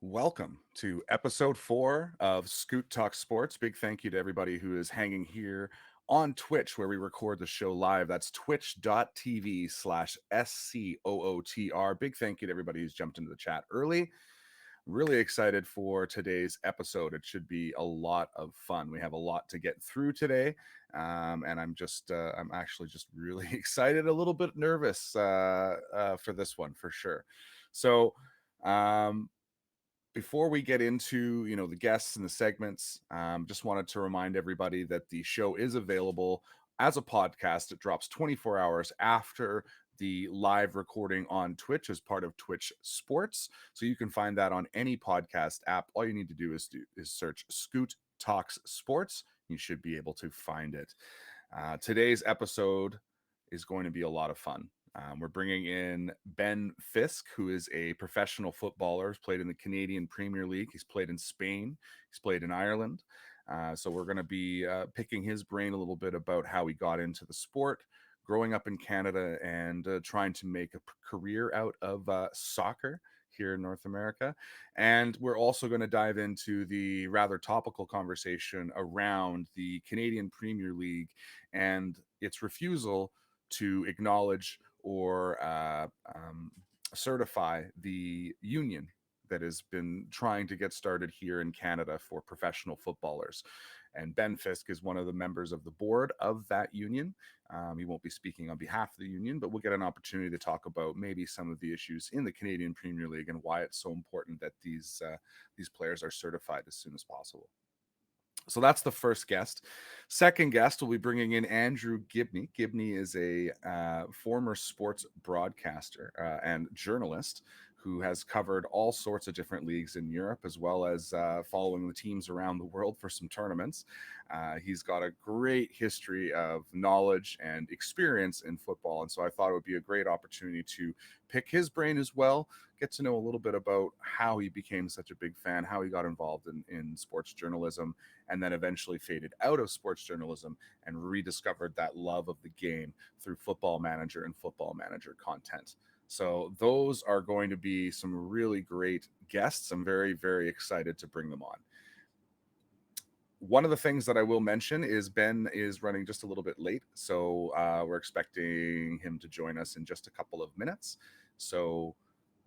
Welcome to episode 4 of Scoot Talk Sports. Big thank you to everybody who is hanging here on Twitch where we record the show live. That's twitch.tv/SCOOTR. Big thank you to everybody who's jumped into the chat early. Really excited for today's episode. It should be a lot of fun. We have a lot to get through today, and I'm actually just really excited, a little bit nervous for this one for sure. So, um, before we get into the guests and the segments, just wanted to remind everybody that the show is available as a podcast. It drops 24 hours after the live recording on Twitch as part of Twitch Sports, so you can find that on any podcast app. All you need to do is search Scoot Talks Sports. You should be able to find it. Today's episode is going to be a lot of fun. We're bringing in Ben Fisk, who is a professional footballer. He's played in the Canadian Premier League. He's played in Spain. He's played in Ireland. So we're going to be picking his brain a little bit about how he got into the sport, growing up in Canada, and trying to make a career out of soccer here in North America. And we're also going to dive into the rather topical conversation around the Canadian Premier League and its refusal to acknowledge or certify the union that has been trying to get started here in Canada for professional footballers. And Ben Fisk is one of the members of the board of that union. He won't be speaking on behalf of the union, but we'll get an opportunity to talk about maybe some of the issues in the Canadian Premier League and why it's so important that these players are certified as soon as possible. So that's the first guest. Second guest, will be bringing in Andrew Gibney. Gibney is a former sports broadcaster and journalist who has covered all sorts of different leagues in Europe, as well as following the teams around the world for some tournaments. He's got a great history of knowledge and experience in football, and so I thought it would be a great opportunity to pick his brain as well, get to know a little bit about how he became such a big fan, how he got involved in sports journalism, and then eventually faded out of sports journalism and rediscovered that love of the game through Football Manager and Football Manager content. So those are going to be some really great guests. I'm very, very excited to bring them on. One of the things that I will mention is Ben is running just a little bit late, so we're expecting him to join us in just a couple of minutes. So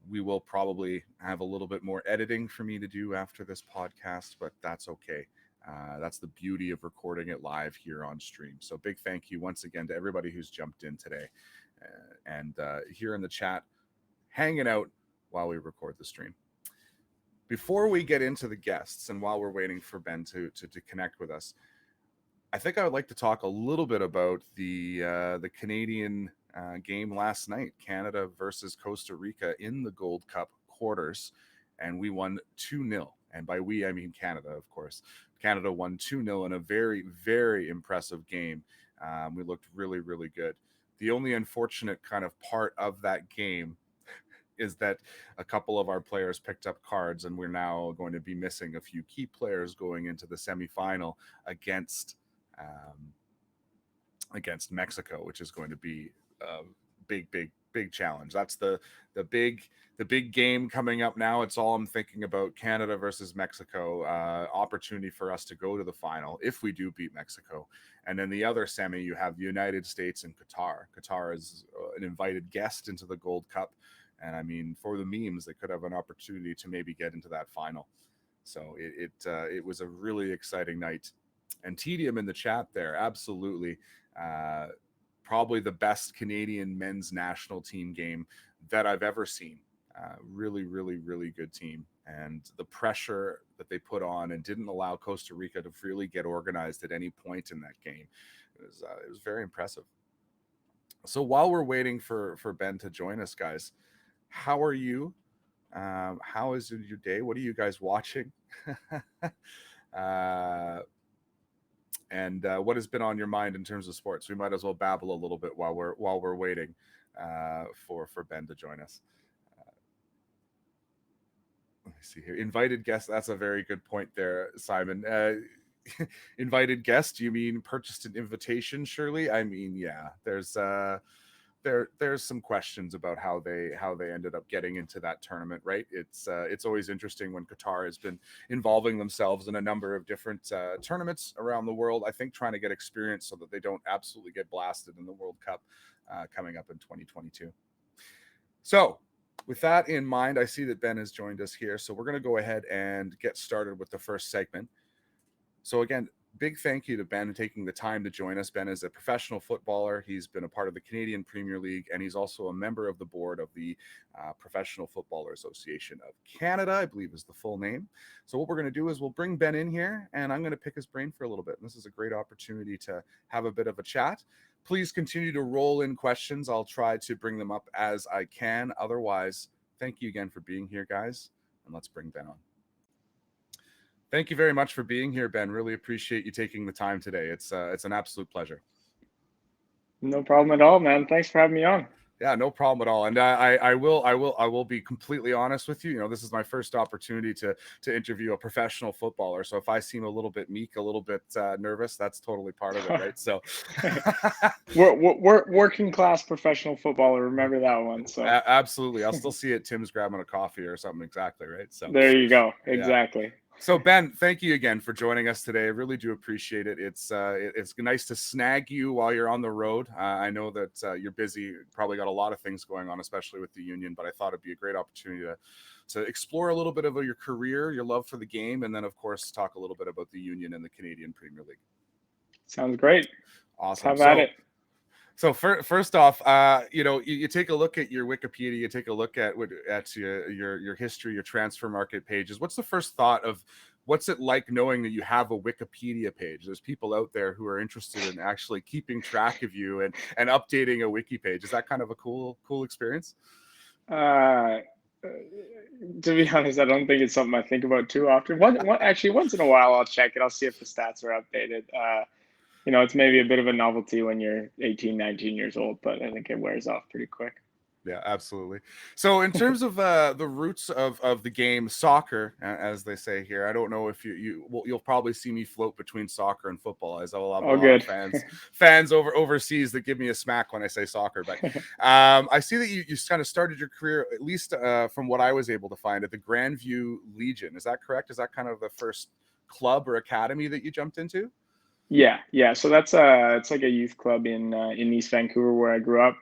we will probably have a little bit more editing for me to do after this podcast, but that's okay. That's the beauty of recording it live here on stream. So big thank you once again to everybody who's jumped in today and here in the chat, hanging out while we record the stream. Before we get into the guests and while we're waiting for Ben to connect with us, I think I would like to talk a little bit about the Canadian game last night, Canada versus Costa Rica in the Gold Cup quarters, and we won 2-0. And by we, I mean Canada, of course. Canada won 2-0 in a very, very impressive game. We looked really, really good. The only unfortunate kind of part of that game is that a couple of our players picked up cards, and we're now going to be missing a few key players going into the semifinal against Mexico, which is going to be a big challenge. That's the big game coming up now. It's all I'm thinking about: Canada versus Mexico. Opportunity for us to go to the final if we do beat Mexico. And then the other semi, you have the United States and Qatar. Qatar is an invited guest into the Gold Cup, and I mean, for the memes, they could have an opportunity to maybe get into that final. So it was a really exciting night. And Tedium in the chat there, absolutely. Probably the best Canadian men's national team game that I've ever seen. Really, really, really good team. And the pressure that they put on and didn't allow Costa Rica to really get organized at any point in that game. It was very impressive. So while we're waiting for Ben to join us, guys, how are you? How is your day? What are you guys watching? And what has been on your mind in terms of sports? We might as well babble a little bit while we're waiting for Ben to join us. Let me see here. Invited guest. That's a very good point there, Simon. Invited guest. You mean purchased an invitation? Surely. I mean, yeah. There's there's some questions about how they ended up getting into that tournament, right? It's always interesting when Qatar has been involving themselves in a number of different tournaments around the world. I think trying to get experience so that they don't absolutely get blasted in the World Cup coming up in 2022. So with that in mind, I see that Ben has joined us here, so we're going to go ahead and get started with the first segment. So again, big thank you to Ben taking the time to join us. Ben is a professional footballer. He's been a part of the Canadian Premier League, and he's also a member of the board of the Professional Footballer Association of Canada, I believe is the full name. So what we're going to do is we'll bring Ben in here, and I'm going to pick his brain for a little bit. And this is a great opportunity to have a bit of a chat. Please continue to roll in questions. I'll try to bring them up as I can. Otherwise, thank you again for being here, guys, and let's bring Ben on. Thank you very much for being here, Ben. Really appreciate you taking the time today. It's an absolute pleasure. No problem at all, man. Thanks for having me on. Yeah, no problem at all. And I will be completely honest with you. You know, this is my first opportunity to interview a professional footballer. So if I seem a little bit meek, a little bit nervous, that's totally part of it, right? So we're working class professional footballer. Remember that one. So absolutely, I'll still see it. Tim's grabbing a coffee or something. Exactly, right? So there you go. Yeah. Exactly. So Ben, thank you again for joining us today. I really do appreciate it. It's nice to snag you while you're on the road. I know that you're busy, probably got a lot of things going on, especially with the union, but I thought it'd be a great opportunity to explore a little bit of your career, your love for the game, and then of course talk a little bit about the union and the Canadian Premier League. Sounds great. Awesome. Have at it. So first off, you take a look at your Wikipedia, you take a look at your history, your transfer market pages. What's the first thought of what's it like knowing that you have a Wikipedia page? There's people out there who are interested in actually keeping track of you and updating a wiki page. Is that kind of a cool experience? To be honest, I don't think it's something I think about too often. Actually, once in a while, I'll check it. I'll see if the stats are updated. It's maybe a bit of a novelty when you're 18, 19 years old, but I think it wears off pretty quick. Yeah, absolutely. So in terms of the roots of the game, soccer, as they say here, I don't know if you'll probably see me float between soccer and football, as I'll have a lot of fans overseas that give me a smack when I say soccer. But I see that you kind of started your career, at least from what I was able to find, at the Grandview Legion. Is that correct? Is that kind of the first club or academy that you jumped into? Yeah. So that's it's like a youth club in East Vancouver where I grew up.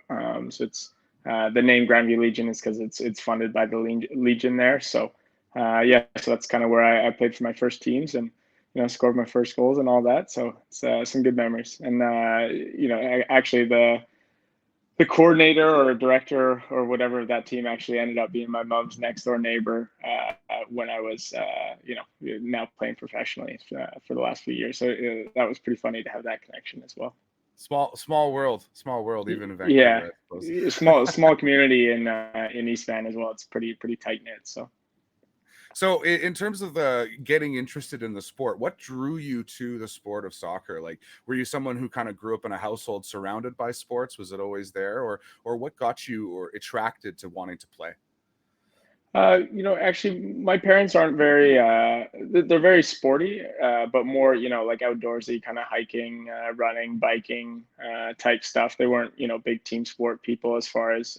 So it's the name Grandview Legion is because it's funded by the Legion there. So so that's kind of where I played for my first teams and scored my first goals and all that. So it's some good memories. And actually the coordinator or director or whatever of that team actually ended up being my mom's next door neighbor when I was, now playing professionally for the last few years. So that was pretty funny to have that connection as well. Small world, even in Vancouver. Yeah, small community in East Van as well. It's pretty tight knit. So in terms of getting interested in the sport, what drew you to the sport of soccer? Like, were you someone who kind of grew up in a household surrounded by sports? Was it always there, or what got you attracted to wanting to play? Actually, my parents aren't very, they're very sporty, but more, like outdoorsy, kind of hiking, running, biking type stuff. They weren't, big team sport people as far as,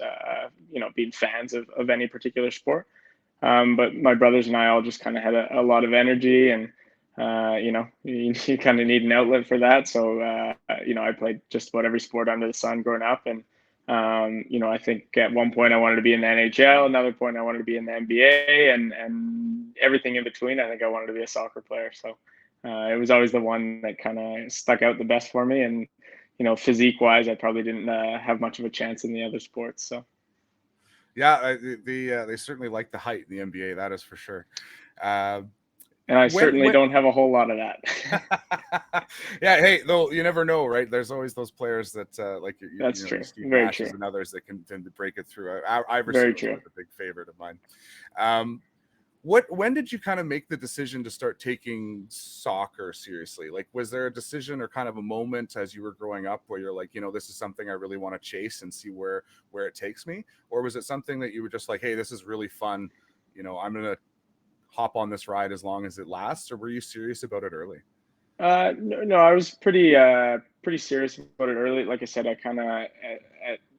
being fans of any particular sport. But my brothers and I all just kind of had a lot of energy and, you kind of need an outlet for that. So, I played just about every sport under the sun growing up. And, I think at one point I wanted to be in the NHL, another point I wanted to be in the NBA, and everything in between. I think I wanted to be a soccer player. So it was always the one that kind of stuck out the best for me. And, physique wise, I probably didn't have much of a chance in the other sports. So. Yeah, they certainly like the height in the NBA, that is for sure. And I certainly don't have a whole lot of that. Yeah, hey, though you never know, right? There's always those players that like that's true. Steve Very Nash true. and others that can tend to break it through. Iverson was a big favorite of mine. When did you kind of make the decision to start taking soccer seriously? Like, was there a decision or kind of a moment as you were growing up where you're like, this is something I really want to chase and see where it takes me? Or was it something that you were just like, hey, this is really fun, I'm gonna hop on this ride as long as it lasts? Or were you serious about it early? No, I was pretty serious about it early. Like I said, I kind of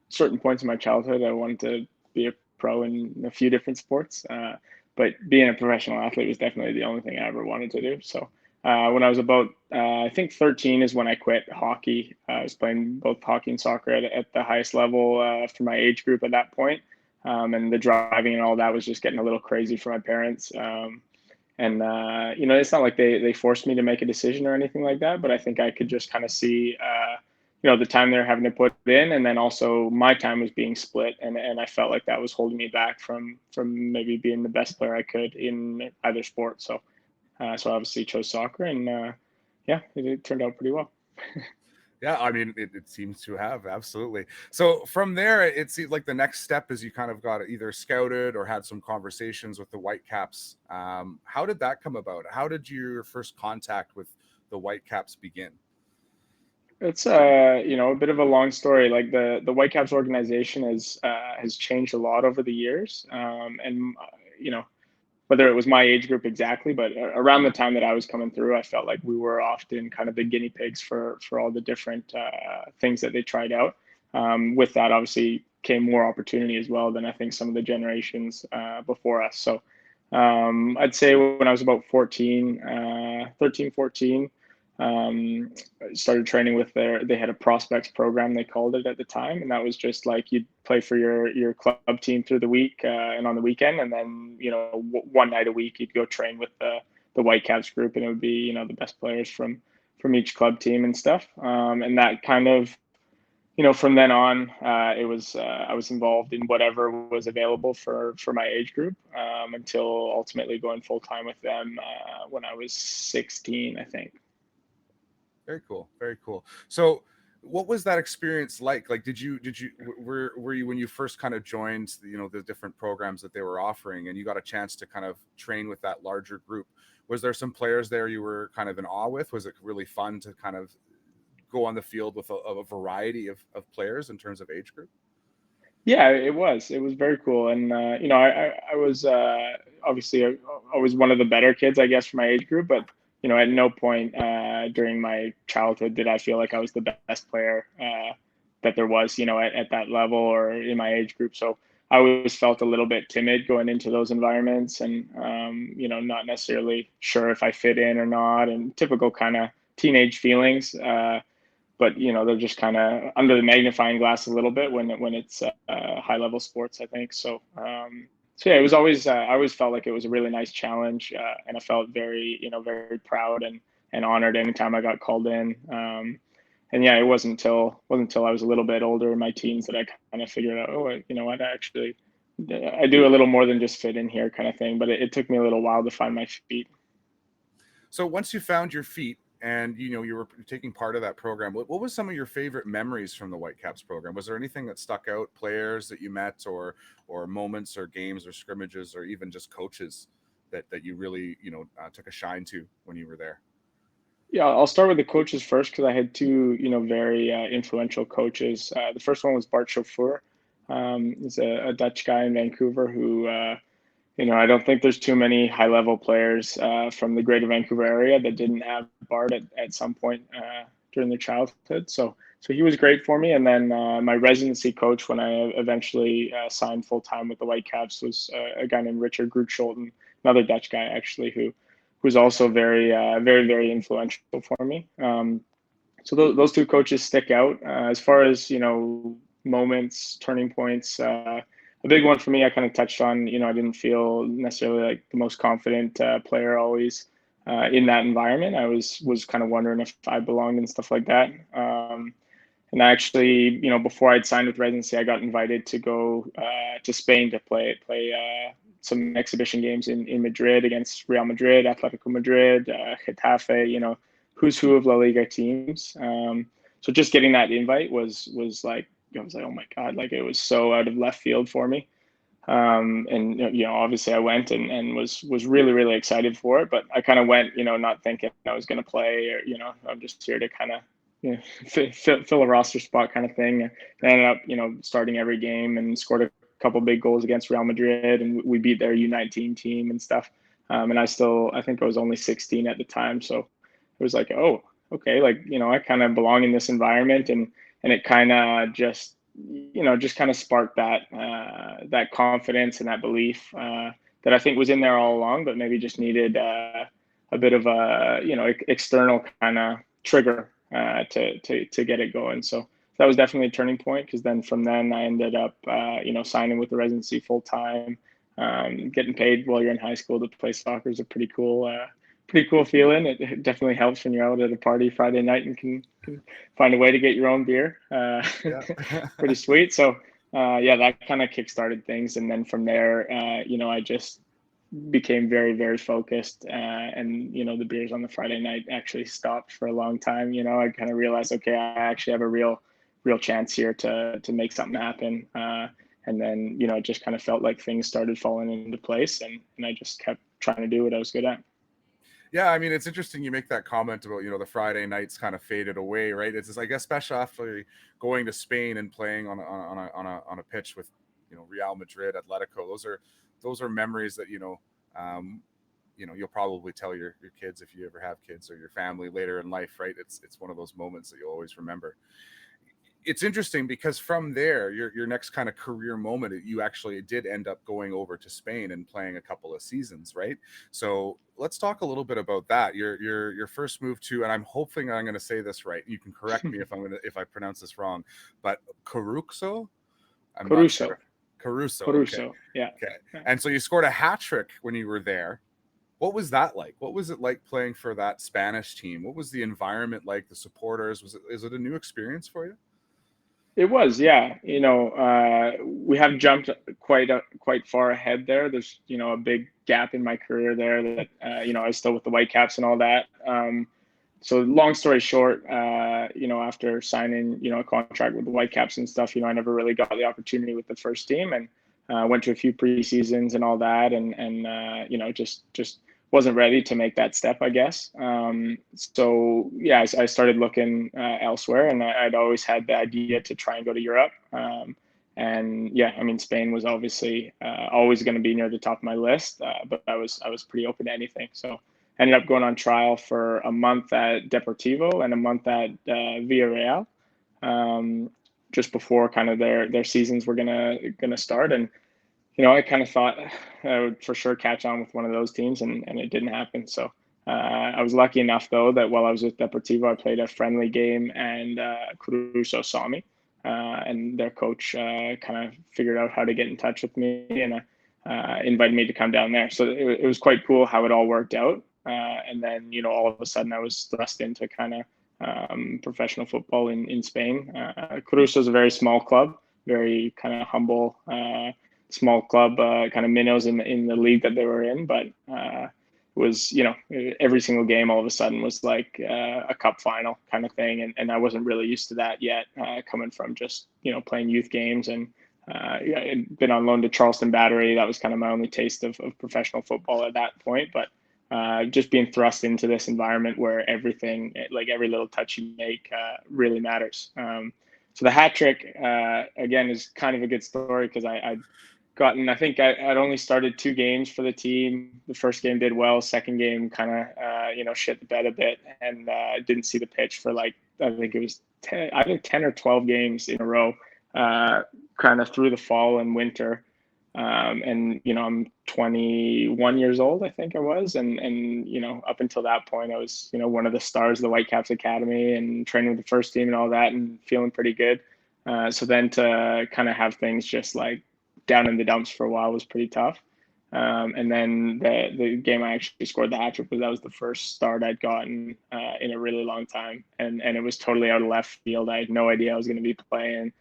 certain points in my childhood, I wanted to be a pro in a few different sports. But being a professional athlete was definitely the only thing I ever wanted to do. So when I was about, I think 13 is when I quit hockey. I was playing both hockey and soccer at the highest level for my age group at that point. And the driving and all that was just getting a little crazy for my parents. And it's not like they forced me to make a decision or anything like that, but I think I could just kind of see, the time they're having to put in, and then also my time was being split, and I felt like that was holding me back from maybe being the best player I could in either sport. So so I obviously chose soccer, and it turned out pretty well. Yeah, I mean, it seems to have, absolutely. So from there, it seems like the next step is you kind of got either scouted or had some conversations with the Whitecaps. How did that come about? How did your first contact with the Whitecaps begin? It's a bit of a long story. Like the Whitecaps organization has changed a lot over the years, and whether it was my age group exactly, but around the time that I was coming through, I felt like we were often kind of the guinea pigs for all the different things that they tried out. With that, obviously, came more opportunity as well than I think some of the generations before us. So I'd say when I was about 14, 13, 14, started training with they had a prospects program, they called it at the time. And that was just like you'd play for your club team through the week and on the weekend. And then, one night a week, you'd go train with the Whitecaps group, and it would be, the best players from each club team and stuff. And that kind of, from then on, it was I was involved in whatever was available for my age group until ultimately going full time with them when I was 16, I think. Very cool. Very cool. So what was that experience like? Like, were you, when you first kind of joined, the different programs that they were offering, and you got a chance to kind of train with that larger group, was there some players there you were kind of in awe with? Was it really fun to kind of go on the field with a variety of players in terms of age group? Yeah, it was. It was very cool, and I was obviously always one of the better kids, I guess, for my age group. But at no point during my childhood did I feel like I was the best player that there was, at that level or in my age group. So I always felt a little bit timid going into those environments, and not necessarily sure if I fit in or not, and typical kind of teenage feelings. But they're just kind of under the magnifying glass a little bit when it's high level sports, I think. So so yeah, it was always I always felt like it was a really nice challenge, and I felt very very proud and honored anytime I got called in. And yeah, it wasn't until I was a little bit older in my teens that I kind of figured out, oh, you know what, I do a little more than just fit in here, kind of thing. But it took me a little while to find my feet. So once you found your feet and you were taking part of that program, what was some of your favorite memories from the Whitecaps program? Was there anything that stuck out, players that you met, or moments or games or scrimmages, or even just coaches that you really took a shine to when you were there? Yeah, I'll start with the coaches first because I had two, very influential coaches. The first one was Bart Chauffeur. He's a Dutch guy in Vancouver who, I don't think there's too many high level players from the Greater Vancouver area that didn't have Bart at some point during their childhood. So he was great for me. And then my residency coach when I eventually signed full time with the Whitecaps was a guy named Richard Grootscholten, another Dutch guy actually who's also very very very influential for me. So those two coaches stick out as far as moments, turning points. A big one for me, I kind of touched on. I didn't feel necessarily like the most confident player always in that environment. I was kind of wondering if I belonged and stuff like that. And actually, before I'd signed with residency, I got invited to go to Spain to play some exhibition games in Madrid against Real Madrid, Atletico Madrid, Getafe. Who's who of La Liga teams. So just getting that invite was like, I was like, oh my god, like it was so out of left field for me. And obviously I went and was really really excited for it, but I kind of went not thinking I was going to play, or I'm just here to kind of fill a roster spot kind of thing. And I ended up starting every game and scored a couple big goals against Real Madrid, and we beat their U19 team and stuff. And I think I was only 16 at the time, so it was like, oh, okay, like I kind of belong in this environment, and it kind of just just kind of sparked that confidence and that belief that I think was in there all along, but maybe just needed a bit of a external kind of trigger to get it going. So that was definitely a turning point, because then from then I ended up signing with the residency full time. Getting paid while you're in high school to play soccer is a pretty cool feeling. It definitely helps when you're out at a party Friday night and can find a way to get your own beer. Yeah. Pretty sweet. So that kind of kickstarted things, and then from there, I just became very, very focused. And the beers on the Friday night actually stopped for a long time. I kind of realized, okay, I actually have a real chance here to make something happen. And then it just kind of felt like things started falling into place, and I just kept trying to do what I was good at. Yeah, I mean, it's interesting you make that comment about, the Friday nights kind of faded away, right? It's just, I guess, especially after going to Spain and playing on a pitch with, Real Madrid, Atletico. Those are memories that, you'll probably tell your kids, if you ever have kids, or your family later in life, right? It's one of those moments that you'll always remember. It's interesting because from there, your next kind of career moment, you actually did end up going over to Spain and playing a couple of seasons, right? So let's talk a little bit about that. Your first move to, and I'm hoping I'm going to say this right. You can correct me if I pronounce this wrong, but Caruso. I'm not Caruso. sure. Caruso. Okay. Caruso. Yeah. Okay. And so you scored a hat trick when you were there. What was that like? What was it like playing for that Spanish team? What was the environment like? The supporters? Is it a new experience for you? It was, yeah. We have jumped quite far ahead there. There's a big gap in my career there that I was still with the Whitecaps and all that. So long story short, after signing a contract with the Whitecaps and stuff, I never really got the opportunity with the first team, and went to a few preseasons and all that, and just wasn't ready to make that step, I guess. So yeah, I started looking elsewhere, and I'd always had the idea to try and go to Europe. And yeah, I mean, Spain was obviously always going to be near the top of my list, but I was pretty open to anything. So ended up going on trial for a month at Deportivo and a month at Villarreal, just before kind of their seasons were gonna start. And I kind of thought I would for sure catch on with one of those teams, and it didn't happen. So I was lucky enough, though, that while I was with Deportivo, I played a friendly game, and Caruso saw me, and their coach kind of figured out how to get in touch with me, and invited me to come down there. So it was quite cool how it all worked out. And then, all of a sudden I was thrust into kind of professional football in Spain. Caruso is a very small club, very kind of humble, small club, kind of minnows in the league that they were in. But it was, every single game all of a sudden was like a cup final kind of thing. And I wasn't really used to that yet, coming from just, playing youth games. And I'd been on loan to Charleston Battery. That was kind of my only taste of professional football at that point. But just being thrust into this environment where everything, like every little touch you make, really matters. So the hat trick, again, is kind of a good story, because I'd gotten, I think I'd only started 2 games for the team. The first game did well. Second game kind of, shit the bed a bit, and didn't see the pitch for like, I think it was 10 or 12 games in a row, kind of through the fall and winter. And I'm 21 years old, I think I was, and up until that point, I was one of the stars of the Whitecaps Academy and training with the first team and all that, and feeling pretty good. So then to kind of have things just like down in the dumps for a while was pretty tough. And then the game I actually scored the hat trick that was the first start I'd gotten in a really long time, and it was totally out of left field. I had no idea I was going to be playing.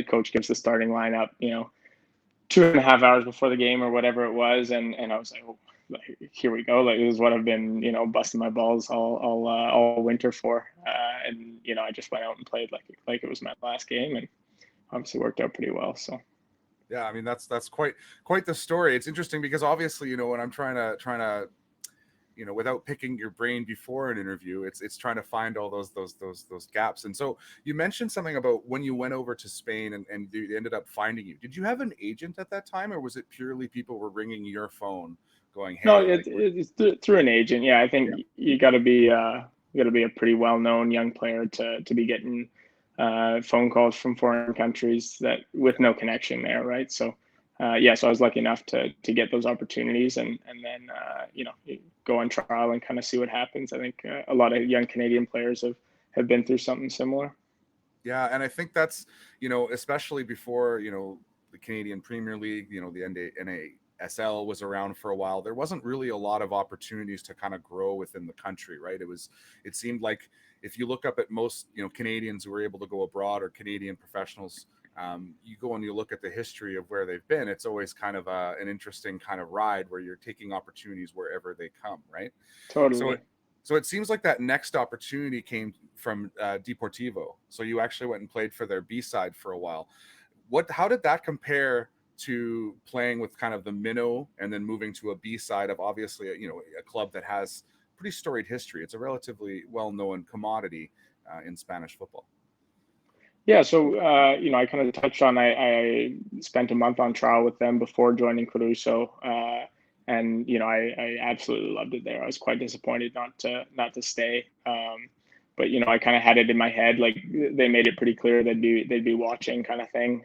Coach gives the starting lineup, 2.5 hours before the game or whatever it was, and I was like, oh, here we go. Like, this is what I've been, busting my balls all winter for. And I just went out and played like it was my last game, and obviously worked out pretty well. So. Yeah, I mean, that's quite the story. It's interesting because obviously, when I'm trying to without picking your brain before an interview, it's trying to find all those gaps. And so you mentioned something about when you went over to Spain and they ended up finding you. Did you have an agent at that time, or was it purely people were ringing your phone going, hey? No, it's through an agent. Yeah, I think you got to be a pretty well known young player to be getting phone calls from foreign countries that with no connection there, right? So so I was lucky enough to get those opportunities, and then go on trial and kind of see what happens. I think a lot of young Canadian players have been through something similar. Yeah, and I think that's, especially before, the Canadian Premier League, the NASL was around for a while. There wasn't really a lot of opportunities to kind of grow within the country, right? It seemed like if you look up at most, Canadians who were able to go abroad or Canadian professionals, you go and you look at the history of where they've been. It's always kind of an interesting kind of ride where you're taking opportunities wherever they come, right? So Totally. so it seems like that next opportunity came from Deportivo. So you actually went and played for their B side for a while. How did that compare to playing with kind of the minnow and then moving to a B side of obviously a club that has pretty storied history? It's a relatively well-known commodity in Spanish football. Yeah, so I kind of touched on I spent a month on trial with them before joining Caruso, and I absolutely loved it there. I was quite disappointed not to stay, but I kind of had it in my head, like they made it pretty clear they'd be watching, kind of thing.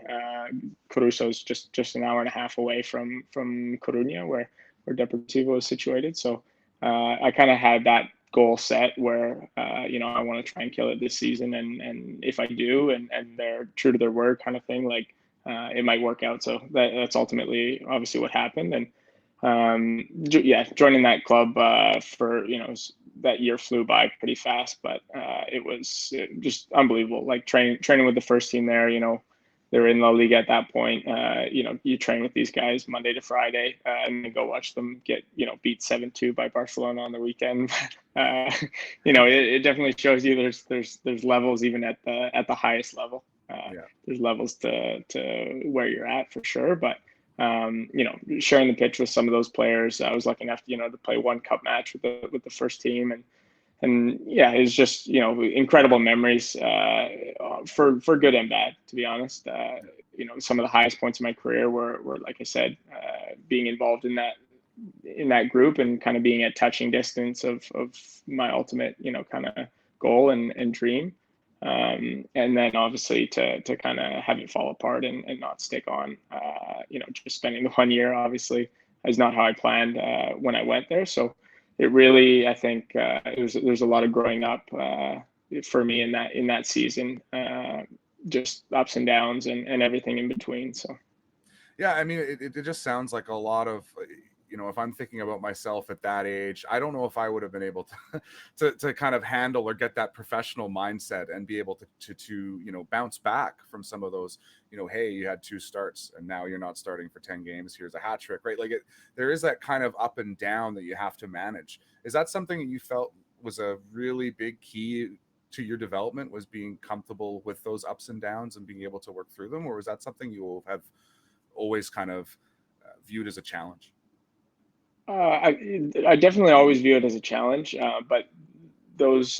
Caruso's just an hour and a half away from Coruña, where Deportivo is situated, so I kind of had that goal set where I want to try and kill it this season, and if I do, and they're true to their word, kind of thing, like it might work out. So that's ultimately obviously what happened. And joining that club for that year flew by pretty fast, but it was just unbelievable. Like training with the first team there, they're in La Liga at that point. You train with these guys Monday to Friday, and then go watch them get beat 7-2 by Barcelona on the weekend. It definitely shows you there's levels even at the highest level. There's levels to where you're at for sure, but sharing the pitch with some of those players, I was lucky enough to play one cup match with the first team, and yeah, it's just incredible memories for good and bad, to be honest. Some of the highest points of my career were like I said, being involved in that group and kind of being at touching distance of my ultimate kind of goal and dream, and then obviously to kind of have it fall apart and not stick on. Just spending the 1 year obviously is not how I planned when I went there, so it really, I think, there's a lot of growing up for me in that season, just ups and downs and everything in between. So Yeah, I mean, it just sounds like a lot of, if I'm thinking about myself at that age, I don't know if I would have been able to kind of handle or get that professional mindset and be able to bounce back from some of those, hey, you had 2 starts and now you're not starting for 10 games. Here's a hat trick, right? Like there is that kind of up and down that you have to manage. Is that something that you felt was a really big key to your development, was being comfortable with those ups and downs and being able to work through them? Or was that something you have always kind of viewed as a challenge? I definitely always view it as a challenge, but those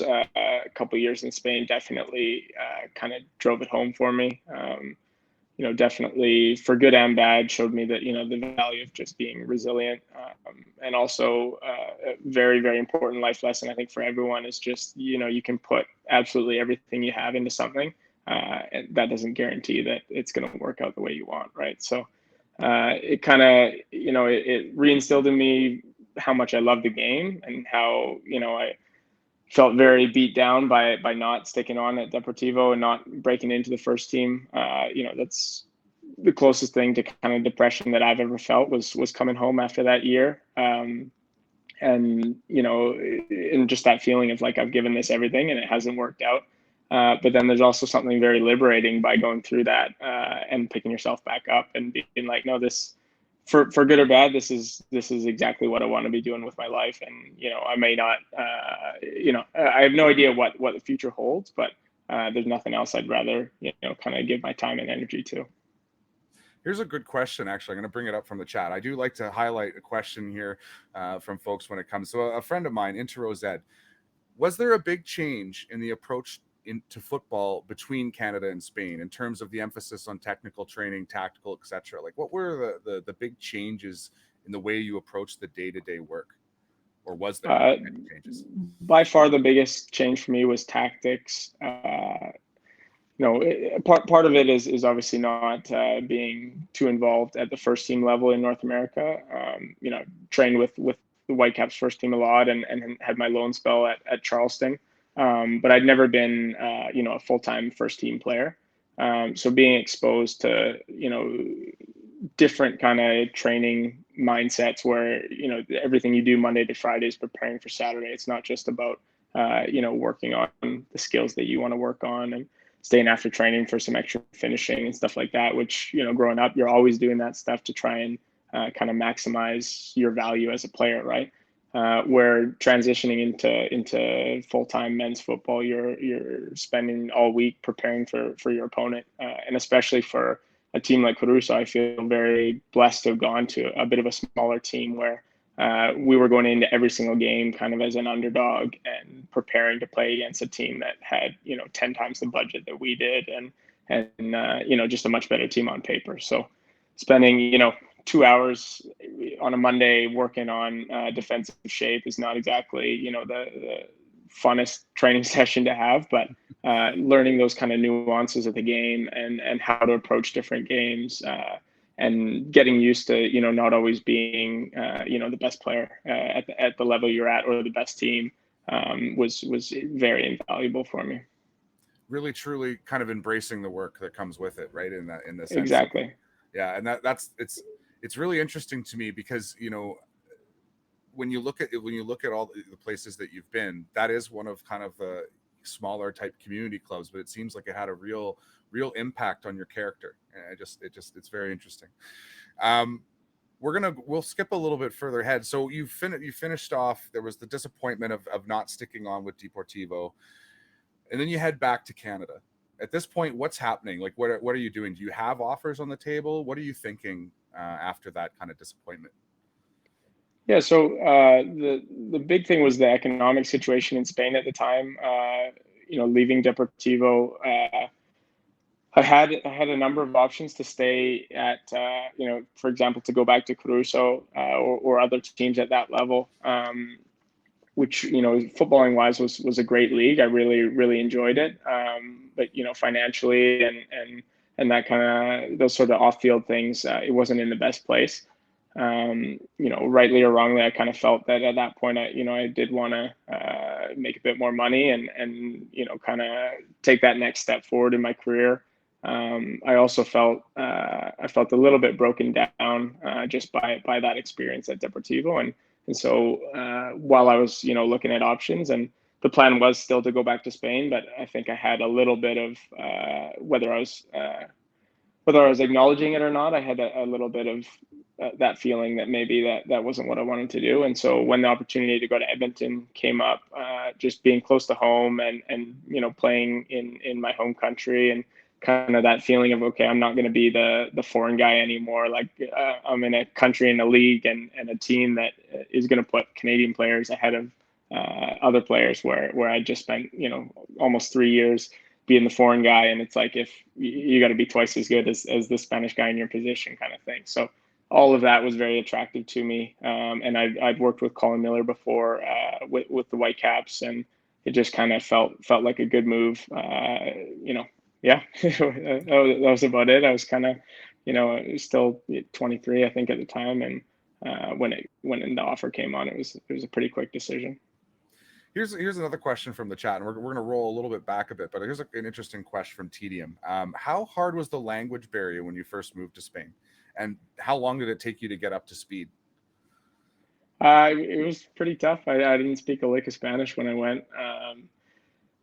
couple years in Spain definitely kind of drove it home for me. Definitely for good and bad, showed me that the value of just being resilient, and also a very, very important life lesson I think for everyone is just you can put absolutely everything you have into something, and that doesn't guarantee that it's going to work out the way you want, right? So it kind of it reinstilled in me how much I love the game, and how I felt very beat down by not sticking on at Deportivo and not breaking into the first team. That's the closest thing to kind of depression that I've ever felt, was coming home after that year. And just that feeling of like I've given this everything and it hasn't worked out. But then there's also something very liberating by going through that and picking yourself back up and being like, no, this, for good or bad, this is exactly what I want to be doing with my life. And I may not, I have no idea what the future holds, but there's nothing else I'd rather kind of give my time and energy to. Here's a good question, actually. I'm going to bring it up from the chat. I do like to highlight a question here from folks when it comes. So a friend of mine, Intero Zed, was there a big change in the approach into football between Canada and Spain in terms of the emphasis on technical training, tactical, etc.? Like, what were the big changes in the way you approach the day-to-day work? Or was there any changes? By far the biggest change for me was tactics. Part of it is obviously not being too involved at the first team level in North America. Trained with the Whitecaps first team a lot, and had my loan spell at Charleston. But I'd never been a full-time first team player. So being exposed to different kind of training mindsets where everything you do Monday to Friday is preparing for Saturday. It's not just about working on the skills that you want to work on and staying after training for some extra finishing and stuff like that, which growing up you're always doing that stuff to try and kind of maximize your value as a player, right? Where transitioning into full-time men's football, you're spending all week preparing for your opponent, and especially for a team like Caruso, I feel very blessed to have gone to a bit of a smaller team where we were going into every single game kind of as an underdog and preparing to play against a team that had 10 times the budget that we did, and just a much better team on paper. So spending 2 hours on a Monday working on defensive shape is not exactly the funnest training session to have, but learning those kind of nuances of the game and how to approach different games, and getting used to not always being the best player at the level you're at, or the best team, was very invaluable for me. Really, truly, kind of embracing the work that comes with it, right? In the sense of, Exactly. yeah, and that's it's really interesting to me because when you look at all the places that you've been, that is one of kind of the smaller type community clubs, but it seems like it had a real impact on your character. And it's very interesting. um we'll skip a little bit further ahead. So you finished off, there was the disappointment of not sticking on with Deportivo, and then you head back to Canada. At this point, what's happening? Like, what are you doing? Do you have offers on the table? What are you thinking after that kind of disappointment? Yeah, so the big thing was the economic situation in Spain at the time. Leaving Deportivo, I had a number of options to stay at. For example, to go back to Caruso, or other teams at that level, which footballing wise was a great league. I really enjoyed it. But financially and that kind of those sort of off field things, it wasn't in the best place. Rightly or wrongly, I kind of felt that at that point, I did want to make a bit more money and kind of take that next step forward in my career. I also felt a little bit broken down just by that experience at Deportivo, and so while I was looking at options, and the plan was still to go back to Spain, but I think I had a little bit of whether I was acknowledging it or not, I had a little bit of that feeling that maybe that wasn't what I wanted to do. And so when the opportunity to go to Edmonton came up, just being close to home and playing in my home country, and kind of that feeling of, okay, I'm not going to be the foreign guy anymore. Like, I'm in a country and a league and a team that is going to put Canadian players ahead of other players, where I just spent almost 3 years being the foreign guy, and it's like, if you got to be twice as good as the Spanish guy in your position, kind of thing. So all of that was very attractive to me, and I'd worked with Colin Miller before with the Whitecaps, and it just kind of felt like a good move. Yeah, that was about it. I was kind of still 23, I think, at the time, and when the offer came on, it was a pretty quick decision. Here's another question from the chat, and we're going to roll a little bit back a bit, but here's an interesting question from Tedium. How hard was the language barrier when you first moved to Spain, and how long did it take you to get up to speed? It was pretty tough. I didn't speak a lick of Spanish when I went,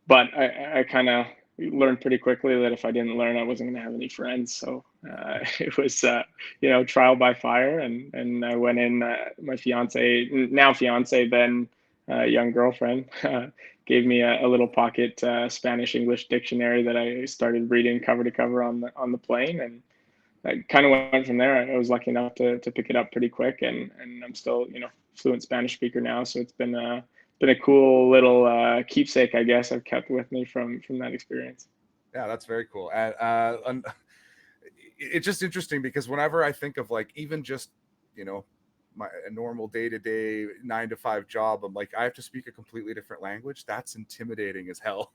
but I kind of learned pretty quickly that if I didn't learn, I wasn't going to have any friends. So it was trial by fire, and I went in. My fiance, then young girlfriend, gave me a little pocket Spanish English dictionary that I started reading cover to cover on the plane, and I kind of went from there. I was lucky enough to pick it up pretty quick, and I'm still fluent Spanish speaker now. So it's been a cool little keepsake, I guess, I've kept with me from that experience. Yeah, that's very cool. It's just interesting because whenever I think of, like, even just a normal day-to-day 9 to 5 job. I'm like, I have to speak a completely different language. That's intimidating as hell.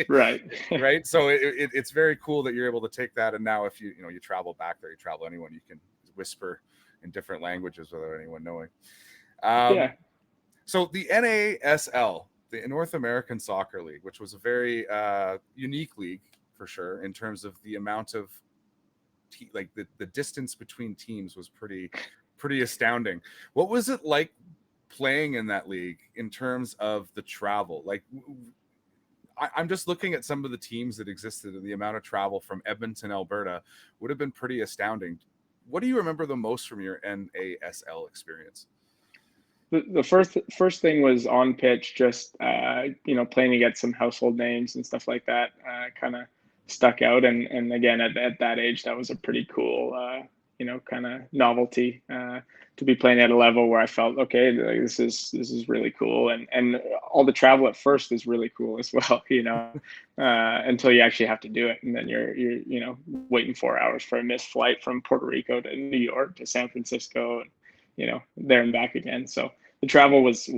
Right. Right. So it's very cool that you're able to take that. And now if you travel back there, you travel anyone, you can whisper in different languages without anyone knowing. Yeah. So the NASL, the North American Soccer League, which was a very unique league for sure in terms of the amount of the distance between teams was pretty astounding. What was it like playing in that league in terms of the travel? Like, I'm just looking at some of the teams that existed, and the amount of travel from Edmonton, Alberta would have been pretty astounding. What do you remember the most from your NASL experience? The first thing was on pitch, just playing against some household names and stuff like that. Kind of stuck out, and again at that age, that was a pretty cool kind of novelty to be playing at a level where I felt okay, like, this is really cool, and all the travel at first is really cool as well, until you actually have to do it, and then you're waiting 4 hours for a missed flight from Puerto Rico to New York to San Francisco, there and back again. So the travel was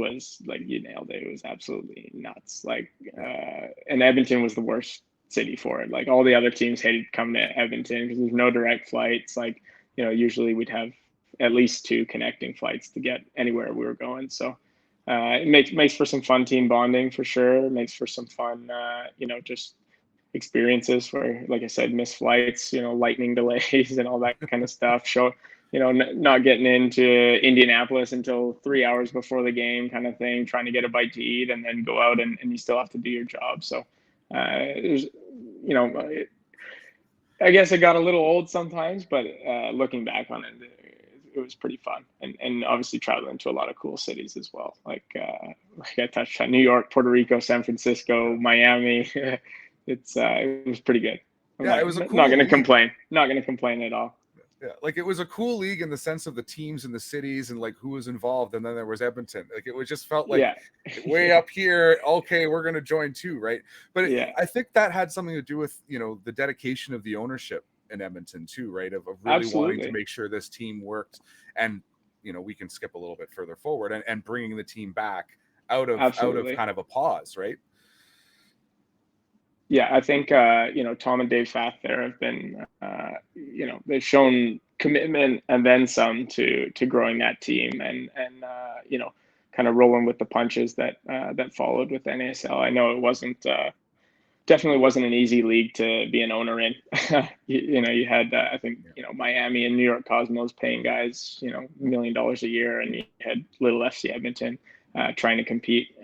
like, you nailed it. It was absolutely nuts. Like, and Edmonton was the worst city for it. Like, all the other teams hated coming to Edmonton because there's no direct flights. Like, usually we'd have at least 2 connecting flights to get anywhere we were going. So it makes for some fun team bonding for sure. It makes for some fun, just experiences where, like I said, missed flights, lightning delays and all that kind of stuff. Not getting into Indianapolis until 3 hours before the game, kind of thing, trying to get a bite to eat and then go out and you still have to do your job. So there's, I guess it got a little old sometimes, but looking back on it, it was pretty fun. And obviously traveling to a lot of cool cities as well. Like I touched on New York, Puerto Rico, San Francisco, Miami. It was pretty good. It was a cool not going to league. complain. Not going to complain at all. Yeah, like it was a cool league in the sense of the teams and the cities and like who was involved, and then there was Edmonton. Like it was just felt like way up here. Okay, we're going to join too, right? But I think that had something to do with the dedication of the ownership in Edmonton too, right? Of really wanting to make sure this team worked, and we can skip a little bit further forward and bringing the team back out of kind of a pause, right? Yeah, I think Tom and Dave Fath there have been they've shown commitment and then some to growing that team and kind of rolling with the punches that followed with NASL. I know it wasn't definitely wasn't an easy league to be an owner in. You had I think Miami and New York Cosmos paying guys $1 million a year, and you had Lille FC Edmonton trying to compete.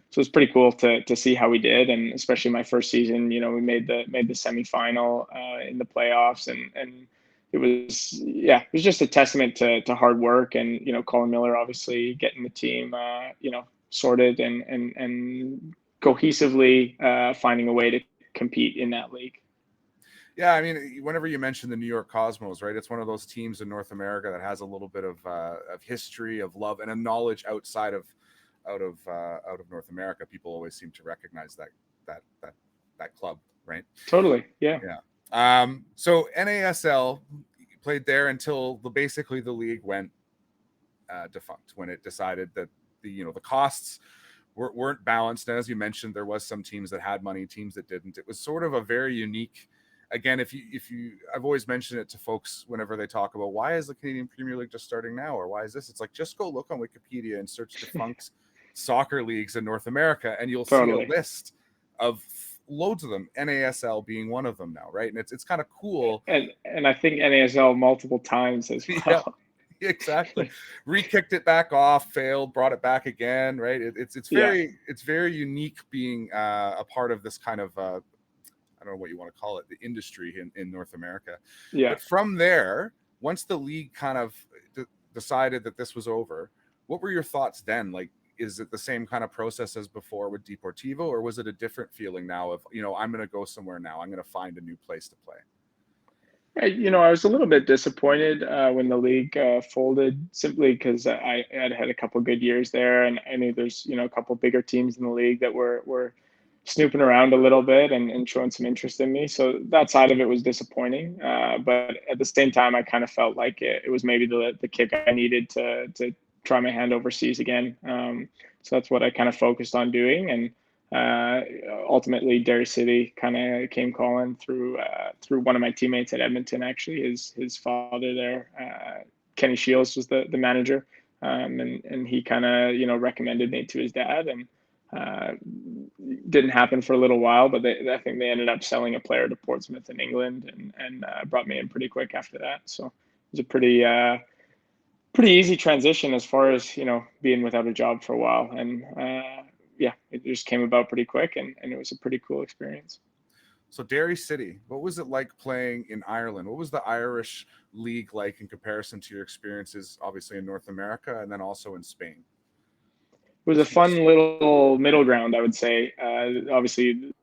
So it's pretty cool to see how we did, and especially my first season, we made the semifinal in the playoffs, and it was just a testament to hard work, and Colin Miller obviously getting the team sorted and cohesively finding a way to compete in that league. Yeah, I mean, whenever you mention the New York Cosmos, right, it's one of those teams in North America that has a little bit of history, of love, and a knowledge outside of out of North America. People always seem to recognize that club, right? Totally. Yeah. So NASL played there until basically the league went defunct, when it decided that the costs weren't balanced. And as you mentioned, there was some teams that had money, teams that didn't. It was sort of a very unique. Again, if you, I've always mentioned it to folks whenever they talk about why is the Canadian Premier League just starting now, or why is this? It's like, just go look on Wikipedia and search defunct soccer leagues in North America, and you'll see a list of loads of them. NASL being one of them now, right? And it's kind of cool. And I think NASL multiple times as well. Yeah, exactly. Re-kicked it back off, failed, brought it back again, right? It's very unique being a part of this kind of I don't know what you want to call it, the industry in North America. Yeah. But from there, once the league kind of decided that this was over, what were your thoughts then? Like, is it the same kind of process as before with Deportivo, or was it a different feeling now of, I'm going to go somewhere now, I'm going to find a new place to play? I was a little bit disappointed when the league folded, simply because I had a couple good years there, and I knew there's a couple bigger teams in the league that were snooping around a little bit and showing some interest in me. So that side of it was disappointing. But at the same time, I kind of felt like it was maybe the kick I needed to try my hand overseas again. So that's what I kind of focused on doing. And ultimately, Derry City kind of came calling through one of my teammates at Edmonton. Actually, his father there, Kenny Shields, was the manager, and he kind of recommended me to his dad. And didn't happen for a little while, but I think they ended up selling a player to Portsmouth in England, and brought me in pretty quick after that. So it was a pretty easy transition as far as being without a job for a while, and yeah, it just came about pretty quick, and it was a pretty cool experience. So Derry City, what was it like playing in Ireland? What was the Irish league like in comparison to your experiences, obviously in North America and then also in Spain? It was a fun little middle ground, I would say. Obviously,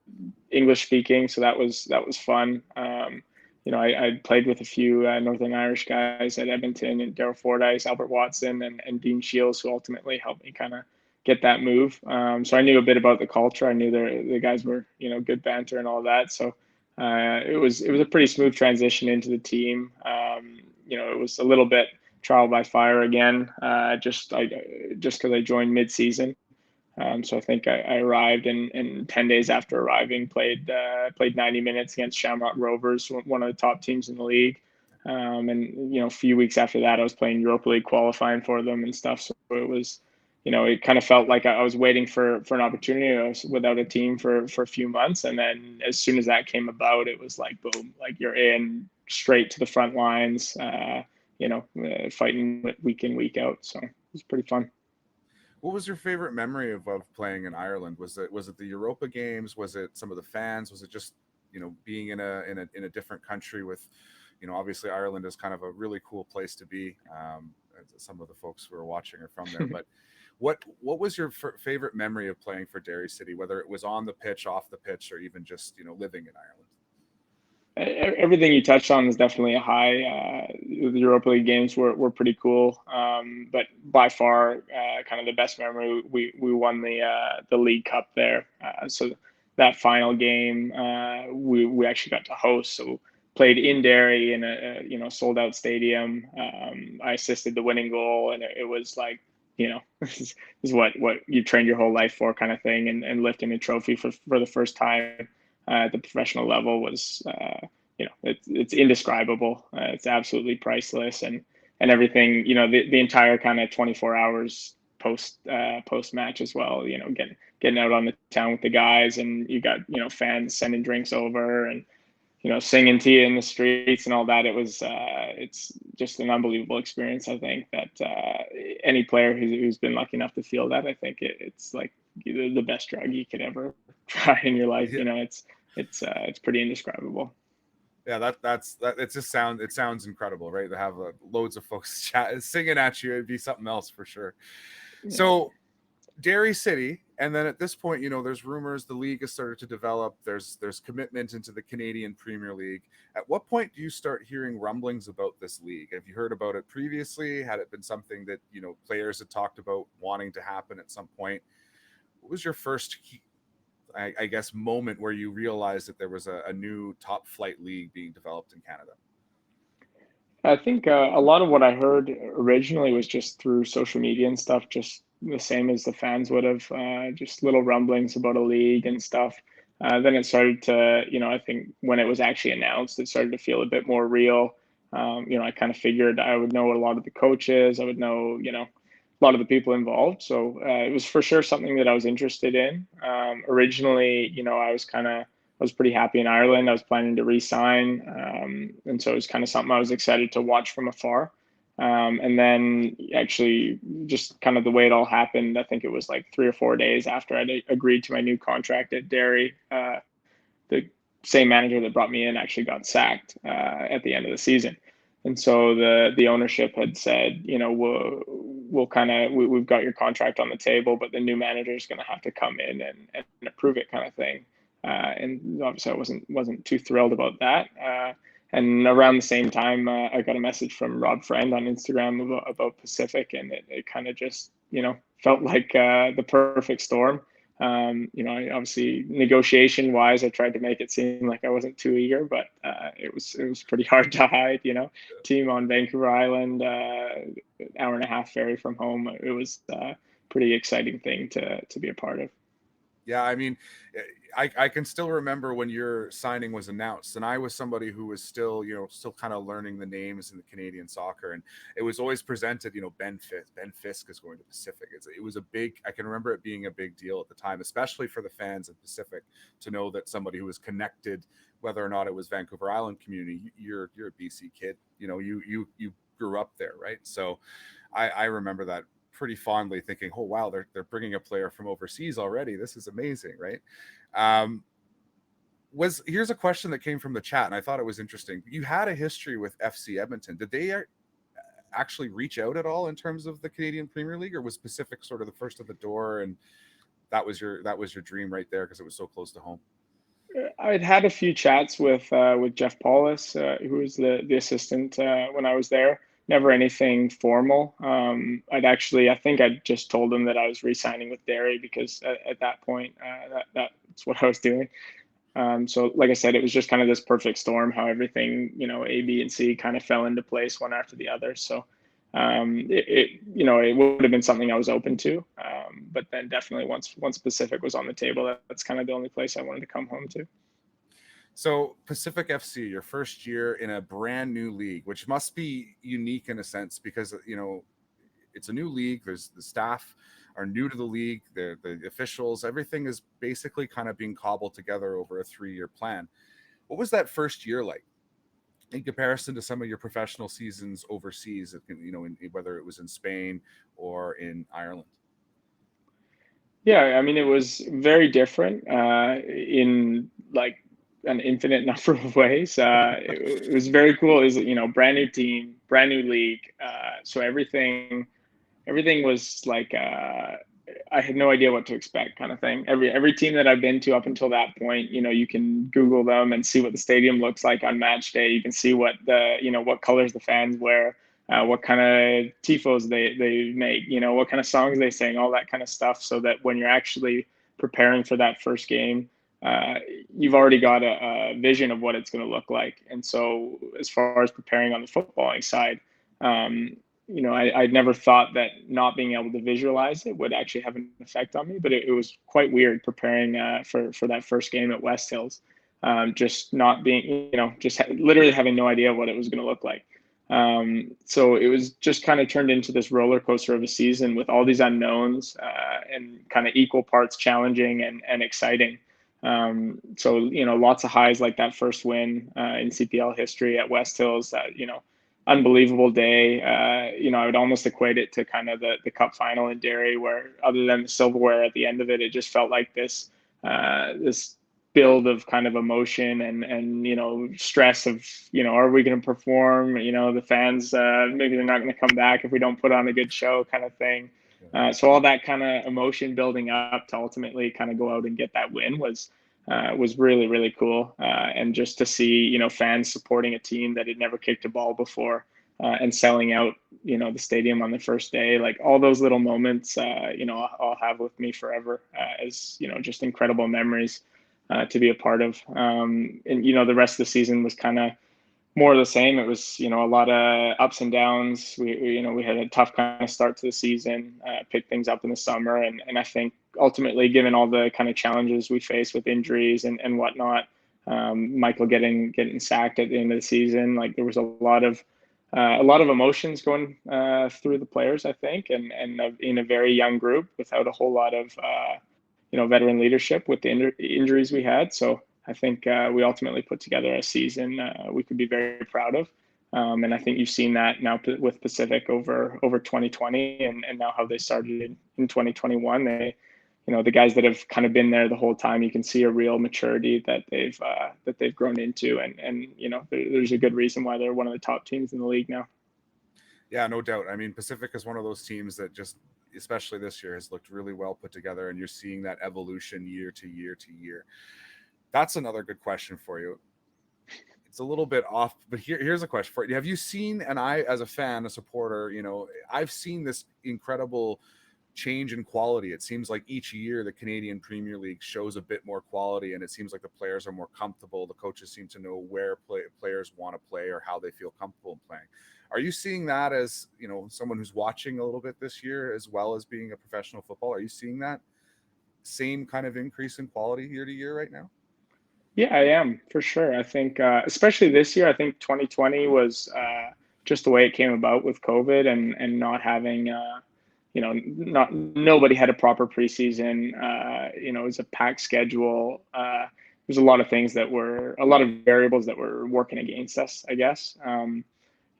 English speaking, so that was fun. I played with a few Northern Irish guys at Edmonton, and Daryl Fordyce, Albert Watson, and Dean Shields, who ultimately helped me kind of get that move. So I knew a bit about the culture. I knew the guys were good banter and all that. So it was a pretty smooth transition into the team. It was a little bit trial by fire again, just because I joined mid-season. So I think I arrived, and 10 days after arriving, played 90 minutes against Shamrock Rovers, one of the top teams in the league. And a few weeks after that, I was playing Europa League qualifying for them and stuff. So it was, it kind of felt like I was waiting for an opportunity. I was without a team for a few months, and then as soon as that came about, it was like boom, like you're in straight to the front lines. Fighting week in, week out. So it was pretty fun. What was your favorite memory of playing in Ireland? Was it the Europa games? Was it some of the fans? Was it just being in a different country with obviously Ireland is kind of a really cool place to be. Some of the folks who are watching are from there, but what was your favorite memory of playing for Derry City, whether it was on the pitch, off the pitch, or even just living in Ireland? Everything you touched on is definitely a high. The Europa League games were pretty cool, but by far, kind of the best memory, we won the League Cup there. So that final game, we actually got to host. So played in Derry in a sold out stadium. I assisted the winning goal, and it was like this is what you trained your whole life for, kind of thing, and lifting a trophy for the first time at the professional level was it's indescribable. It's absolutely priceless, and everything, the entire kind of 24 hours post match as well, getting out on the town with the guys, and you got fans sending drinks over, and singing to you in the streets and all that. It was it's just an unbelievable experience. I think that any player who's been lucky enough to feel that, I think it's like the best drug you could ever try in your life. Yeah. It's pretty indescribable. Yeah, it sounds incredible, right? To have loads of folks singing at you, it'd be something else for sure. Yeah. So Derry City, and then at this point, there's rumors the league has started to develop. There's commitment into the Canadian Premier League. At what point do you start hearing rumblings about this league? Have you heard about it previously? Had it been something that players had talked about wanting to happen at some point? What was your first, I guess, moment where you realized that there was a new top flight league being developed in Canada? I think a lot of what I heard originally was just through social media and stuff, just the same as the fans would have, just little rumblings about a league and stuff. Then it started to, I think when it was actually announced, it started to feel a bit more real. I kind of figured I would know a lot of the coaches, I would know, a lot of the people involved. So it was for sure something that I was interested in. Originally, I was pretty happy in Ireland. I was planning to re-sign, and so it was kind of something I was excited to watch from afar. And then actually, just kind of the way it all happened, I think it was like 3 or 4 days after I agreed to my new contract at Derry. The same manager that brought me in actually got sacked at the end of the season, and so the ownership had said, we've got your contract on the table, but the new manager is going to have to come in and approve it, kind of thing. And obviously I wasn't too thrilled about that. And around the same time, I got a message from Rob Friend on Instagram about Pacific, and it kind of just felt like the perfect storm. I obviously negotiation wise, I tried to make it seem like I wasn't too eager, but it was pretty hard to hide. Team on Vancouver Island, hour and a half ferry from home. It was a pretty exciting thing to be a part of. Yeah, I mean, I can still remember when your signing was announced, and I was somebody who was still, still kind of learning the names in the Canadian soccer, and it was always presented, Ben Fisk is going to Pacific. It was a big, I can remember it being a big deal at the time, especially for the fans of Pacific, to know that somebody who was connected, whether or not it was Vancouver Island community, you're a BC kid, you grew up there, right? So I remember that pretty fondly, thinking, "Oh wow, they're bringing a player from overseas already. This is amazing, right?" Here's a question that came from the chat, and I thought it was interesting. You had a history with FC Edmonton. Did they actually reach out at all in terms of the Canadian Premier League, or was Pacific sort of the first of the door, and that was your dream right there because it was so close to home? I'd had a few chats with Jeff Paulus, who was the assistant when I was there. Never anything formal. I think I just told him that I was re-signing with Derry because at that point, that's what I was doing. So like I said, it was just kind of this perfect storm, how everything, A, B, and C kind of fell into place one after the other. So it would have been something I was open to. But then definitely once Pacific was on the table, that's kind of the only place I wanted to come home to. So Pacific FC, your first year in a brand new league, which must be unique in a sense because it's a new league. There's the staff are new to the league. The officials, everything is basically kind of being cobbled together over a 3-year plan. What was that first year like in comparison to some of your professional seasons overseas? Whether it was in Spain or in Ireland. Yeah, I mean, it was very different in like an infinite number of ways. It was very cool. It was, brand new team, brand new league. So everything was like I had no idea what to expect, kind of thing. Every team that I've been to up until that point, you can Google them and see what the stadium looks like on match day. You can see what colors the fans wear, what kind of tifos they make, what kind of songs they sing, all that kind of stuff, so that when you're actually preparing for that first game, uh, you've already got a vision of what it's going to look like. And so, as far as preparing on the footballing side, um, I'd never thought that not being able to visualize it would actually have an effect on me, but it was quite weird preparing for that first game at West Hills. Just not being, literally having no idea what it was going to look like. So it was just kind of turned into this roller coaster of a season with all these unknowns and kind of equal parts challenging and exciting. So, lots of highs like that first win in CPL history at West Hills, unbelievable day. I would almost equate it to kind of the cup final in Derry, where other than the silverware at the end of it, it just felt like this build of kind of emotion and stress of are we going to perform? The fans maybe they're not going to come back if we don't put on a good show, kind of thing. So all that kind of emotion building up to ultimately kind of go out and get that win was really, really cool. And just to see, fans supporting a team that had never kicked a ball before and selling out, the stadium on the first day, like all those little moments, I'll have with me forever as, just incredible memories to be a part of. And, the rest of the season was kind of more of the same. It was, a lot of ups and downs. We had a tough kind of start to the season, picked things up in the summer. And I think ultimately, given all the kind of challenges we faced with injuries and whatnot, Michael getting sacked at the end of the season, like there was a lot of emotions going through the players, I think, and in a very young group without a whole lot of, veteran leadership with the injuries we had. So I think we ultimately put together a season we could be very proud of. And I think you've seen that now with Pacific over 2020 and now how they started in 2021. The guys that have kind of been there the whole time, you can see a real maturity that they've grown into. And there's a good reason why they're one of the top teams in the league now. Yeah, no doubt. I mean, Pacific is one of those teams that just, especially this year, has looked really well put together, and you're seeing that evolution year to year to year. That's another good question for you. It's a little bit off, but here's a question for you. Have you seen, and I, as a fan, a supporter, I've seen this incredible change in quality. It seems like each year the Canadian Premier League shows a bit more quality, and it seems like the players are more comfortable. The coaches seem to know where players want to play or how they feel comfortable in playing. Are you seeing that as, someone who's watching a little bit this year, as well as being a professional footballer? Are you seeing that same kind of increase in quality year to year right now? Yeah, I am for sure. I think, especially this year, I think 2020 was just the way it came about with COVID and not having, not nobody had a proper preseason. It was a packed schedule. There's a lot of things that were a lot of variables that were working against us, I guess.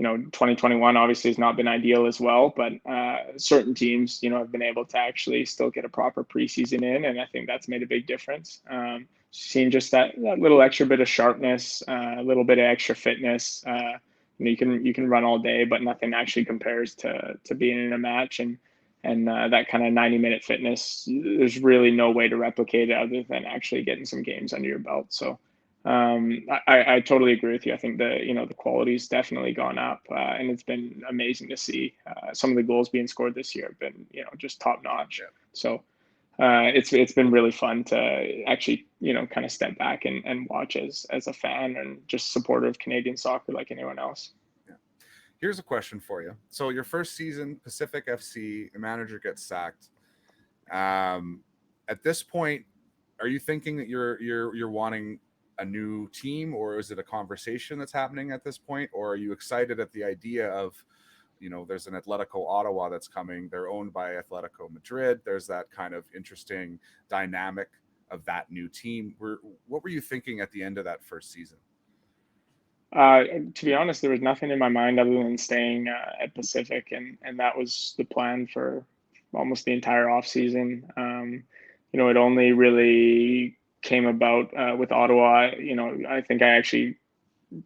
2021 obviously has not been ideal as well, but certain teams, have been able to actually still get a proper preseason in, and I think that's made a big difference. Seeing just that little extra bit of sharpness, a little bit of extra fitness. You can run all day, but nothing actually compares to being in a match, and that kind of 90-minute fitness. There's really no way to replicate it other than actually getting some games under your belt. So I totally agree with you. I think the quality's definitely gone up, and it's been amazing to see. Some of the goals being scored this year have been just top notch. Yeah. So it's been really fun to actually kind of step back and watch as a fan and just supporter of Canadian soccer like anyone else. Yeah. Here's a question for you. So your first season, Pacific FC, the manager gets sacked. At this point, are you thinking that you're wanting a new team, or is it a conversation that's happening at this point, or are you excited at the idea of, there's an Atletico Ottawa that's coming. They're owned by Atletico Madrid. There's that kind of interesting dynamic of that new team. What were you thinking at the end of that first season? To be honest, there was nothing in my mind other than staying at Pacific, and that was the plan for almost the entire off season. It only really came about with Ottawa. I think I actually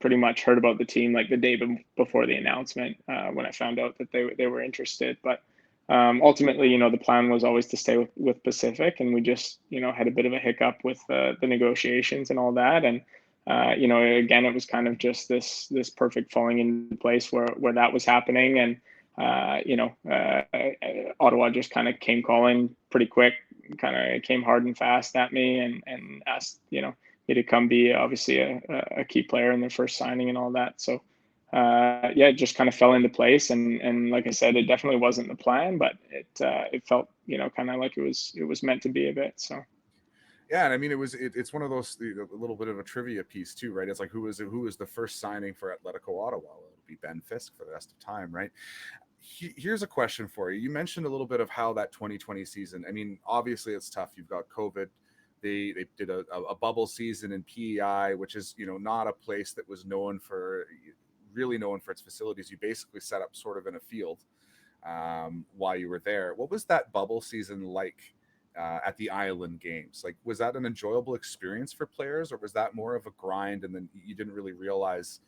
pretty much heard about the team like the day before the announcement when I found out that they were interested. But ultimately, the plan was always to stay with Pacific, and we just had a bit of a hiccup with the negotiations and all that. And again, it was kind of just this perfect falling into place where that was happening, and Ottawa just kind of came calling pretty quick, kind of came hard and fast at me and asked me to come be obviously a key player in their first signing and all that. So it just kind of fell into place, and like I said, it definitely wasn't the plan, but it felt kind of like it was meant to be a bit. So. Yeah, and I mean, it's one of those, a little bit of a trivia piece too, right? It's like who was the first signing for Atletico Ottawa? Well, it'll be Ben Fisk for the rest of time, right? Here's a question for you. You mentioned a little bit of how that 2020 season. I mean, obviously it's tough. You've got COVID. They did a bubble season in PEI, which is not a place that was really known for its facilities. You basically set up sort of in a field while you were there. What was that bubble season like? At the Island Games, like, was that an enjoyable experience for players, or was that more of a grind and then you didn't really realize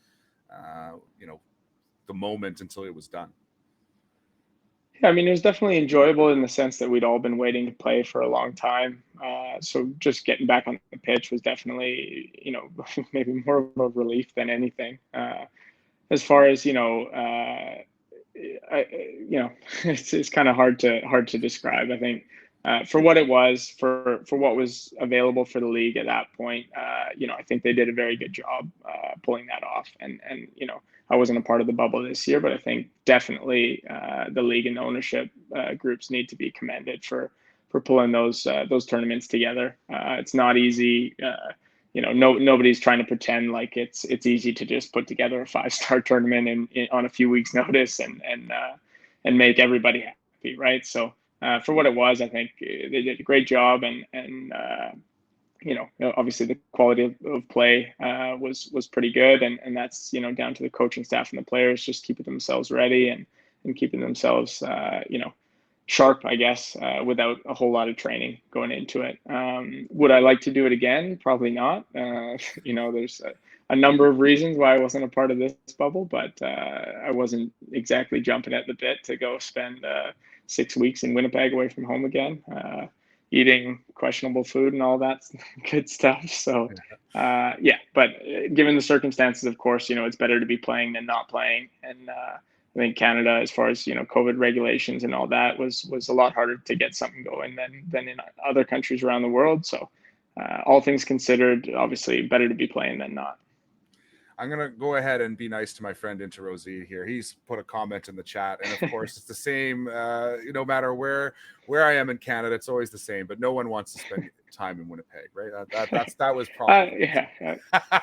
the moment until it was done? Yeah, I mean, it was definitely enjoyable in the sense that we'd all been waiting to play for a long time. So just getting back on the pitch was definitely maybe more of a relief than anything. As far as it's kind of hard to describe. I think for what it was, for what was available for the league at that point, I think they did a very good job pulling that off. And I wasn't a part of the bubble this year, but I think definitely the league and ownership groups need to be commended for pulling those tournaments together. It's not easy. Nobody's trying to pretend like it's easy to just put together a 5-star tournament on a few weeks' notice and make everybody happy, right? So for what it was, I think they did a great job, and obviously the quality of play was pretty good, and that's down to the coaching staff and the players just keeping themselves ready and keeping themselves sharp, I guess, without a whole lot of training going into it. Would I like to do it again? Probably not. There's a number of reasons why I wasn't a part of this bubble, but I wasn't exactly jumping at the bit to go spend 6 weeks in Winnipeg away from home again, eating questionable food and all that good stuff. So, but given the circumstances, of course, it's better to be playing than not playing. And I think Canada, as far as COVID regulations and all that, was a lot harder to get something going than in other countries around the world. So, all things considered, obviously better to be playing than not. I'm going to go ahead and be nice to my friend Rosie here. He's put a comment in the chat. And of course, it's the same, no matter where I am in Canada, it's always the same, but no one wants to spend time in Winnipeg, right? That was probably. Yeah.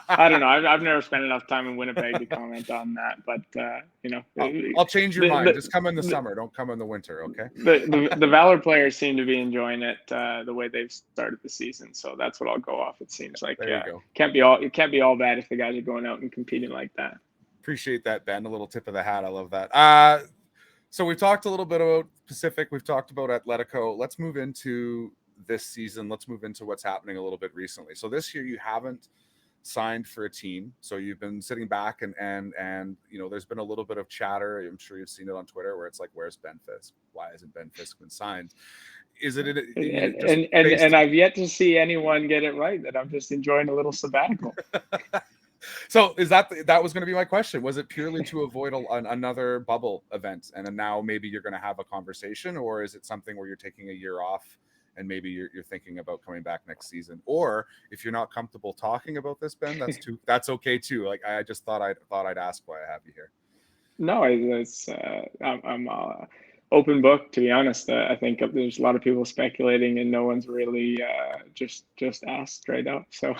I don't know. I've never spent enough time in Winnipeg to comment on that, but I'll change your mind. Just come in the summer. Don't come in the winter, okay? The Valor players seem to be enjoying it the way they've started the season, so that's what I'll go off. It seems like there you go. It can't be all bad if the guys are going out and competing like that. Appreciate that, Ben. A little tip of the hat. I love that. So we've talked a little bit about Pacific. We've talked about Atletico. Let's move into this season. Let's move into what's happening a little bit recently. So this year you haven't signed for a team, so you've been sitting back and there's been a little bit of chatter. I'm sure you've seen it on Twitter where it's like, where's Ben Fisk? Why hasn't Ben Fisk been signed? Is it and I've yet to see anyone get it right that I'm just enjoying a little sabbatical. So is that was going to be my question? Was it purely to avoid another bubble event, and then now maybe you're going to have a conversation, or is it something where you're taking a year off and maybe you're thinking about coming back next season? Or if you're not comfortable talking about this, Ben, that's okay too. Like, I just thought I'd ask why I have you here. No, I'm open book, to be honest. I think there's a lot of people speculating and no one's really just asked right now. So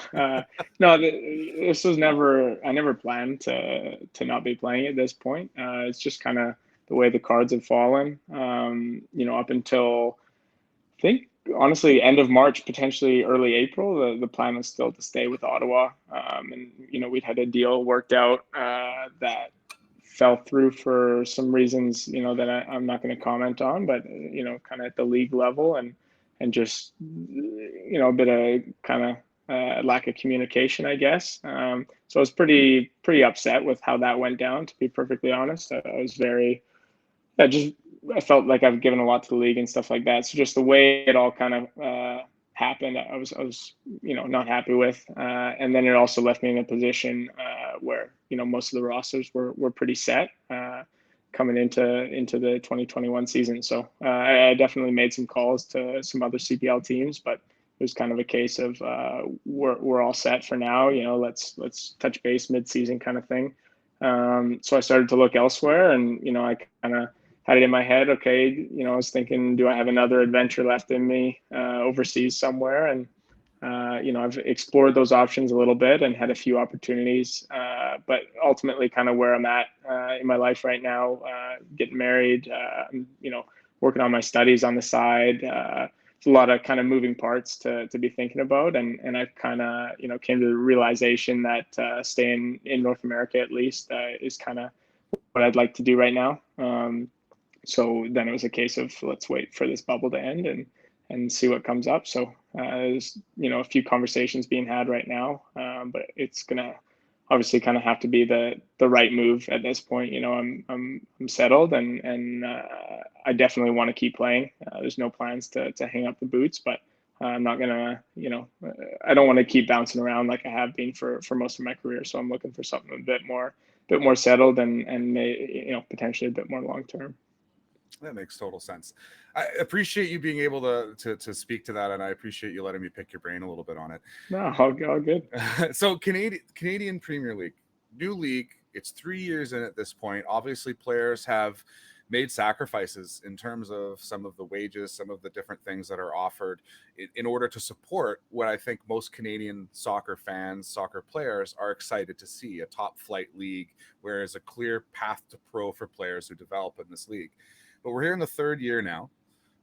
no, this was I never planned to not be playing at this point. It's just kind of the way the cards have fallen. Up until, I think, honestly, end of March, potentially early April, the plan was still to stay with Ottawa. And we'd had a deal worked out that fell through for some reasons, that I'm not going to comment on, but kind of at the league level and just a bit of kind of lack of communication, I guess. So I was pretty upset with how that went down, to be perfectly honest. I was very, I felt like I've given a lot to the league and stuff like that. So just the way it all kind of happened, I was not happy with. And then it also left me in a position where most of the rosters were pretty set coming into the 2021 season. So I definitely made some calls to some other CPL teams, but it was kind of a case of we're all set for now. Let's touch base mid-season kind of thing. So I started to look elsewhere, and I kind of had it in my head. Okay, I was thinking, do I have another adventure left in me overseas somewhere? And I've explored those options a little bit and had a few opportunities, but ultimately, kind of where I'm at in my life right now, getting married, working on my studies on the side. It's a lot of kind of moving parts to be thinking about, and I kind of came to the realization that staying in North America at least is kind of what I'd like to do right now. So then it was a case of, let's wait for this bubble to end and see what comes up. So there's a few conversations being had right now, but it's gonna obviously kind of have to be the right move at this point. I'm settled, and I definitely want to keep playing. There's no plans to hang up the boots, but I'm not gonna I don't want to keep bouncing around like I have been for most of my career. So I'm looking for something a bit more settled and potentially a bit more long term. That makes total sense. I appreciate you being able to speak to that, and I appreciate you letting me pick your brain a little bit on it. No, all good. So Canadian Premier League, new league. It's 3 years in at this point. Obviously, players have made sacrifices in terms of some of the wages, some of the different things that are offered in order to support what I think most Canadian soccer fans, soccer players are excited to see, a top flight league where there's a clear path to pro for players who develop in this league. But we're here in the third year now.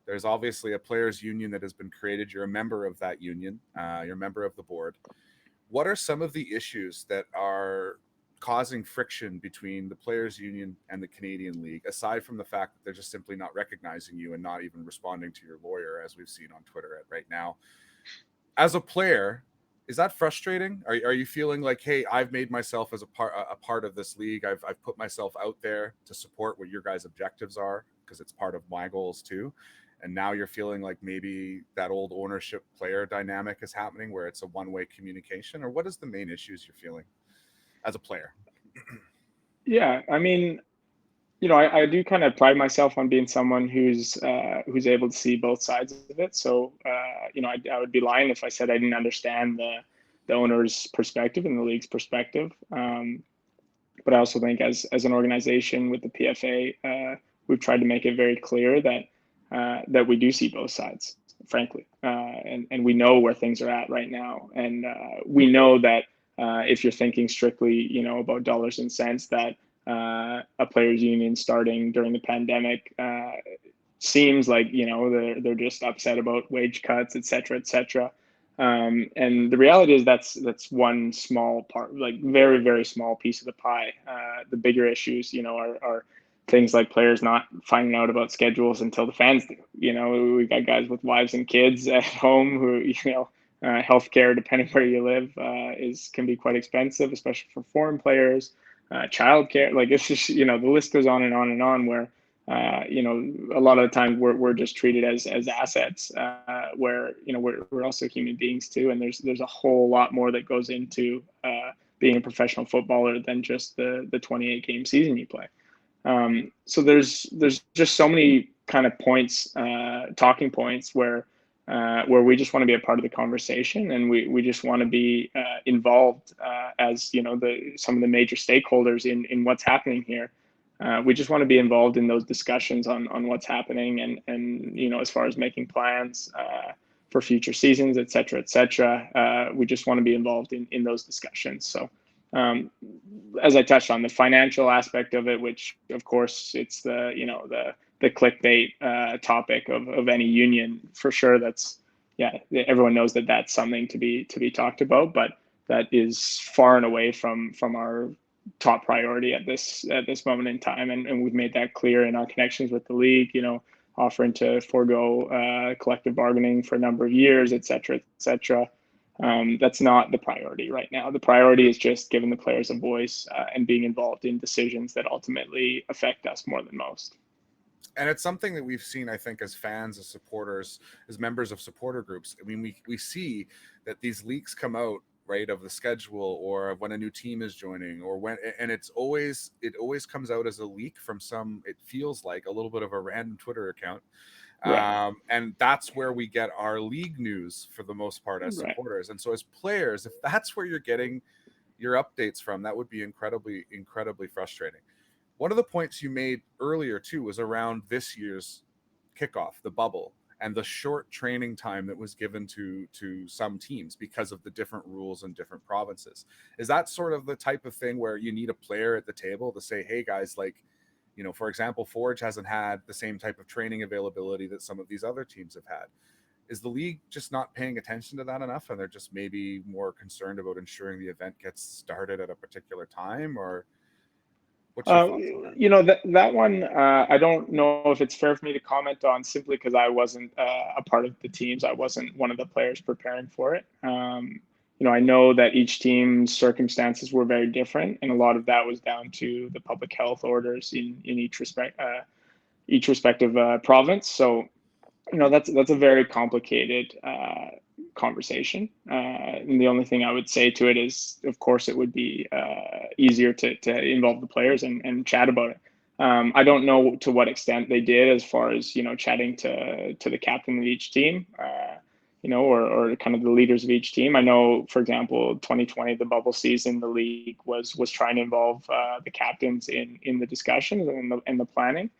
There's obviously a players union that has been created. You're a member of that union. You're a member of the board. What are some of the issues that are causing friction between the players union and the Canadian League, aside from the fact that they're just simply not recognizing you and not even responding to your lawyer, as we've seen on Twitter right now? As a player, is that frustrating? Are you feeling like, hey, I've made myself as a part of this league. I've put myself out there to support what your guys' objectives are, because it's part of my goals too. And now you're feeling like maybe that old ownership player dynamic is happening where it's a one-way communication? Or what is the main issues you're feeling as a player? Yeah, I mean, I do kind of pride myself on being someone who's able to see both sides of it. So, I would be lying if I said I didn't understand the owner's perspective and the league's perspective. But I also think as an organization with the PFA, we've tried to make it very clear that we do see both sides, frankly, and we know where things are at right now, and we know that if you're thinking strictly, about dollars and cents, that a players' union starting during the pandemic seems like they're just upset about wage cuts, et cetera, et cetera. And the reality is that's one small part, like very, very small piece of the pie. The bigger issues, are things like players not finding out about schedules until the fans do. We got guys with wives and kids at home who, healthcare, depending where you live, can be quite expensive, especially for foreign players. Childcare, like it's just, the list goes on and on and on. Where a lot of the time we're just treated as assets, where we're also human beings too, and there's a whole lot more that goes into being a professional footballer than just the 28 game season you play. So there's just so many kind of points, talking points where we just want to be a part of the conversation, and we just want to be involved as some of the major stakeholders in what's happening here. We just want to be involved in those discussions on what's happening, and as far as making plans for future seasons, et cetera, et cetera. We just want to be involved in those discussions. So as I touched on, the financial aspect of it, which of course it's the clickbait topic of any union, for sure. Everyone knows that that's something to be talked about, but that is far and away from our top priority at this moment in time, and we've made that clear in our connections with the league, offering to forego collective bargaining for a number of years, et cetera, et cetera. That's not the priority right now. The priority is just giving the players a voice and being involved in decisions that ultimately affect us more than most. And it's something that we've seen, I think, as fans, as supporters, as members of supporter groups. I mean, we see that these leaks come out, right, of the schedule, or of when a new team is joining, or and it always comes out as a leak from it feels like a little bit of a random Twitter account. Right. And that's where we get our league news for the most part as supporters. And so as players, if that's where you're getting your updates from, that would be incredibly, incredibly frustrating. One of the points you made earlier too was around this year's kickoff, the bubble, and the short training time that was given to some teams because of the different rules in different provinces. Is that sort of the type of thing where you need a player at the table to say, hey guys, like, for example, Forge hasn't had the same type of training availability that some of these other teams have had. Is the league just not paying attention to that enough, and they're just maybe more concerned about ensuring the event gets started at a particular time? Or what's your thoughts on that? That one, I don't know if it's fair for me to comment on, simply because I wasn't a part of the teams. I wasn't one of the players preparing for it. I know that each team's circumstances were very different, and a lot of that was down to the public health orders in each respective province. So, that's a very complicated conversation. And the only thing I would say to it is, of course, it would be easier to involve the players and chat about it. I don't know to what extent they did, as far as chatting to the captain of each team, or kind of the leaders of each team. I know, for example, 2020, the bubble season, the league was trying to involve the captains in the discussions and the planning.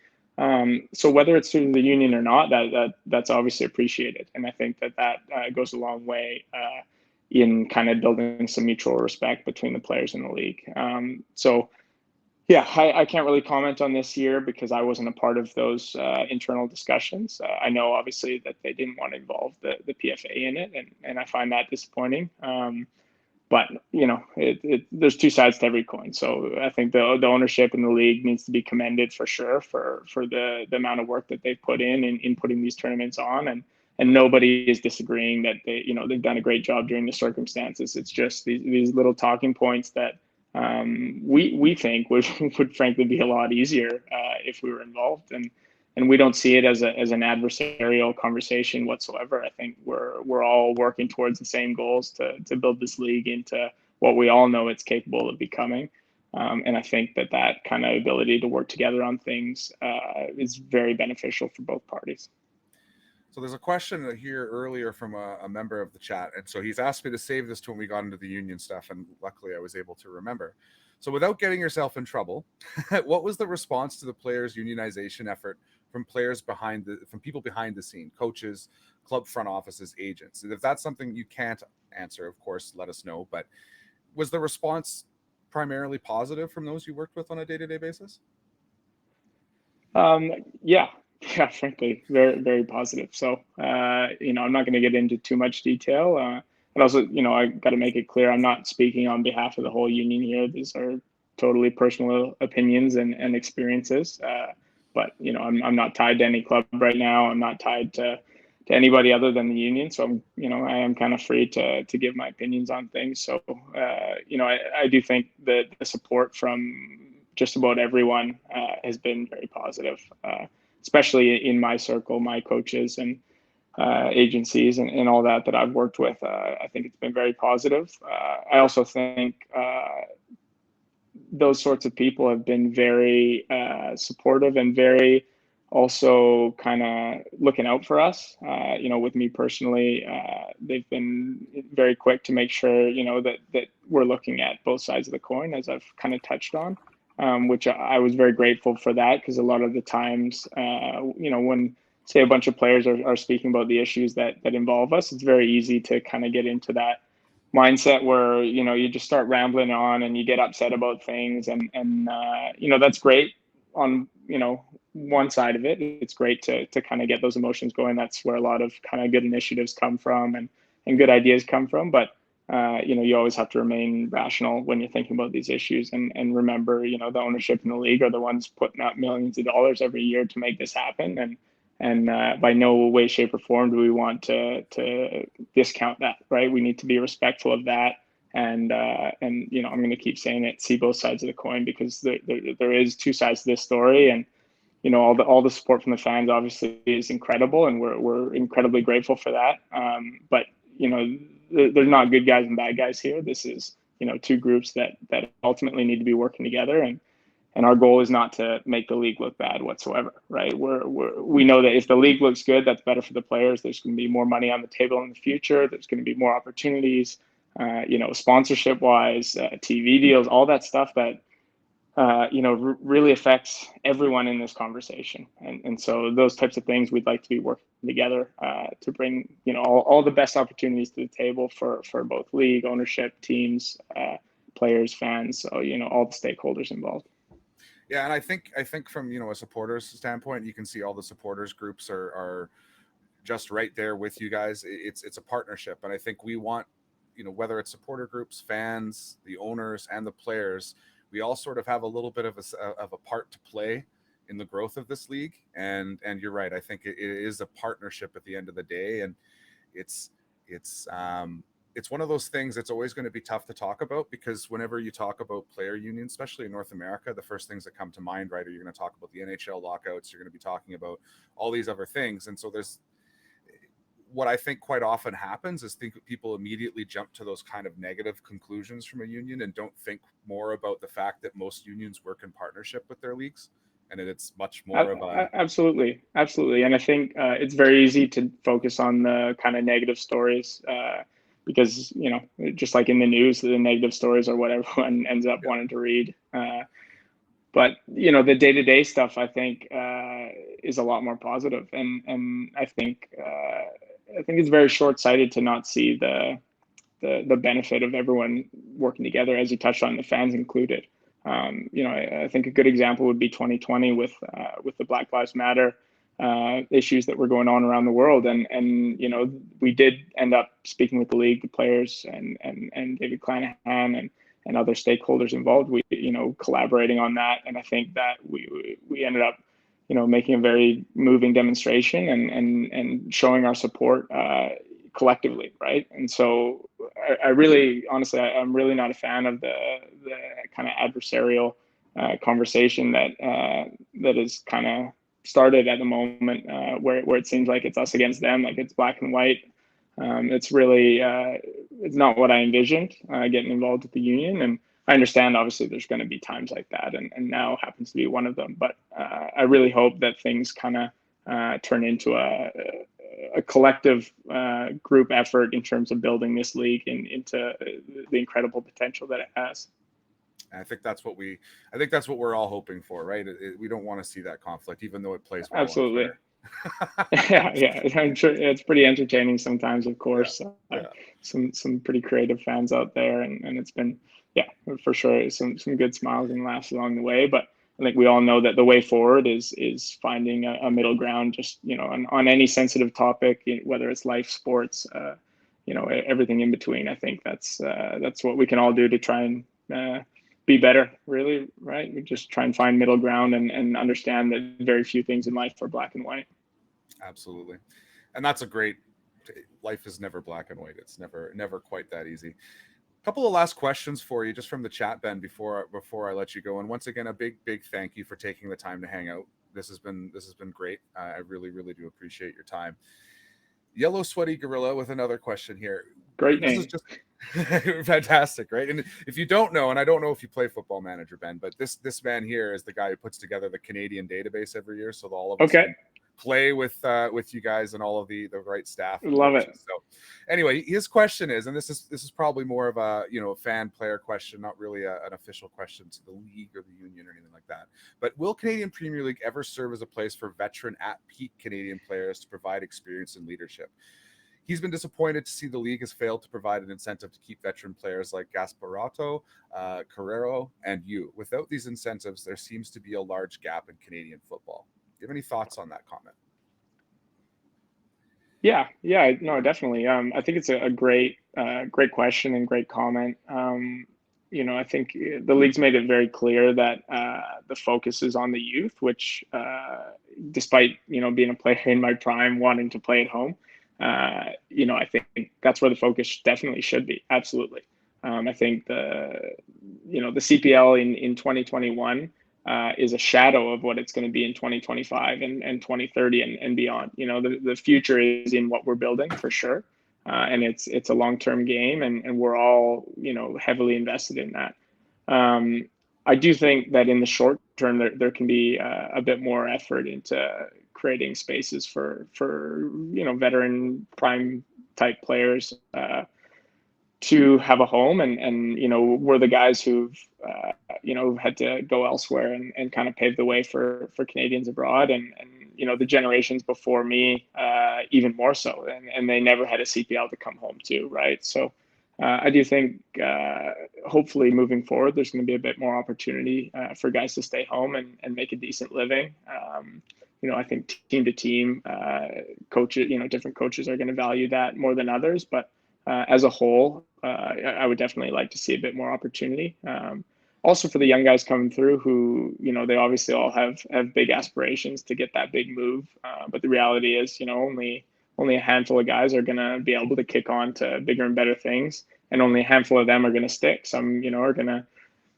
So whether it's through the union or not, that's obviously appreciated, and I think that goes a long way in kind of building some mutual respect between the players and the league. So yeah, I can't really comment on this year because I wasn't a part of those internal discussions. I know obviously that they didn't want to involve the PFA in it, and I find that disappointing. But there's two sides to every coin. So I think the ownership in the league needs to be commended for sure for the amount of work that they've put in putting these tournaments on, and nobody is disagreeing that they've done a great job during the circumstances. It's just these little talking points that we think would frankly be a lot easier if we were involved, and we don't see it as an adversarial conversation whatsoever. I think we're all working towards the same goals to build this league into what we all know it's capable of becoming. And I think that kind of ability to work together on things is very beneficial for both parties. So there's a question here earlier from a member of the chat. And so he's asked me to save this to when we got into the union stuff. And luckily I was able to remember. So without getting yourself in trouble, what was the response to the players' unionization effort from people behind the scene, coaches, club front offices, agents? And if that's something you can't answer, of course, let us know. But was the response primarily positive from those you worked with on a day-to-day basis? Yeah, frankly, very, very positive. So, I'm not going to get into too much detail. But also, I got to make it clear, I'm not speaking on behalf of the whole union here. These are totally personal opinions and experiences. But, I'm not tied to any club right now. I'm not tied to anybody other than the union. So I am kind of free to give my opinions on things. So, I do think that the support from just about everyone has been very positive, especially in my circle, my coaches and agencies and all that I've worked with. I think it's been very positive. I also think those sorts of people have been very supportive and very also kind of looking out for us. With me personally, they've been very quick to make sure, that we're looking at both sides of the coin, as I've kind of touched on, which I was very grateful for that, because a lot of the times, when say a bunch of players are speaking about the issues that involve us, it's very easy to kind of get into that mindset where you just start rambling on and you get upset about things, and that's great on one side of it. It's great to kind of get those emotions going. That's where a lot of kind of good initiatives come from, and good ideas come from. But you always have to remain rational when you're thinking about these issues, and remember, the ownership in the league are the ones putting up millions of dollars every year to make this happen, and by no way, shape, or form do we want to discount that, right? We need to be respectful of that, and I'm going to keep saying it: see both sides of the coin, because there is two sides to this story, and all the support from the fans obviously is incredible, and we're incredibly grateful for that. But there's not good guys and bad guys here. This is two groups that ultimately need to be working together, and our goal is not to make the league look bad whatsoever, right? We know that if the league looks good, that's better for the players. There's going to be more money on the table in the future. There's going to be more opportunities, sponsorship wise, TV deals, all that stuff that really affects everyone in this conversation. And so those types of things we'd like to be working together to bring, all the best opportunities to the table for both league, ownership, teams, players, fans, so, all the stakeholders involved. Yeah, and I think from a supporters standpoint, you can see all the supporters groups are just right there with you guys. It's a partnership, and I think we want, whether it's supporter groups, fans, the owners, and the players, we all sort of have a little bit of a part to play in the growth of this league. And you're right. I think it is a partnership at the end of the day, and it's one of those things that's always going to be tough to talk about, because whenever you talk about player unions, especially in North America, the first things that come to mind, right, are you're going to talk about the NHL lockouts, you're going to be talking about all these other things. And so there's what I think quite often happens is people immediately jump to those kind of negative conclusions from a union and don't think more about the fact that most unions work in partnership with their leagues, and it's much more of a absolutely. And I think it's very easy to focus on the kind of negative stories, because just like in the news, the negative stories are what everyone ends up wanting to read. But the day-to-day stuff, I think, is a lot more positive, and I think it's very short-sighted to not see the benefit of everyone working together, as you touched on, the fans included. I think a good example would be 2020 with the Black Lives Matter issues that were going on around the world, and we did end up speaking with the league, the players, and David Klanahan and other stakeholders involved. We collaborating on that, and I think that we ended up making a very moving demonstration and showing our support collectively, right? And so I really, honestly, I'm really not a fan of the kind of adversarial conversation that is kind of started at the moment, where it seems like it's us against them, like it's black and white. It's really it's not what I envisioned getting involved with the union, and I understand obviously there's going to be times like that, and now happens to be one of them. But I really hope that things kind of turn into a collective group effort in terms of building this league into the incredible potential that it has. I think that's what we're all hoping for, right? We don't want to see that conflict, even though it plays well on Absolutely. Twitter. Yeah, I'm sure it's pretty entertaining sometimes, of Yeah, course. yeah. Some pretty creative fans out there, and it's been, yeah, for sure, some good smiles and laughs along the way. But I think we all know that the way forward is finding a middle ground, just on any sensitive topic, whether it's life, sports, everything in between. I think that's what we can all do to try and be better, really, right? We just try and find middle ground and understand that very few things in life are black and white. Absolutely. And that's a great, life is never black and white. It's never quite that easy. A couple of last questions for you just from the chat, Ben, before I let you go. And once again, a big thank you for taking the time to hang out. This has been great. I really do appreciate your time. Yellow Sweaty Gorilla with another question here. Great This is name. just fantastic, right? And if you don't know, and I don't know if you play Football Manager, Ben, but this man here is the guy who puts together the Canadian database every year, so that all of us Okay. can play with you guys and all of the right staff and Love coaches. it. So anyway, his question is, and this is probably more of a a fan player question, not really an official question to the league or the union or anything like that. But will Canadian Premier League ever serve as a place for veteran at peak Canadian players to provide experience and leadership? He's been disappointed to see the league has failed to provide an incentive to keep veteran players like Gasparato, Carrero, and you. Without these incentives, there seems to be a large gap in Canadian football. Do you have any thoughts on that comment? Yeah, no, definitely. I think it's a great question and great comment. I think the league's made it very clear that the focus is on the youth, which, despite being a player in my prime, wanting to play at home, I think that's where the focus definitely should be. Absolutely. I think the CPL in 2021 is a shadow of what it's going to be in 2025 and 2030 and beyond. The future is in what we're building for sure. And it's a long-term game, and we're all, heavily invested in that. I do think that in the short term, there can be a bit more effort into creating spaces for veteran prime type players to have a home, and we're the guys who've had to go elsewhere and kind of pave the way for Canadians abroad, and the generations before me even more so, and they never had a CPL to come home to, right? So I do think hopefully moving forward there's going to be a bit more opportunity for guys to stay home and make a decent living. I think team to team coaches, different coaches are going to value that more than others, but as a whole, I would definitely like to see a bit more opportunity. Also for the young guys coming through who, they obviously all have big aspirations to get that big move. But the reality is, only a handful of guys are going to be able to kick on to bigger and better things. And only a handful of them are going to stick. Some, are going to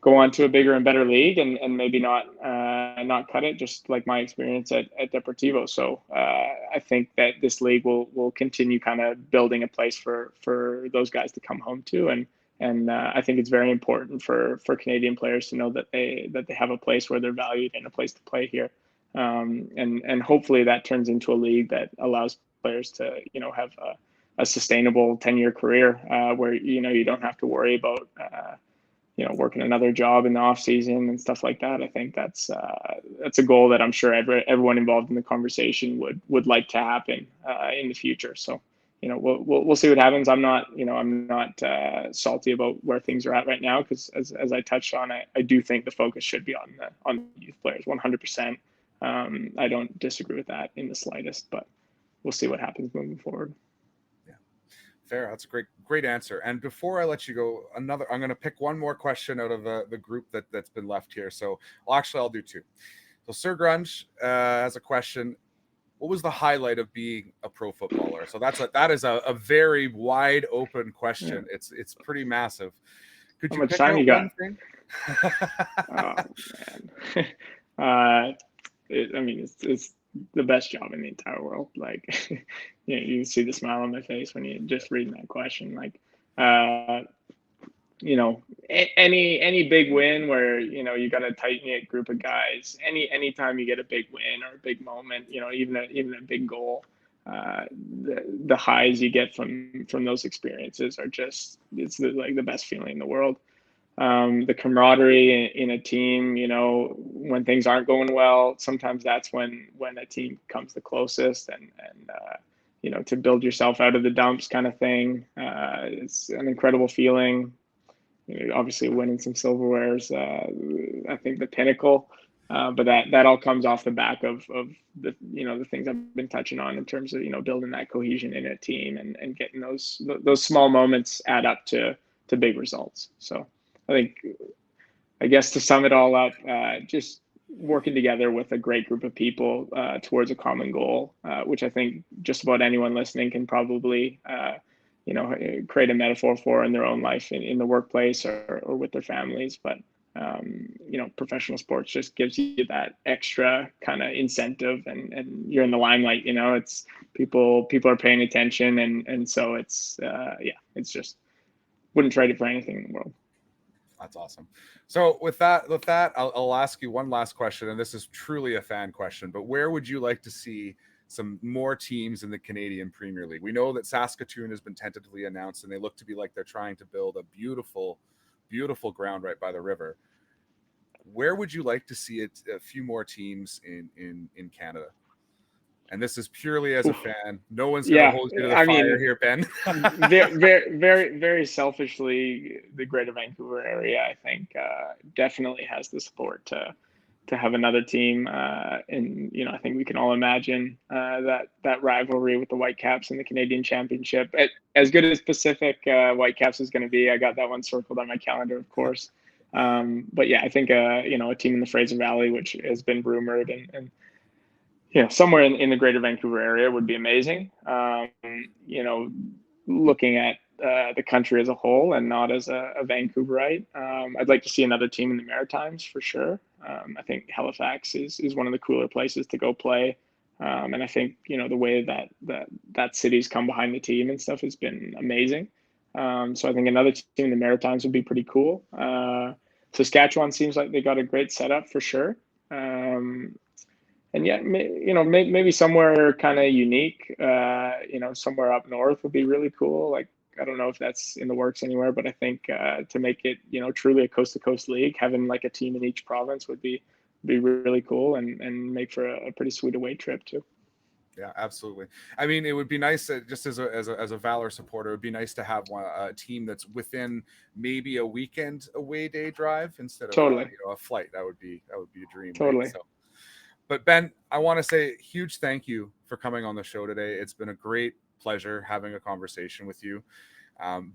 go on to a bigger and better league and maybe not cut it, just like my experience at Deportivo. So I think that this league will continue kind of building a place for those guys to come home to, and I think it's very important for Canadian players to know that they have a place where they're valued and a place to play here, and hopefully that turns into a league that allows players to have a sustainable 10-year career where you don't have to worry about working another job in the off season and stuff like that. I think that's a goal that I'm sure everyone involved in the conversation would like to happen in the future. So, we'll see what happens. I'm not salty about where things are at right now, because as I touched on, I do think the focus should be on the youth players 100%. I don't disagree with that in the slightest, but we'll see what happens moving forward. Fair. That's a great answer. And before I let you go, I'm going to pick one more question out of the group that's been left here. So I'll do two. So Sir Grunge has a question. What was the highlight of being a pro footballer? So that is a very wide open question. Yeah. It's pretty massive. Could you pick out one thing? Oh man. It's the best job in the entire world. Like, you see the smile on my face when you just reading that question. Like, any big win where you got a tight knit group of guys. Anytime you get a big win or a big moment, even a big goal, the highs you get from those experiences are just like the best feeling in the world. The camaraderie in a team, when things aren't going well, sometimes that's when a team comes the closest, and to build yourself out of the dumps kind of thing. It's an incredible feeling. Obviously winning some silverware is, I think, the pinnacle. But that all comes off the back of the the things I've been touching on in terms of building that cohesion in a team, and getting those small moments add up to big results. So I guess to sum it all up, just working together with a great group of people towards a common goal, which I think just about anyone listening can probably create a metaphor for in their own life, in the workplace or with their families. But professional sports just gives you that extra kind of incentive, and you're in the limelight. It's people are paying attention, and so it's it's just, wouldn't trade it for anything in the world. That's awesome. So with that, I'll ask you one last question, and this is truly a fan question. But where would you like to see some more teams in the Canadian Premier League? We know that Saskatoon has been tentatively announced, and they look to be like they're trying to build a beautiful, beautiful ground right by the river. Where would you like to see a few more teams in Canada? And this is purely as a fan. No one's going to hold you to the fire here, Ben. very, very selfishly, the Greater Vancouver area, I think, definitely has the support to have another team. And I think we can all imagine that rivalry with the Whitecaps in the Canadian Championship. As good as Pacific Whitecaps is going to be, I got that one circled on my calendar, of course. But yeah, I think a team in the Fraser Valley, which has been rumored, and somewhere in the Greater Vancouver area would be amazing. Looking at the country as a whole and not as a Vancouverite, I'd like to see another team in the Maritimes for sure. I think Halifax is one of the cooler places to go play. And I think, the way that city's come behind the team and stuff has been amazing. So I think another team in the Maritimes would be pretty cool. Saskatchewan seems like they got a great setup for sure. And yeah, maybe somewhere kind of unique, somewhere up north would be really cool. Like, I don't know if that's in the works anywhere, but I think to make it, truly a coast to coast league, having like a team in each province would be really cool, and make for a pretty sweet away trip too. Yeah, absolutely. I mean, it would be nice, just as a Valor supporter, it would be nice to have a team that's within maybe a weekend away day drive instead of Totally. a flight. That would be a dream. Totally. Right? So, but Ben, I want to say a huge thank you for coming on the show today. It's been a great pleasure having a conversation with you.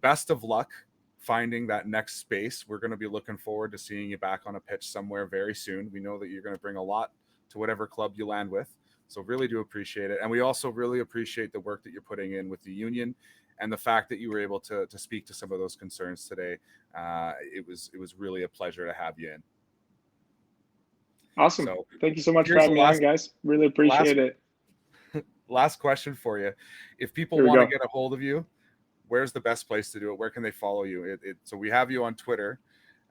Best of luck finding that next space. We're going to be looking forward to seeing you back on a pitch somewhere very soon. We know that you're going to bring a lot to whatever club you land with. So really do appreciate it. And we also really appreciate the work that you're putting in with the union, and the fact that you were able to speak to some of those concerns today. It was really a pleasure to have you in. Awesome. So, thank you so much for having me on, guys. Really appreciate it. Last question for you. If people want to get a hold of you, where's the best place to do it? Where can they follow you? So we have you on Twitter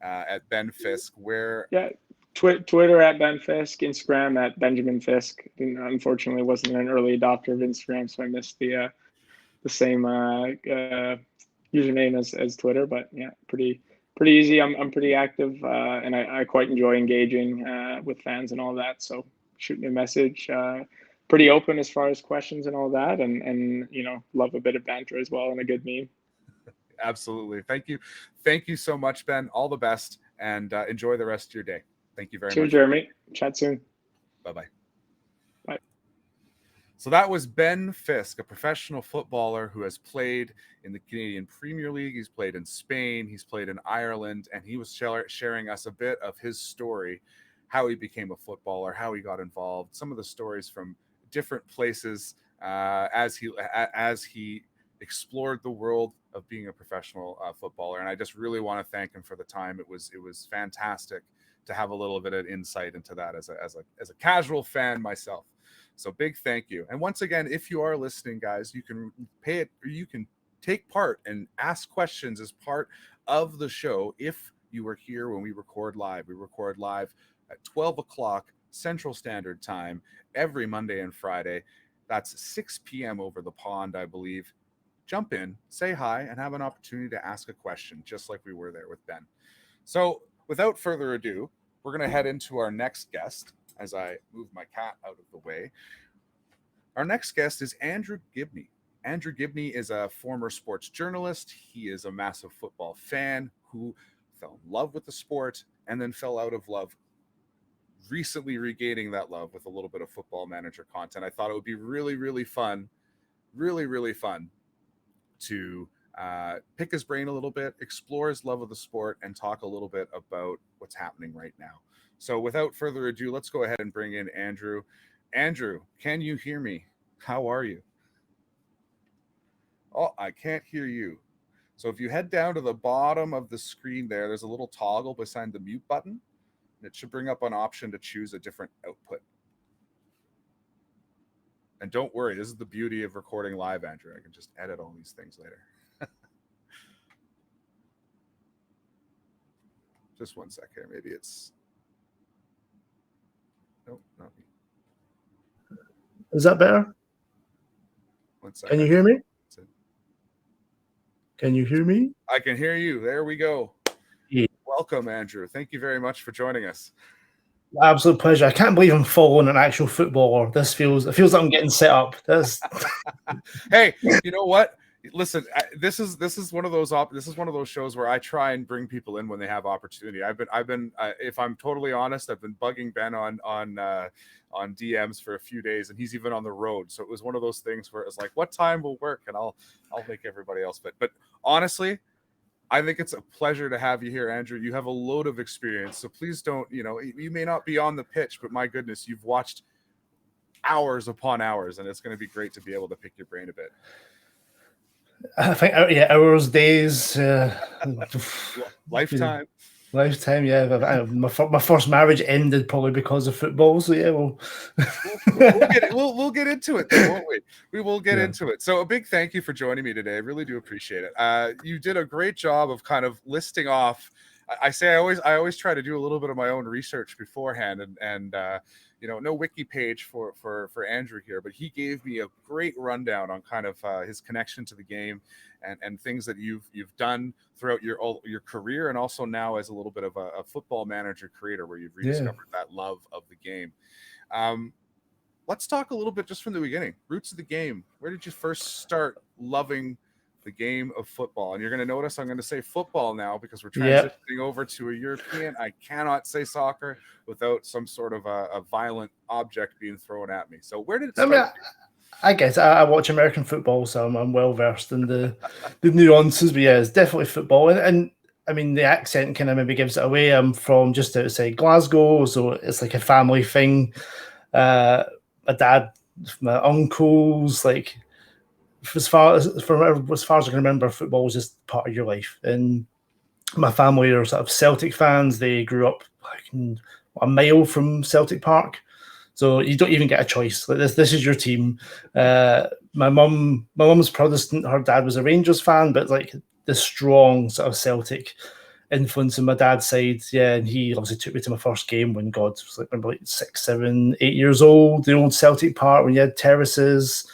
at Ben Fisk. Where? Yeah, Twitter at Ben Fisk, Instagram at Benjamin Fisk. And unfortunately, wasn't an early adopter of Instagram, so I missed the same username as Twitter. But yeah, pretty easy. I'm pretty active, and I quite enjoy engaging with fans and all that. So shoot me a message. Pretty open as far as questions and all that, and love a bit of banter as well, and a good meme. Absolutely. Thank you so much, Ben. All the best, and enjoy the rest of your day. Thank you very much. Cheers, Jeremy. Chat soon. Bye-bye. Bye. So that was Ben Fisk, a professional footballer who has played in the Canadian Premier League. He's played in Spain. He's played in Ireland. And he was sharing us a bit of his story, how he became a footballer, how he got involved, some of the stories from different places as he explored the world of being a professional footballer. And I just really want to thank him for the time. It was fantastic to have a little bit of insight into that as a casual fan myself. So big thank you. And once again, if you are listening, guys, you can pay it, or you can take part and ask questions as part of the show. If you were here when we record live at 12 o'clock Central Standard Time every Monday and Friday. That's 6 p.m. over the pond, I believe. Jump in, say hi, and have an opportunity to ask a question, just like we were there with Ben. So without further ado, we're going to head into our next guest as I move my cat out of the way. Our next guest is Andrew Gibney. Andrew Gibney is a former sports journalist. He is a massive football fan who fell in love with the sport and then fell out of love, recently regaining that love with a little bit of Football Manager content. I thought it would be really, really fun to pick his brain a little bit, explore his love of the sport, and talk a little bit about what's happening right now. So without further ado, let's go ahead and bring in Andrew. Andrew, can you hear me? How are you? Oh, I can't hear you. So if you head down to the bottom of the screen there's a little toggle beside the mute button. It should bring up an option to choose a different output. And don't worry, this is the beauty of recording live, Andrew. I can just edit all these things later. Just one sec here. Maybe it's... Nope, not me. Is that better? One sec. Can you hear me? Can you hear me? I can hear you. There we go. Yeah. Welcome, Andrew. Thank you very much for joining us. Absolute pleasure. I can't believe I'm following an actual footballer. It feels like I'm getting set up. Hey, you know what? Listen, this is one of those shows where I try and bring people in when they have opportunity. I've been if I'm totally honest, I've been bugging Ben on DMs for a few days, and he's even on the road. So it was one of those things where it's like, what time will work, and I'll make everybody else fit. But honestly, I think it's a pleasure to have you here, Andrew. You have a load of experience, so please don't, you may not be on the pitch, but my goodness, you've watched hours upon hours, and it's going to be great to be able to pick your brain a bit. I think, hours, days, lifetime. Lifetime, yeah. My first marriage ended probably because of football. So yeah, we'll get into it, though, won't we? We will get into it. So a big thank you for joining me today. I really do appreciate it. You did a great job of kind of listing off. I always try to do a little bit of my own research beforehand, and no wiki page for Andrew here, but he gave me a great rundown on kind of his connection to the game and things that you've done throughout your career, and also now as a little bit of a Football Manager creator where you've rediscovered that love of the game. Let's talk a little bit just from the beginning, roots of the game. Where did you first start loving the game of football? And you're going to notice I'm going to say football now because we're transitioning over to a European. I cannot say soccer without some sort of a violent object being thrown at me. So where did it start? I guess I watch American football, so I'm well versed in the nuances. But yeah, it's definitely football, and I mean the accent kind of maybe gives it away. I'm from just outside Glasgow, so it's like a family thing. My dad, my uncles, like as far as I can remember, football was just part of your life. And my family are sort of Celtic fans. They grew up like a mile from Celtic Park. So you don't even get a choice. Like this is your team. My mum's Protestant. Her dad was a Rangers fan, but like the strong sort of Celtic influence on my dad's side. Yeah, and he obviously took me to my first game when God was like 6, 7, 8 years old. The old Celtic Park when you had terraces,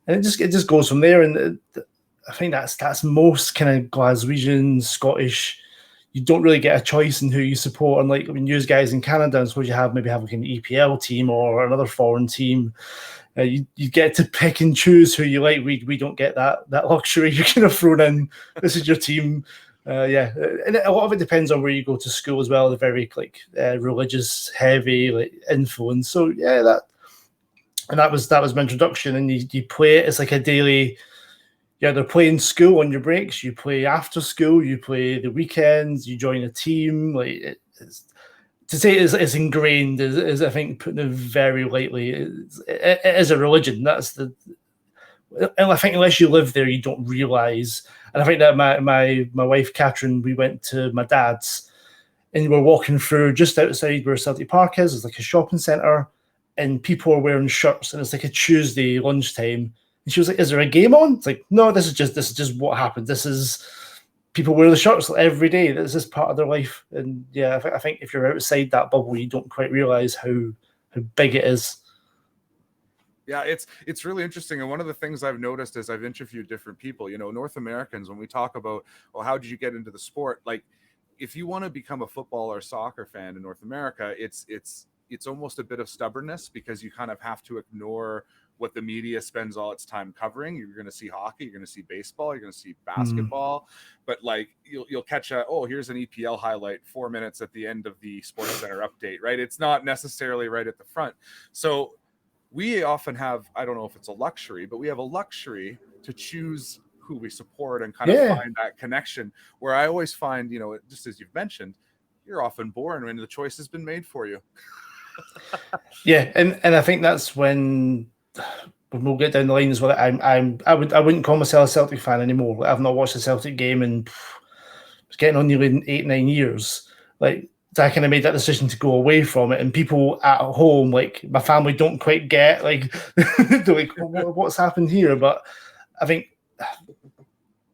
and it just goes from there. And I think that's most kind of Glaswegian, Scottish. You don't really get a choice in who you support. Unlike you guys in Canada, I suppose you have like an EPL team or another foreign team. You get to pick and choose who you like. We don't get that luxury. You're kind of thrown in. This is your team. And a lot of it depends on where you go to school as well. The very religious heavy influence. So yeah, that was my introduction. And you play it. It's like a daily. Yeah, they're playing school on your breaks. You play after school. You play the weekends. You join a team. To say it's ingrained is I think putting it very lightly. It is a religion. And I think unless you live there, you don't realize. And I think that my wife Catherine, we went to my dad's, and we're walking through just outside where Celtic Park is. It's like a shopping centre, and people are wearing shirts, and it's like a Tuesday lunchtime. And she was like, "Is there a game on?" It's like, no, this is just what happened. This is people wear the shirts every day. This is part of their life. And yeah, I think if you're outside that bubble, you don't quite realize how big it is. Yeah, it's really interesting. And one of the things I've noticed as I've interviewed different people, North Americans, when we talk about, well, how did you get into the sport? Like, if you want to become a football or soccer fan in North America, it's almost a bit of stubbornness, because you kind of have to ignore what the media spends all its time covering. You're going to see hockey, you're going to see baseball, you're going to see basketball, but like you'll catch here's an EPL highlight 4 minutes at the end of the Sports Center update, right? It's not necessarily right at the front. So we often have, I don't know if it's a luxury, but we have a luxury to choose who we support and kind of find that connection, where I always find, just as you've mentioned, you're often born when the choice has been made for you. Yeah, and I think that's when we'll get down the line as well. I wouldn't call myself a Celtic fan anymore. I've not watched a Celtic game in it's getting on nearly 8-9 years. Like, I kind of made that decision to go away from it, and people at home, like my family, don't quite get like they're like, what's happened here? But I think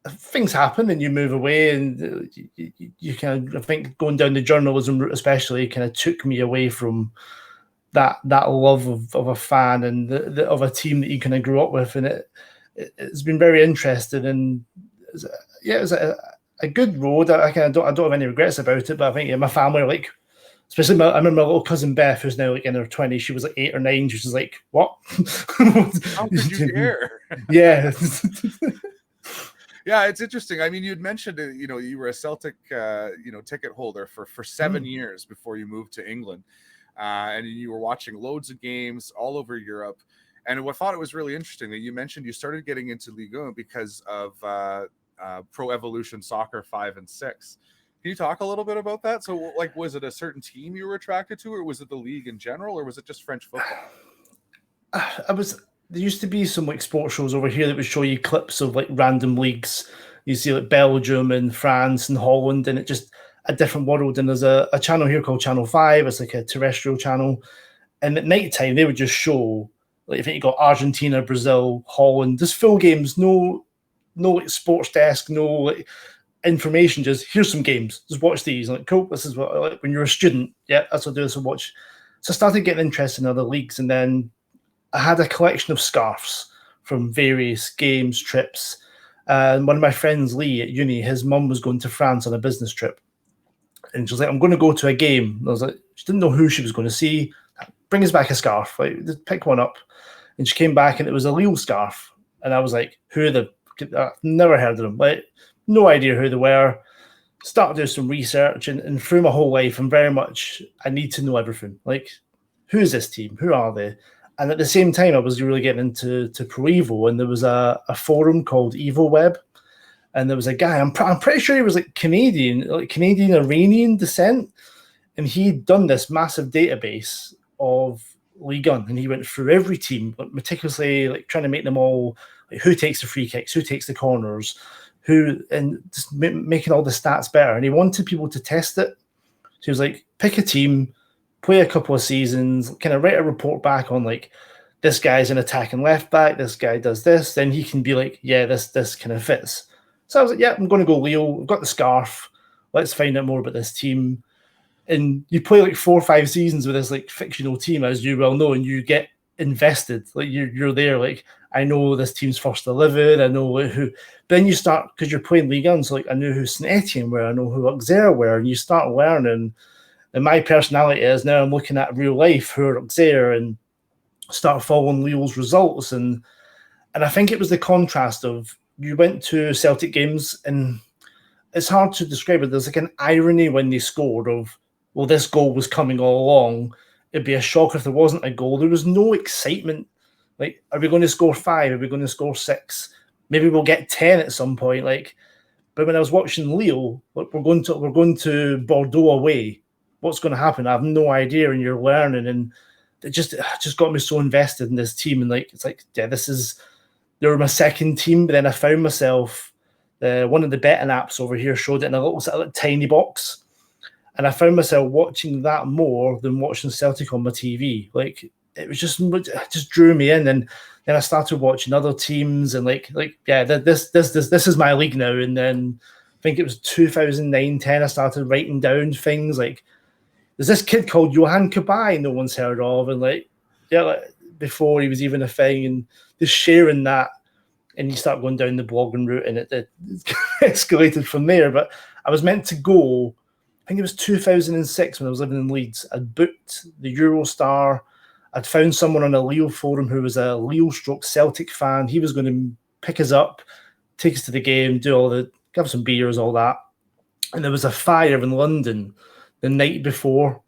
things happen and you move away, and you kind of, I think going down the journalism route especially kind of took me away from that love of a fan and of a team that you kind of grew up with, and it's been very interesting, and it was a good road. I don't have any regrets about it, but I think my family are like, especially I remember my little cousin Beth, who's now like in her 20s, she was like 8 or 9. She was like, "What? How could you dare?" Yeah. Yeah, it's interesting. I mean, you'd mentioned, you were a Celtic, ticket holder for 7 years before you moved to England, and you were watching loads of games all over Europe. And I thought it was really interesting that you mentioned you started getting into Ligue 1 because of Pro Evolution Soccer 5 and 6. Can you talk a little bit about that? So, like, was it a certain team you were attracted to, or was it the league in general, or was it just French football? There used to be some like sports shows over here that would show you clips of like random leagues. You see like Belgium and France and Holland, and it just a different world. And there's a channel here called Channel 5. It's like a terrestrial channel. And at night time, they would just show, like, I think you got Argentina, Brazil, Holland, just full games, no like sports desk, no like information, just here's some games, just watch these. Like, cool, this is what I like when you're a student. Yeah, that's what I do, this, watch. So I started getting interested in other leagues, and then I had a collection of scarves from various games, trips. And one of my friends, Lee, at uni, his mum was going to France on a business trip. And she was like, I'm going to go to a game. And I was like, she didn't know who she was going to see. Bring us back a scarf. Like, just pick one up. And she came back, and it was a Lille scarf. And I was like, I've never heard of them. Like, no idea who they were. Started doing some research, and through my whole life, I'm very much, I need to know everything. Like, who is this team? Who are they? And at the same time, I was really getting into Pro Evo, and there was a forum called Evo Web, and there was a guy, I'm pretty sure he was like Canadian Iranian descent, and he'd done this massive database of Ligue 1, and he went through every team, like, meticulously, like trying to make them all, like, who takes the free kicks, who takes the corners, and just making all the stats better. And he wanted people to test it. So he was like, pick a team, play a couple of seasons, kind of write a report back on, like, this guy's an attacking left back, this guy does this, then he can be like, yeah, this kind of fits. So I was like, yeah, I'm going to go Lille. I've got the scarf. Let's find out more about this team. And you play like 4 or 5 seasons with this like fictional team, as you well know, and you get invested. Like, you're there. Like, I know this team's first 11. I know who. But then you start, because you're playing Ligue 1, so like I knew who Saint Etienne were, I know who Auxerre were, and you start learning. And my personality is now I'm looking at real life, who are Auxerre, and start following Lille's results. And I think it was the contrast of, you went to Celtic games, and it's hard to describe it. There's like an irony when they scored of, well, this goal was coming all along. It'd be a shock if there wasn't a goal. There was no excitement. Like, are we going to score 5? Are we going to score 6? Maybe we'll get 10 at some point. Like, but when I was watching Lille, look, we're going to Bordeaux away. What's going to happen? I have no idea. And you're learning, and it just got me so invested in this team. And like, it's like, yeah, they were my second team. But then I found myself, one of the betting apps over here showed it in a little sort of like tiny box. And I found myself watching that more than watching Celtic on my TV. Like, it was just, it just drew me in. And then I started watching other teams and this is my league now. And then I think it was 2009-10, I started writing down things like, there's this kid called Johan Cabaye no one's heard of, and before he was even a thing, and just sharing that, and you start going down the blogging route, and it escalated from there. But I was meant to go, I think it was 2006 when I was living in Leeds. I'd booked the Eurostar. I'd found someone on a Lille forum who was a Lille/Celtic fan. He was going to pick us up, take us to the game, have some beers, all that. And there was a fire in London the night before,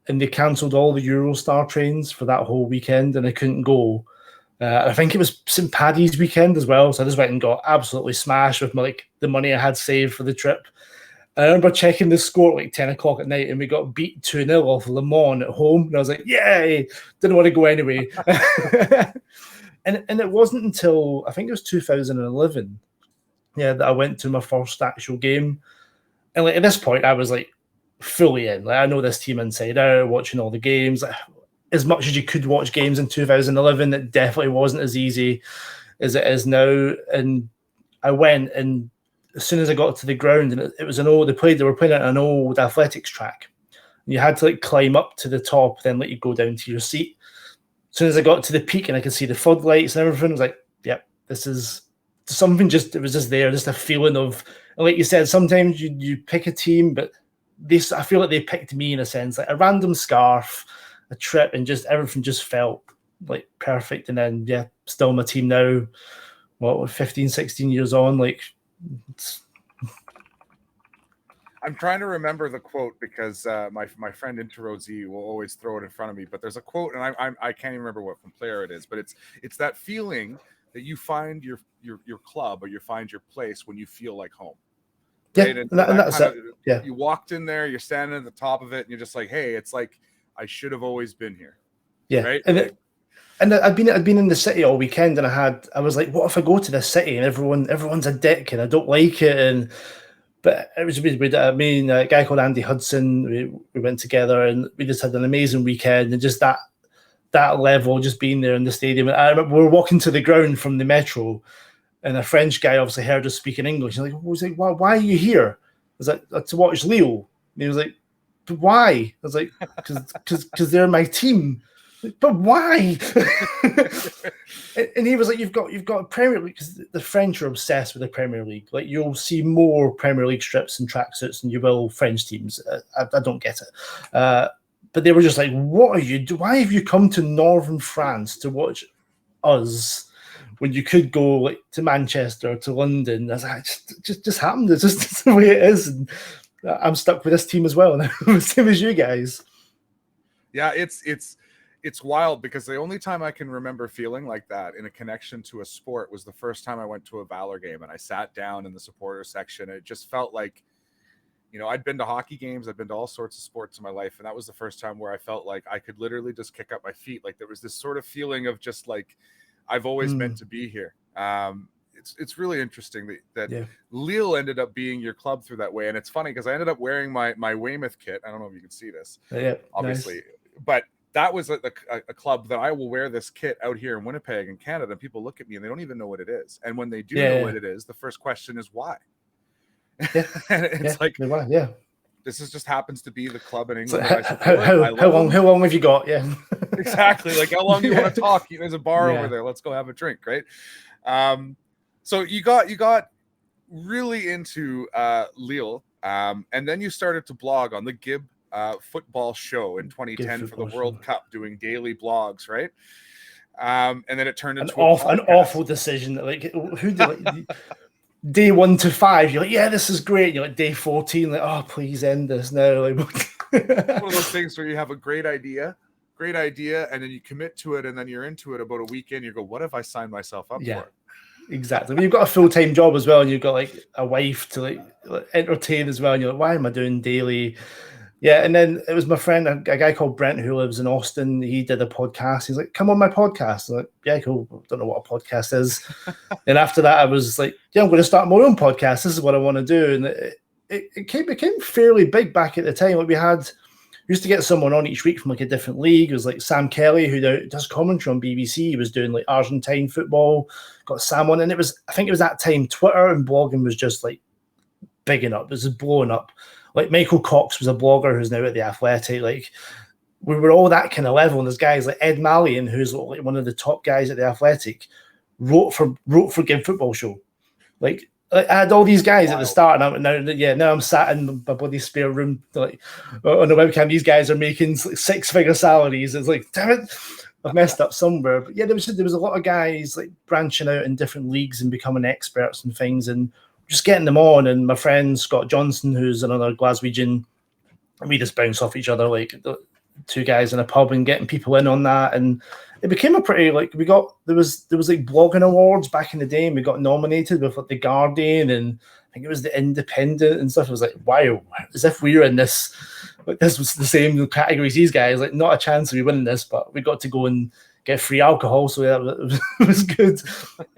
and they cancelled all the Eurostar trains for that whole weekend, and I couldn't go. I think it was St. Paddy's weekend as well, so I just went and got absolutely smashed with the money I had saved for the trip. I remember checking the score at 10 o'clock at night, and we got beat 2-0 off Le Mans at home, and I was like, yay! Didn't want to go anyway. and it wasn't until, I think it was 2011, that I went to my first actual game. And at this point, I was fully in. I know this team inside out, watching all the games. As much as you could watch games in 2011, it definitely wasn't as easy as it is now. And I went, and as soon as I got to the ground, and it was they were playing at an old athletics track. And you had to climb up to the top, then let you go down to your seat. As soon as I got to the peak and I could see the floodlights and everything, I was like, yep, this is something. It was just there, just a feeling of, and like you said, sometimes you pick a team, but I feel like they picked me in a sense, like a random scarf, a trip, and just everything just felt perfect. And then still my team now, 15, 16 years on, I'm trying to remember the quote because my friend Interrozi will always throw it in front of me, but there's a quote, and I can't even remember what player it is, but it's that feeling that you find your club, or you find your place when you feel like home. Right? Yeah, and that's it. Yeah, you walked in there, you're standing at the top of it, and you're just like, hey, it's like I should have always been here. Yeah, right. And I'd been in the city all weekend, and I was like, what if I go to this city and everyone's a dick and I don't like it? But it was weird. Me and a guy called Andy Hudson, we went together, and we just had an amazing weekend, and just that level, just being there in the stadium. And I remember we were walking to the ground from the metro, and a French guy obviously heard us speaking English. He's like, why are you here? I was like, to watch Lille. And he was like, but why? I was like, because they're my team. But why? And he was like, you've got Premier League, because the French are obsessed with the Premier League. You'll see more Premier League strips and tracksuits than you will French teams. I don't get it. But they were just like, what are you doing? Why have you come to Northern France to watch us when you could go to Manchester or to London? I was like, just happened. It's just the way it is. And I'm stuck with this team as well, and same as you guys. Yeah, it's wild, because the only time I can remember feeling like that in a connection to a sport was the first time I went to a Valor game, and I sat down in the supporter section. It just felt like, I'd been to hockey games, I'd been to all sorts of sports in my life, and that was the first time where I felt like I could literally just kick up my feet. There was this sort of feeling of just I've always meant to be here. It's really interesting that Lille ended up being your club through that way. And it's funny because I ended up wearing my Weymouth kit. I don't know if you can see this, obviously, nice. But that was a club that I will wear this kit out here in Winnipeg in Canada. And people look at me and they don't even know what it is. And when they do know what it is, the first question is why. Yeah. It's why? This just happens to be the club in England. How long have you got? Yeah, exactly. How long do you want to talk? There's a bar over there. Let's go have a drink, right? So you got really into Lille, and then you started to blog on the Gib football show in 2010 for the World Cup, doing daily blogs, right? And then it turned into an awful decision. Who did day 1 to 5, you're like, yeah, this is great. You're day 14, oh, please end this now. One of those things where you have a great idea, and then you commit to it, and then you're into it about a weekend. You go, what have I signed myself up for? Exactly. But you've got a full-time job as well, and you've got a wife to entertain as well. And you're like, why am I doing daily? Yeah, and then it was my friend, a guy called Brent who lives in Austin. He did a podcast. He's like, come on my podcast. I'm like, yeah, cool. Don't know what a podcast is. And after that, I was like, yeah, I'm going to start my own podcast. This is what I want to do. And it became fairly big back at the time. We had used to get someone on each week from like a different league. It was like Sam Kelly, who does commentary on BBC. He was doing like Argentine football. Got Sam on, and I think it was that time Twitter and blogging was just like bigging up. It was just blowing up. Like Michael Cox was a blogger who's now at The Athletic. Like we were all that kind of level. And there's guys like Ed Mallion, who's like one of the top guys at The Athletic, wrote for Give Football Show. Like I had all these guys at the start, and now I'm sat in my bloody spare room, like on the webcam. These guys are making like 6-figure salaries. It's like, damn it, I've messed up somewhere. But yeah, there was a lot of guys like branching out in different leagues and becoming experts and things, and just getting them on. And my friend Scott Johnson, who's another Glaswegian, we just bounce off each other like the two guys in a pub and getting people in on that. And it became a pretty like there was like blogging awards back in the day, and we got nominated with like the Guardian and I think it was the Independent and stuff. It was like, wow, as if we were in this. Like this was the same category as these guys. Like not a chance of we winning this, but we got to go and get free alcohol, so that was good.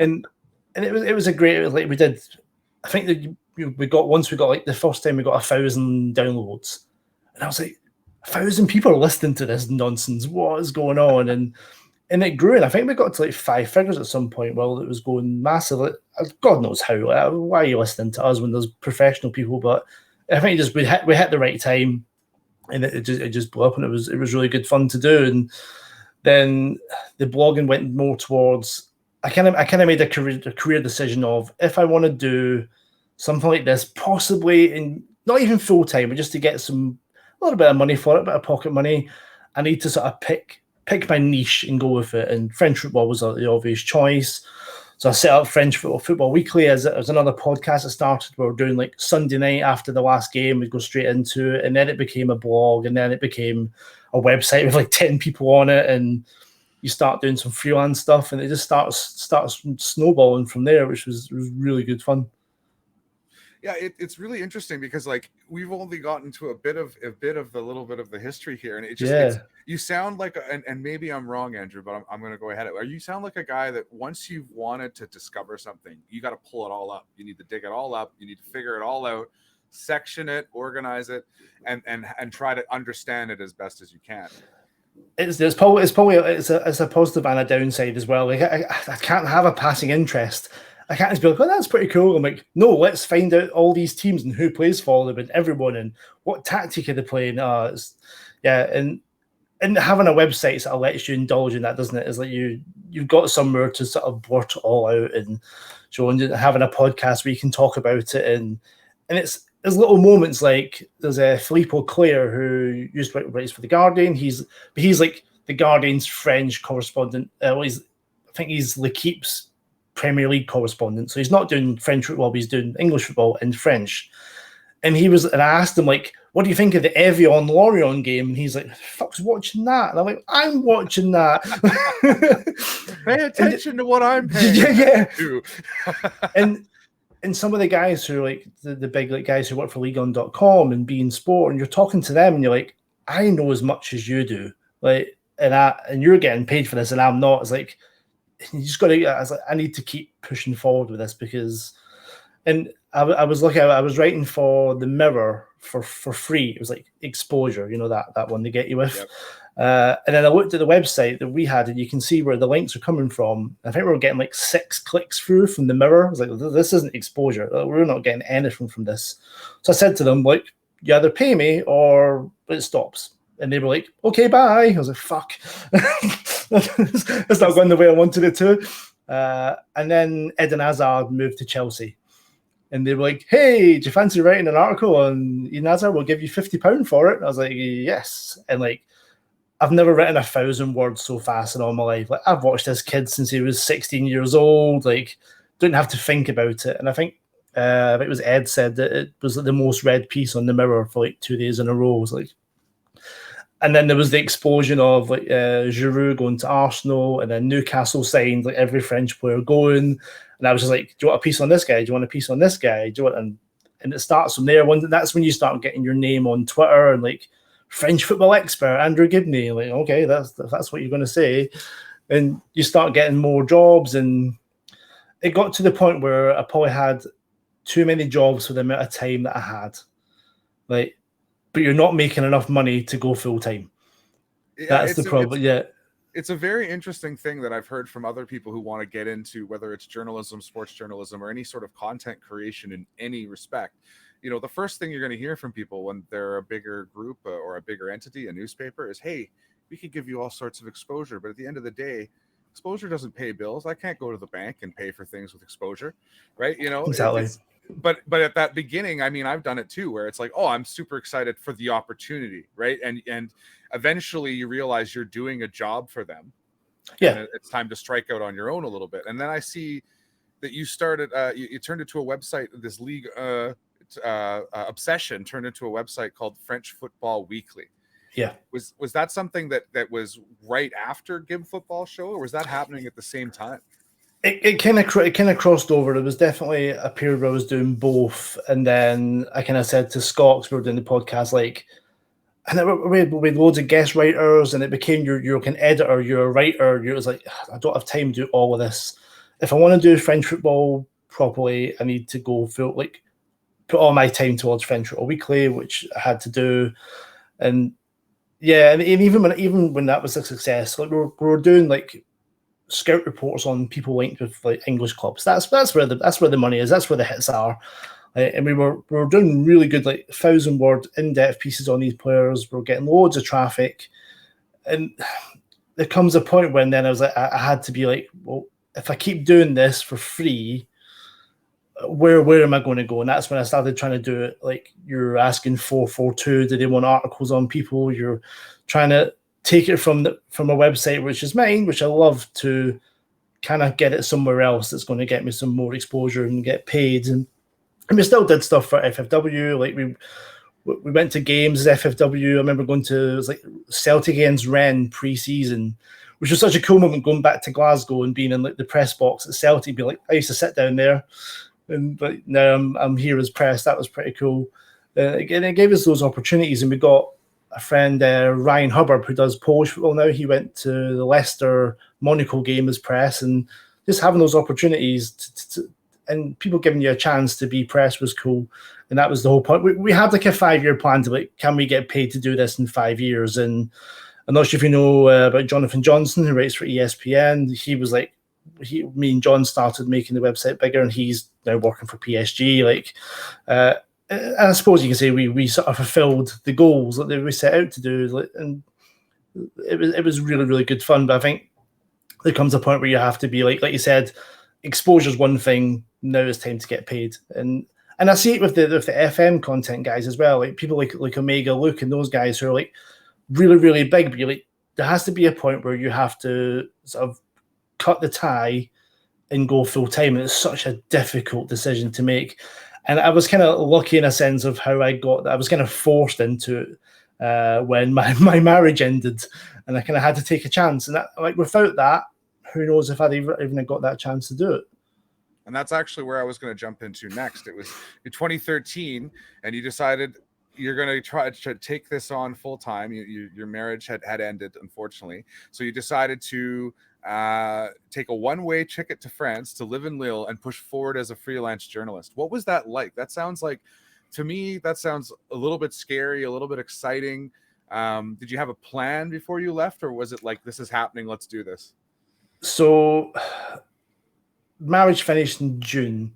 And it was a great. It was like we did. I think that we got like the first time we got 1,000 downloads, and I was like, 1,000 people are listening to this nonsense. What is going on? And it grew, and I think we got to like 5 figures at some point while it was going massive. Like, God knows how. Like, why are you listening to us when there's professional people? But I think we hit the right time, and it just blew up, and it was really good fun to do. And then the blogging went more towards. I kind of made a career decision of if I want to do something like this, possibly in not even full time, but just to get a little bit of money for it, a bit of pocket money. I need to sort of pick my niche and go with it. And French football was the obvious choice. So I set up French Football Weekly as another podcast that started. We were doing like Sunday night after the last game, we'd go straight into it. And then it became a blog, and then it became a website with like 10 people on it. And you start doing some freelance stuff, and it just starts snowballing from there, which was really good fun. Yeah, it's really interesting because like we've only gotten to a bit of the little bit of the history here, and it just you sound like and maybe I'm wrong, Andrew, but I'm going to go ahead. You sound like a guy that once you've wanted to discover something, you got to pull it all up. You need to dig it all up. You need to figure it all out, section it, organize it, and try to understand it as best as you can. It's a positive and a downside as well. Like I can't have a passing interest. I can't just be like, oh, that's pretty cool. I'm like, no, let's find out all these teams and who plays for them and everyone and what tactic are they playing. And having a website sort of lets you indulge in that, doesn't it? It's like you've got somewhere to sort of blurt it all out and show, and having a podcast where you can talk about it, and it's there's little moments like there's a Philippe Auclair who used to write for the Guardian. He's like the Guardian's French correspondent. I think he's L'Equipe's Premier League correspondent. So he's not doing French football, but he's doing English football and French. And I asked him, like, what do you think of the Evian-Lorient game? And he's like, the fuck's watching that? And I'm like, I'm watching that. Pay attention to what I'm paying to. And some of the guys who are like the big like guys who work for Leagueon.com and beIN Sport, and you're talking to them and you're like, I know as much as you do. Like, and you're getting paid for this and I'm not. It's like, you just got to, I need to keep pushing forward with this because, and I was writing for the Mirror for free. It was like exposure, you know, that one they get you with. Yep. And then I looked at the website that we had, and you can see where the links are coming from. I think we were getting like 6 clicks through from the Mirror. I was like, this isn't exposure. We're not getting anything from this. So I said to them, like, you either pay me or it stops. And they were like, okay, bye. I was like, fuck. It's not going the way I wanted it to. And then Eden Hazard moved to Chelsea. And they were like, hey, do you fancy writing an article on Eden Hazard? We'll give you £50 for it. And I was like, yes. And like, I've never written 1,000 words so fast in all my life. Like, I've watched this kid since he was 16 years old. Like, don't have to think about it. And I think it was Ed said that it was like the most read piece on the Mirror for like 2 days in a row. It was like, and then there was the explosion of like Giroud going to Arsenal, and then Newcastle signed like every French player going. And I was just like, do you want a piece on this guy? Do you want a piece on this guy? Do you want? And it starts from there. That's when you start getting your name on Twitter and like French football expert Andrew Gibney. Like, okay, that's what you're going to say. And you start getting more jobs, and it got to the point where I probably had too many jobs for the amount of time that I had. Like, but you're not making enough money to go full time. That's the problem. It's a very interesting thing that I've heard from other people who want to get into, whether it's journalism, sports journalism, or any sort of content creation in any respect. The first thing you're going to hear from people when they're a bigger group or a bigger entity, a newspaper, is, hey, we could give you all sorts of exposure. But at the end of the day, exposure doesn't pay bills. I can't go to the bank and pay for things with exposure, right? Exactly. But at that beginning, I mean, I've done it too, where it's like, oh, I'm super excited for the opportunity, right? And eventually you realize you're doing a job for them. Yeah. And it's time to strike out on your own a little bit. And then I see that you started, you turned into a website, this league obsession turned into a website called French Football Weekly. Yeah. Was that something that was right after Gib Football Show, or was that happening at the same time? It kind of crossed over. It was definitely a period where I was doing both, and then I kind of said to Scott, we were doing the podcast, like, and we had loads of guest writers, and it became you're an editor, you're a writer. You're like, I don't have time to do all of this. If I want to do French football properly, I need to go full, like, put all my time towards French Football Weekly, which I had to do, and yeah, and even when that was a success, like we were doing like scout reports on people linked with like English clubs. That's where the money is. That's where the hits are. And we were doing really good, like 1,000-word in-depth pieces on these players. We were getting loads of traffic, and there comes a point when then I was like, I had to be like, well, if I keep doing this for free, where am I going to go? And that's when I started trying to do it. Like, you're asking 442, do they want articles on people? You're trying to take it from a website, which is mine, which I love, to kind of get it somewhere else that's going to get me some more exposure and get paid. And we still did stuff for FFW. Like we went to games as FFW. I remember going to, it was like Celtic against Rennes pre-season, which was such a cool moment, going back to Glasgow and being in like the press box at Celtic. Be like, I used to sit down there, and like now I'm here as press. That was pretty cool. Again, it gave us those opportunities, and we got a friend, Ryan Hubbard, who does Polish football now. He went to the Leicester Monaco game as press, and just having those opportunities and people giving you a chance to be press was cool. And that was the whole point. We had like a 5-year plan to like, can we get paid to do this in 5 years? And I'm not sure if you know about Jonathan Johnson, who writes for ESPN. He was like, me and John started making the website bigger, and he's now working for PSG. Like, and I suppose you can say we sort of fulfilled the goals that we set out to do, and it was really, really good fun. But I think there comes a point where you have to be like you said, exposure is one thing. Now it's time to get paid, and I see it with the FM content guys as well. Like people like Omega Luke and those guys who are like really, really big. But you're like, there has to be a point where you have to sort of cut the tie and go full time, and it's such a difficult decision to make. And I was kind of lucky in a sense of how I got that. I was kind of forced into it when my marriage ended, and I kind of had to take a chance. And that, like, without that, who knows if I'd even got that chance to do it. And that's actually where I was going to jump into next. It was in 2013, and you decided you're going to try to take this on full time. Your marriage had ended, unfortunately. So you decided to take a one-way ticket to France to live in Lille and push forward as a freelance journalist. What was that like? That sounds like, to me, that sounds a little bit scary, a little bit exciting. Did you have a plan before you left, or was it like, this is happening, let's do this? So marriage finished in June,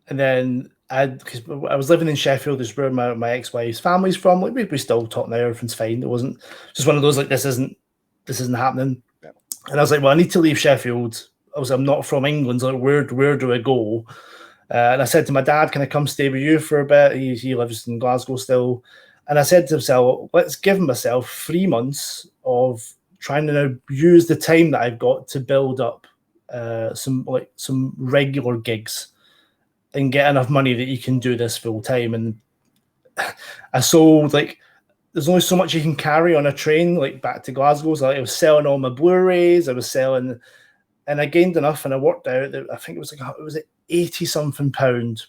and then because I was living in Sheffield, is where my ex-wife's family's from. Like we still talk now, everything's fine. It wasn't just one of those like, this isn't happening. Yeah. And I was like, well, I need to leave Sheffield. I'm not from England, so like, where do I go? And I said to my dad, can I come stay with you for a bit? He lives in Glasgow still. And I said to himself, let's give myself 3 months of trying to now use the time that I've got to build up some regular gigs and get enough money that you can do this full time. And I sold, like, there's only so much you can carry on a train, like back to Glasgow. So I was selling all my Blu-rays. I was selling, and I gained enough, and I worked out that I think it was 80 something pound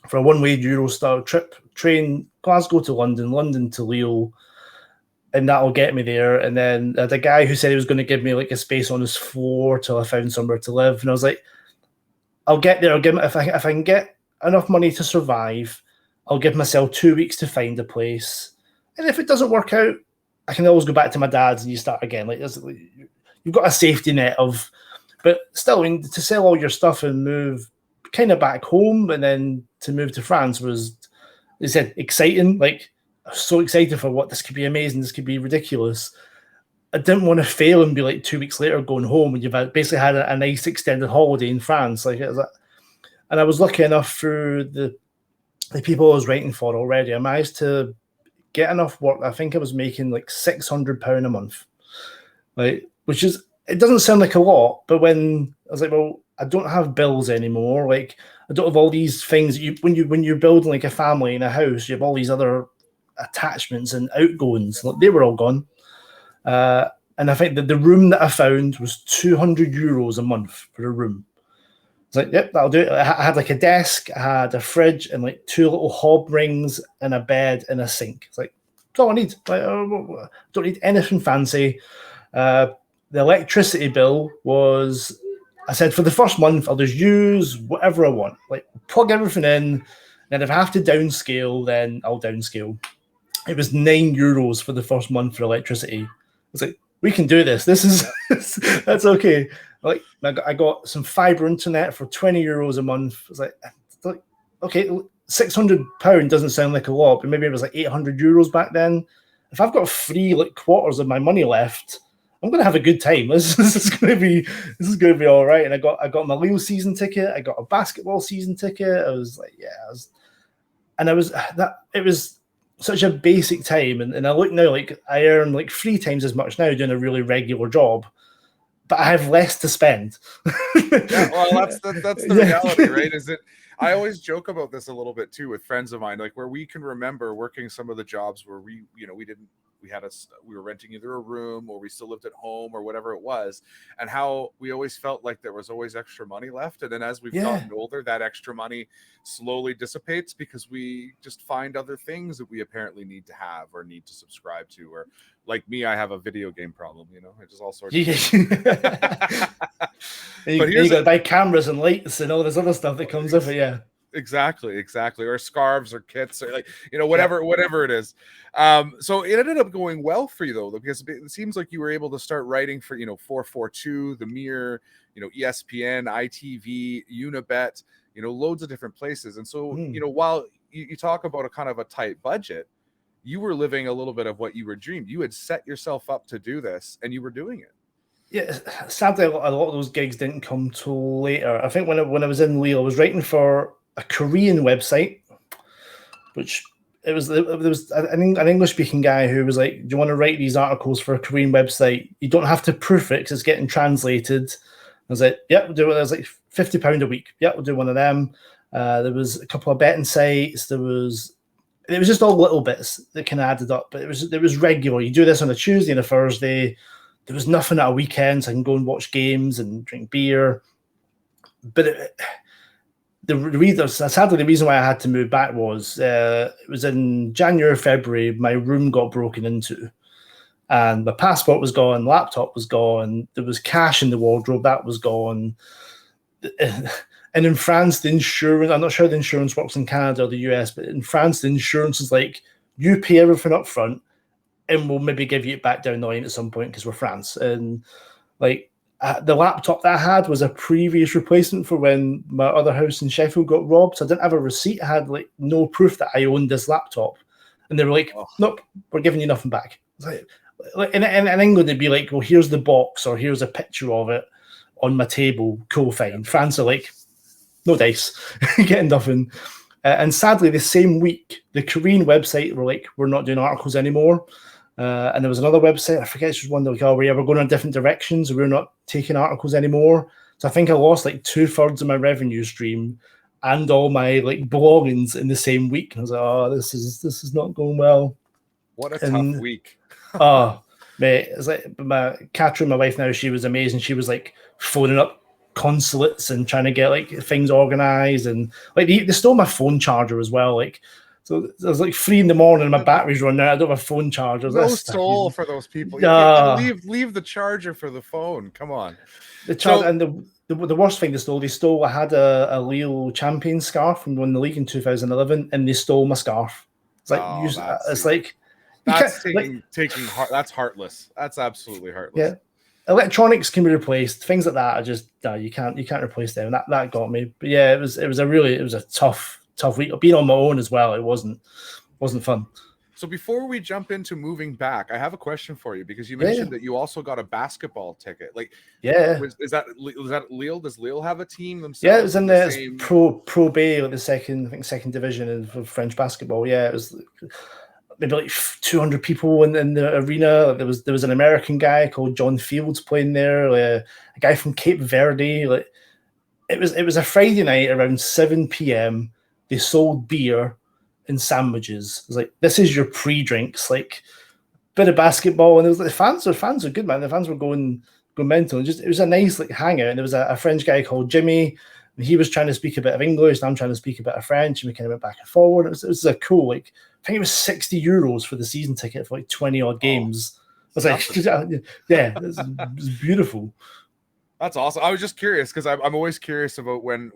for a one-way Eurostar trip, train Glasgow to London, London to Lille, and that'll get me there. And then the guy who said he was going to give me like a space on his floor till I found somewhere to live, and I was like, I'll get there. I'll give if I can get enough money to survive, I'll give myself 2 weeks to find a place. And if it doesn't work out, I can always go back to my dad's and you start again. Like you've got a safety net of, but still, I mean, to sell all your stuff and move kind of back home, and then to move to France was, they said, exciting. Like, I was so excited for what this could be amazing. This could be ridiculous. I didn't want to fail and be like 2 weeks later going home when you've basically had a nice extended holiday in France. Like, and I was lucky enough through the people I was writing for already. I managed to get enough work. I think I was making like £600 a month, like, which is, it doesn't sound like a lot, but when I was like, well, I don't have bills anymore. Like, I don't have all these things. When you're building like a family in a house, you have all these other attachments and outgoings. Like, they were all gone. And I think that the room that I found was €200 a month for a room. It's like, yep, that'll do it. I had like a desk, I had a fridge, and like 2 little hob rings and a bed and a sink. It's like, that's all I need. Like, I don't need anything fancy. The electricity bill was, I said, for the first month, I'll just use whatever I want. Like, plug everything in. And if I have to downscale, then I'll downscale. It was €9 for the first month for electricity. It's like, we can do this. This is that's okay. Like, I got some fiber internet for €20 a month. It's like, okay, £600 doesn't sound like a lot, but maybe it was like €800 back then. If I've got 3 like quarters of my money left, I'm gonna have a good time. This is gonna be all right. And I got my Lille season ticket. I got a basketball season ticket. I was like, it was such a basic time. And I look now, like, I earn like 3 times as much now doing a really regular job, but I have less to spend. Yeah, well, that's the reality, right? Is it? I always joke about this a little bit too with friends of mine, like, where we can remember working some of the jobs where we were renting either a room or we still lived at home or whatever it was, and how we always felt like there was always extra money left. And then as we've gotten older, that extra money slowly dissipates because we just find other things that we apparently need to have or need to subscribe to. Or like me, I have a video game problem, it's just all sorts of things. But you got to buy cameras and lights and all this other stuff that comes with it. Yeah. Exactly. Or scarves or kits or whatever it is. So it ended up going well for you though, because it seems like you were able to start writing for, 442, The Mirror, ESPN, ITV, Unibet, loads of different places. And so, while you talk about a kind of a tight budget, you were living a little bit of what you were dreamed. You had set yourself up to do this and you were doing it. Yeah, sadly, a lot of those gigs didn't come till later. I think when I was in Lille, I was writing for a Korean website, which there was an English-speaking guy who was like, do you want to write these articles for a Korean website? You don't have to proof it because it's getting translated. I was like, yeah, we'll do it. It was like £50 a week. Yeah, we'll do one of them. There was a couple of betting sites. It was just all little bits that kind of added up, but it was regular. You do this on a Tuesday and a Thursday. There was nothing at a weekend, so I can go and watch games and drink beer. But sadly, the reason why I had to move back was it was in January, February, my room got broken into. And my passport was gone, laptop was gone, there was cash in the wardrobe, that was gone. And in France, the insurance, I'm not sure the insurance works in Canada or the US, but in France, the insurance is like, you pay everything up front, and we'll maybe give you it back down the line at some point because we're France. And like the laptop that I had was a previous replacement for when my other house in Sheffield got robbed. So I didn't have a receipt. I had like no proof that I owned this laptop. And they were like, nope, we're giving you nothing back. Like in England, they'd be like, well, here's the box or here's a picture of it on my table. Cool, fine. France are like, no dice, getting nothing. And sadly, the same week, the Korean website were like, we're not doing articles anymore. And there was another website, I forget, it was one that was like, we're going in different directions. We're not taking articles anymore. So I think I lost like 2/3 of my revenue stream and all my like belongings in the same week. And I was like, oh, this is not going well. What a tough week. Oh, mate, it's like Catherine, my wife now, she was amazing. She was like phoning up consulates and trying to get like things organized, and like they stole my phone charger as well. Like, so it was like 3 a.m. and my battery's running out. I don't have a phone charger. No soul for those people. You can't leave the charger for the phone. Come on. The charger, and the worst thing they stole. I had a Lille champion scarf from winning the league in 2011, and they stole my scarf. It's like That's that's heartless. That's absolutely heartless. Yeah. Electronics can be replaced. Things like that are just you can't replace them. That got me. But yeah, it was a tough week. Being on my own as well, it wasn't fun. So before we jump into moving back, I have a question for you, because you mentioned that you also got a basketball ticket. Like, is that Lille? Does Lille have a team themselves? Yeah, it was in the Pro B, like the second division of French basketball. Yeah, it was maybe like 200 people in the arena. There was an American guy called John Fields playing there, a guy from Cape Verde. Like, it was a Friday night around 7 p.m. They sold beer and sandwiches. It was like, this is your pre-drinks, like bit of basketball, and it was like the fans were good, man. The fans were going mental. And it was a nice like hangout. And there was a French guy called Jimmy, and he was trying to speak a bit of English, and I'm trying to speak a bit of French, and we kind of went back and forward. It was a cool, like, I think it was €60 for the season ticket for like 20 odd games. I was like, yeah, it was beautiful. That's awesome. I was just curious, because I'm always curious about when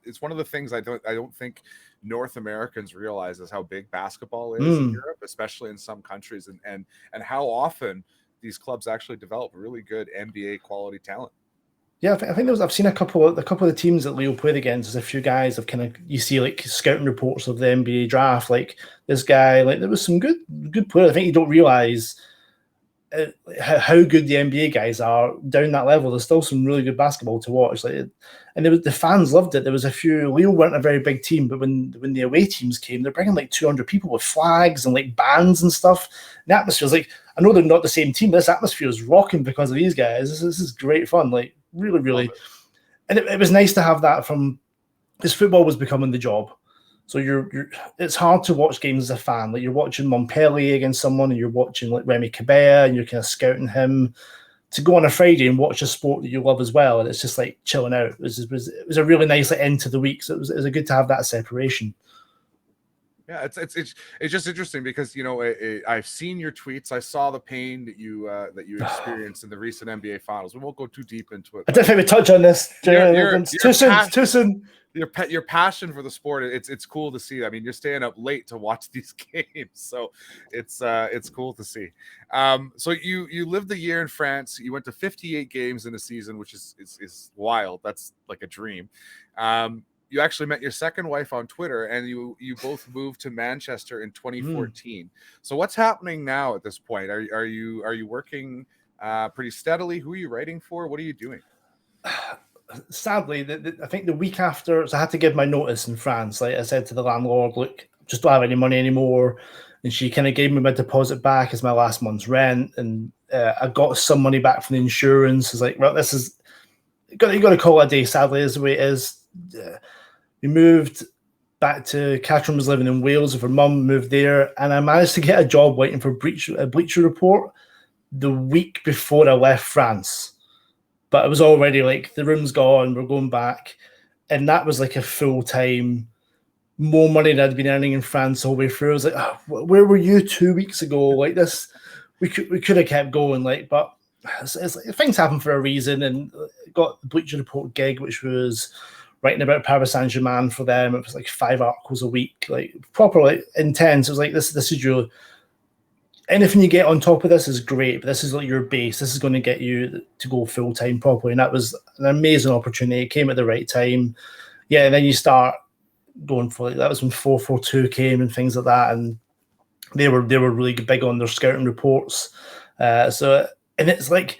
it's one of the things I don't think North Americans realize is how big basketball is in Europe, especially in some countries, and how often these clubs actually develop really good NBA quality talent. Yeah, I think I've seen a couple of the teams that Lille played against. There's a few guys of kind of, you see like scouting reports of the NBA draft. Like this guy, like there was some good players. I think you don't realize how good the NBA guys are down that level. There's still some really good basketball to watch. Like, and the fans loved it. There was a few. Lille weren't a very big team, but when the away teams came, they're bringing like 200 people with flags and like bands and stuff. And the atmosphere was like, I know they're not the same team, but this atmosphere is rocking because of these guys. This is great fun. Like really, and it was nice to have that from, because football was becoming the job. So it's hard to watch games as a fan. Like you're watching Montpellier against someone, and you're watching like Remy Cabella, and you're kind of scouting him. To go on a Friday and watch a sport that you love as well, and it's just like chilling out. It was a really nice end to the week. So it was good to have that separation. Yeah, it's just interesting because I've seen your tweets. I saw the pain that you experienced in the recent NBA Finals. We won't go too deep into it. I don't think we touch on this. Too soon. Your passion for the sport, it's cool to see. I mean, you're staying up late to watch these games, so it's cool to see. So you lived a year in France. You went to 58 games in a season, which is wild. That's like a dream. You actually met your second wife on Twitter, and you both moved to Manchester in 2014. So what's happening now at this point? Are you working pretty steadily? Who are you writing for? What are you doing? Sadly, I think the week after, so I had to give my notice in France. Like I said to the landlord, look, just don't have any money anymore. And she kind of gave me my deposit back as my last month's rent. And I got some money back from the insurance. It's like, well, this is, you got to call it a day, sadly, is the way it is. We moved back to Catherine was living in Wales with her mum, moved there. And I managed to get a job waiting for a Bleacher Report the week before I left France. But it was already like, the room's gone, we're going back. And that was like a full-time, more money than I'd been earning in France all the way through. I was like, oh, where were you 2 weeks ago? Like this, we could have kept going. Like, but it's like, things happen for a reason. And got the Bleacher Report gig, which was writing about Paris Saint-Germain for them. It was like 5 articles a week, like proper, like intense. It was like, this is your, anything you get on top of this is great, but this is like your base. This is going to get you to go full time properly, and that was an amazing opportunity. It came at the right time. Yeah, and then you start going for like, that was when 442 came and things like that, and they were really big on their scouting reports. So, and it's like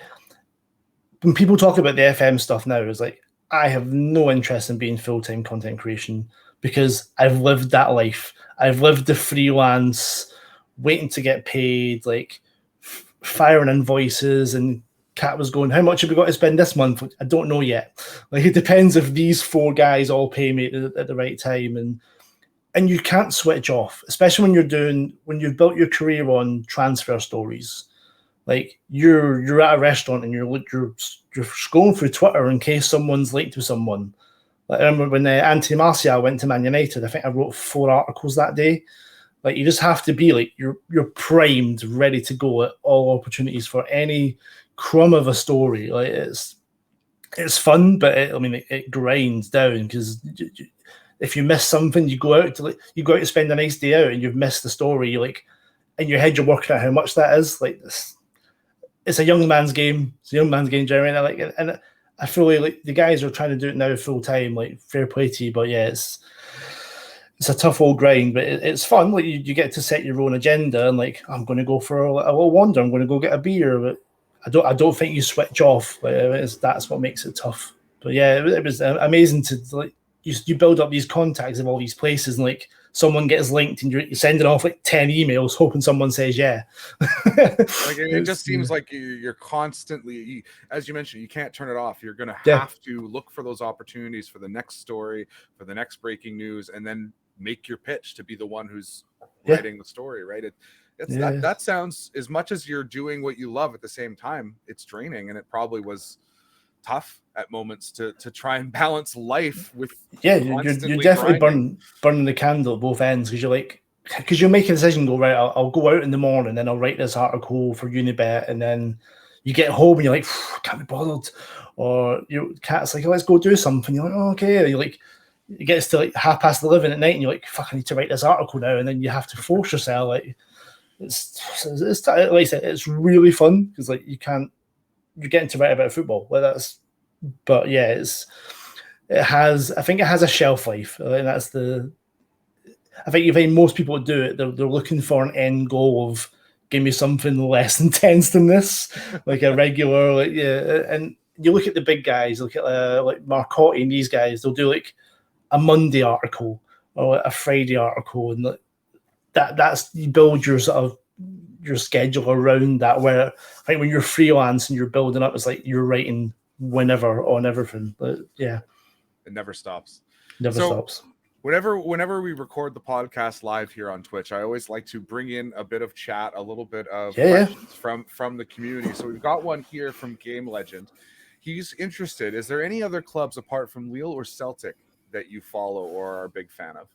when people talk about the FM stuff now, it's like I have no interest in being full time content creation because I've lived that life. I've lived the freelance, waiting to get paid, like firing invoices, and Kat was going, how much have we got to spend this month? I don't know yet. Like it depends if these 4 guys all pay me at the right time, and you can't switch off, especially when you've built your career on transfer stories. Like you're at a restaurant and you're scrolling through Twitter in case someone's late to someone. Like I remember when Anthony Martial went to Man United, I think I wrote 4 articles that day. Like you just have to be like you're primed, ready to go at all opportunities for any crumb of a story. Like it's fun, but it grinds down because if you miss something, you go out to spend a nice day out and you've missed the story. You're like, in your head you're working out how much that is. Like this, it's a young man's game. It's a young man's game, Jeremy. And I like it, and I feel like the guys are trying to do it now full time. Like fair play to you, but yeah, it's a tough old grind, but it's fun. Like you get to set your own agenda, and like I'm going to go for a little wander. I'm going to go get a beer, but I don't think you switch off. Like that's what makes it tough. But yeah, it was amazing to like you build up these contacts of all these places, and like someone gets linked, and you're sending off like 10 emails, hoping someone says yeah. Like it just seems like you're constantly, as you mentioned, you can't turn it off. You're going to have to look for those opportunities for the next story, for the next breaking news, and then make your pitch to be the one who's writing the story, right? That sounds, as much as you're doing what you love at the same time, it's draining, and it probably was tough at moments to try and balance life with you're definitely burning the candle at both ends, because you'll make a decision, go right, I'll go out in the morning, then I'll write this article for Unibet, and then you get home and you're like, can't be bothered, or your cat's like, let's go do something, you're like, oh, okay, and you're like, it gets to like 11:30 at night, and you're like, fuck, I need to write this article now, and then you have to force yourself. Like it's like I said, it's really fun because like you're getting to write about football. Like that's, but yeah, I think it has a shelf life. And I think you find most people who do it, they're looking for an end goal of give me something less intense than this, like a regular, like and you look at the big guys, look at like Marcotti and these guys, they'll do like a Monday article or a Friday article, and that's you build your sort of your schedule around that. Where I think when you're freelance and you're building up, it's like you're writing whenever on everything. But yeah, it never stops. Never stops. Whenever we record the podcast live here on Twitch, I always like to bring in a bit of chat, a little bit of questions from the community. So we've got one here from Game Legend. He's interested. Is there any other clubs apart from Lille or Celtic that you follow or are a big fan of?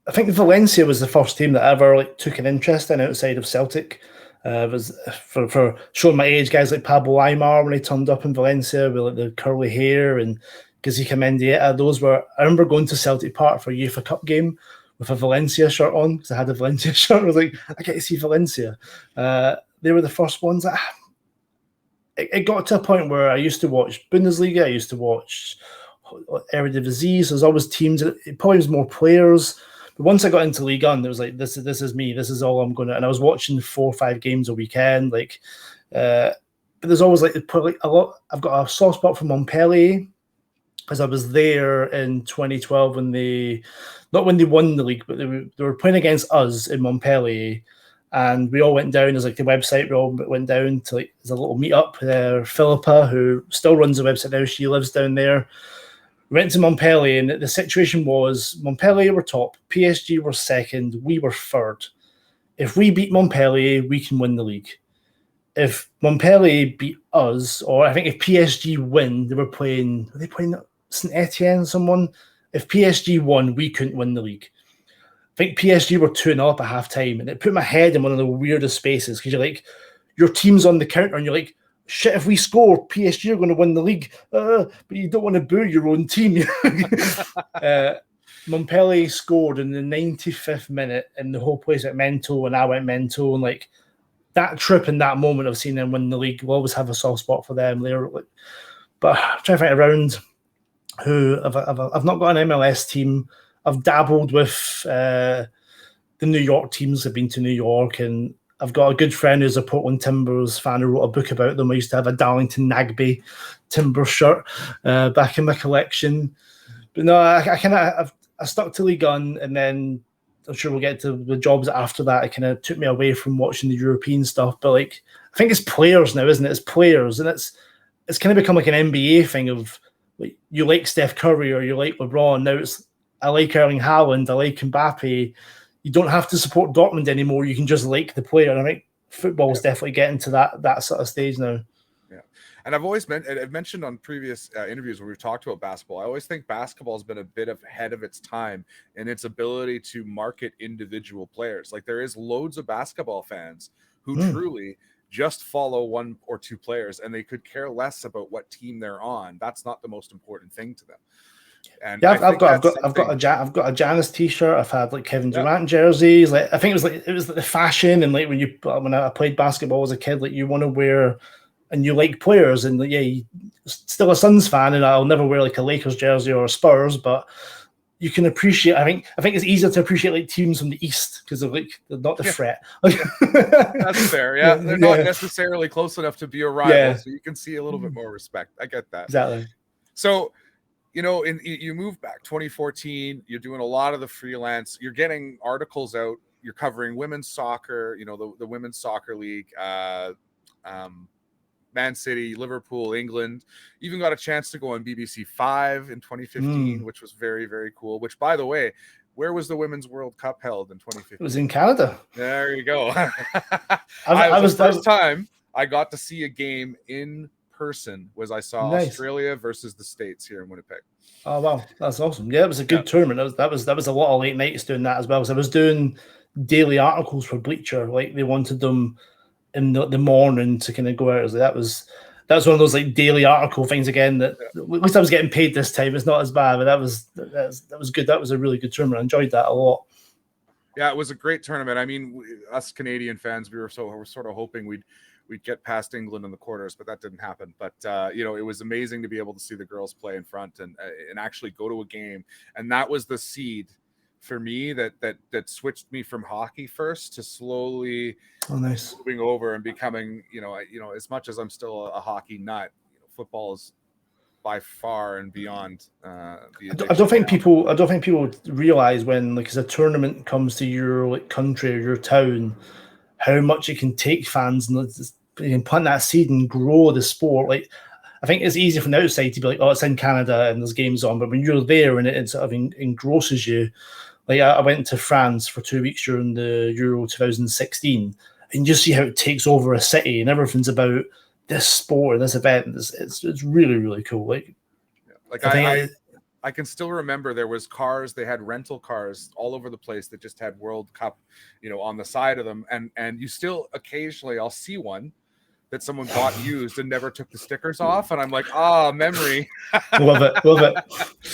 I think Valencia was the first team that I ever took an interest in outside of Celtic. It was for showing my age, guys like Pablo Aimar when he turned up in Valencia with the curly hair, and Gazika Mendieta. Those were, I remember going to Celtic Park for a UEFA Cup game with a Valencia shirt on because I had a Valencia shirt. I was like, I get to see Valencia. They were the first ones. It got to a point where I used to watch Bundesliga. I used to watch Eredivisie. So there's always teams. It probably was more players. But once I got into Ligue 1, it was like, this is me. This is all I'm going to. And I was watching 4 or 5 games a weekend. But there's always a lot. I've got a soft spot for Montpellier because I was there in 2012 not when they won the league, but they were playing against us in Montpellier. And we all went down as the website. We all went down to as a little meetup. Philippa, who still runs the website now, she lives down there. We went to Montpellier, and the situation was Montpellier were top, PSG were second, we were third. If we beat Montpellier, we can win the league. If Montpellier beat us, or I think if PSG win, were they playing St. Etienne, someone? If PSG won, we couldn't win the league. I think PSG were 2-0 up at half time, and it put my head in one of the weirdest spaces because you're like, your team's on the counter, and you're like, shit, if we score, PSG are going to win the league. But you don't want to boo your own team. Montpellier scored in the 95th minute, and the whole place went mental, and I went mental. And that trip and that moment of seeing them win the league will always have a soft spot for them. But I'm trying to find around who I've not got an MLS team. I've dabbled with the New York teams. I've been to New York, and I've got a good friend who's a Portland Timbers fan who wrote a book about them. I used to have a Darlington Nagby Timbers shirt back in my collection. But no, I stuck to League One, and then I'm sure we'll get to the jobs after that. It kind of took me away from watching the European stuff. But I think it's players now, isn't it? It's players, and it's kind of become like an NBA thing of you like Steph Curry or you like LeBron. Now it's I like Erling Haaland, I like Mbappe. You don't have to support Dortmund anymore. You can just like the player. And I think football is definitely getting to that sort of stage now. Yeah. And I've mentioned on previous interviews when we've talked about basketball, I always think basketball has been a bit ahead of its time in its ability to market individual players. There is loads of basketball fans who truly just follow 1 or 2 players, and they could care less about what team they're on. That's not the most important thing to them. And yeah, I think I've got a Janice t-shirt. I've had like Kevin Durant jerseys. Like I think it was like the fashion, and like when I played basketball as a kid, like you want to wear and you like players, and like, you still a Suns fan, and I'll never wear like a Lakers jersey or a Spurs, but you can appreciate. I think it's easier to appreciate like teams from the East because they're not the threat. That's fair. Yeah, they're not necessarily close enough to be a rival, so you can see a little bit more respect. I get that. Exactly. So, you move back 2014. You're doing a lot of the freelance. You're getting articles out. You're covering women's soccer. The women's soccer league. Man City, Liverpool, England. Even got a chance to go on BBC 5 in 2015, which was very, very cool. Which, by the way, where was the Women's World Cup held in 2015? It was in Canada. There you go. The first time I got to see a game in person was I saw Australia versus the States here in Winnipeg. Oh wow, that's awesome. Yeah, it was a good tournament. That was a lot of late nights doing that as well. So I was doing daily articles for Bleacher. Like they wanted them in the morning to kind of go out. That was one of those like daily article things again. That at least I was getting paid this time. It's not as bad, but that was good. That was a really good tournament. I enjoyed that a lot. Yeah, it was a great tournament. I mean, us Canadian fans, we were sort of hoping we'd get past England in the quarters, but that didn't happen. But it was amazing to be able to see the girls play in front and actually go to a game. And that was the seed for me that switched me from hockey first to slowly moving over and becoming, as much as I'm still a hockey nut, football is by far and beyond I don't think people realize when like as a tournament comes to your like country or your town, how much it can take fans and you can plant that seed and grow the sport. Like I think it's easy from the outside to be like, oh, it's in Canada and there's games on, but when you're there and it sort of engrosses you. Like I went to France for 2 weeks during the Euro 2016, and you see how it takes over a city and everything's about this sport and this event. It's really, really cool. I can still remember there was cars. They had rental cars all over the place that just had World Cup, on the side of them. And you still occasionally I'll see one that someone bought used and never took the stickers off. And I'm like, memory. Love it.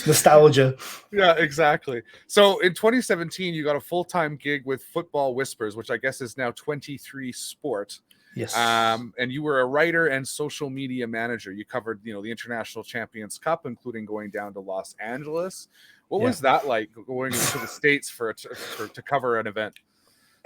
Nostalgia. Yeah, exactly. So in 2017, you got a full-time gig with Football Whispers, which I guess is now 23 Sport. Yes. And you were a writer and social media manager. You covered, the International Champions Cup, including going down to Los Angeles. What was that like, going to the States to cover an event?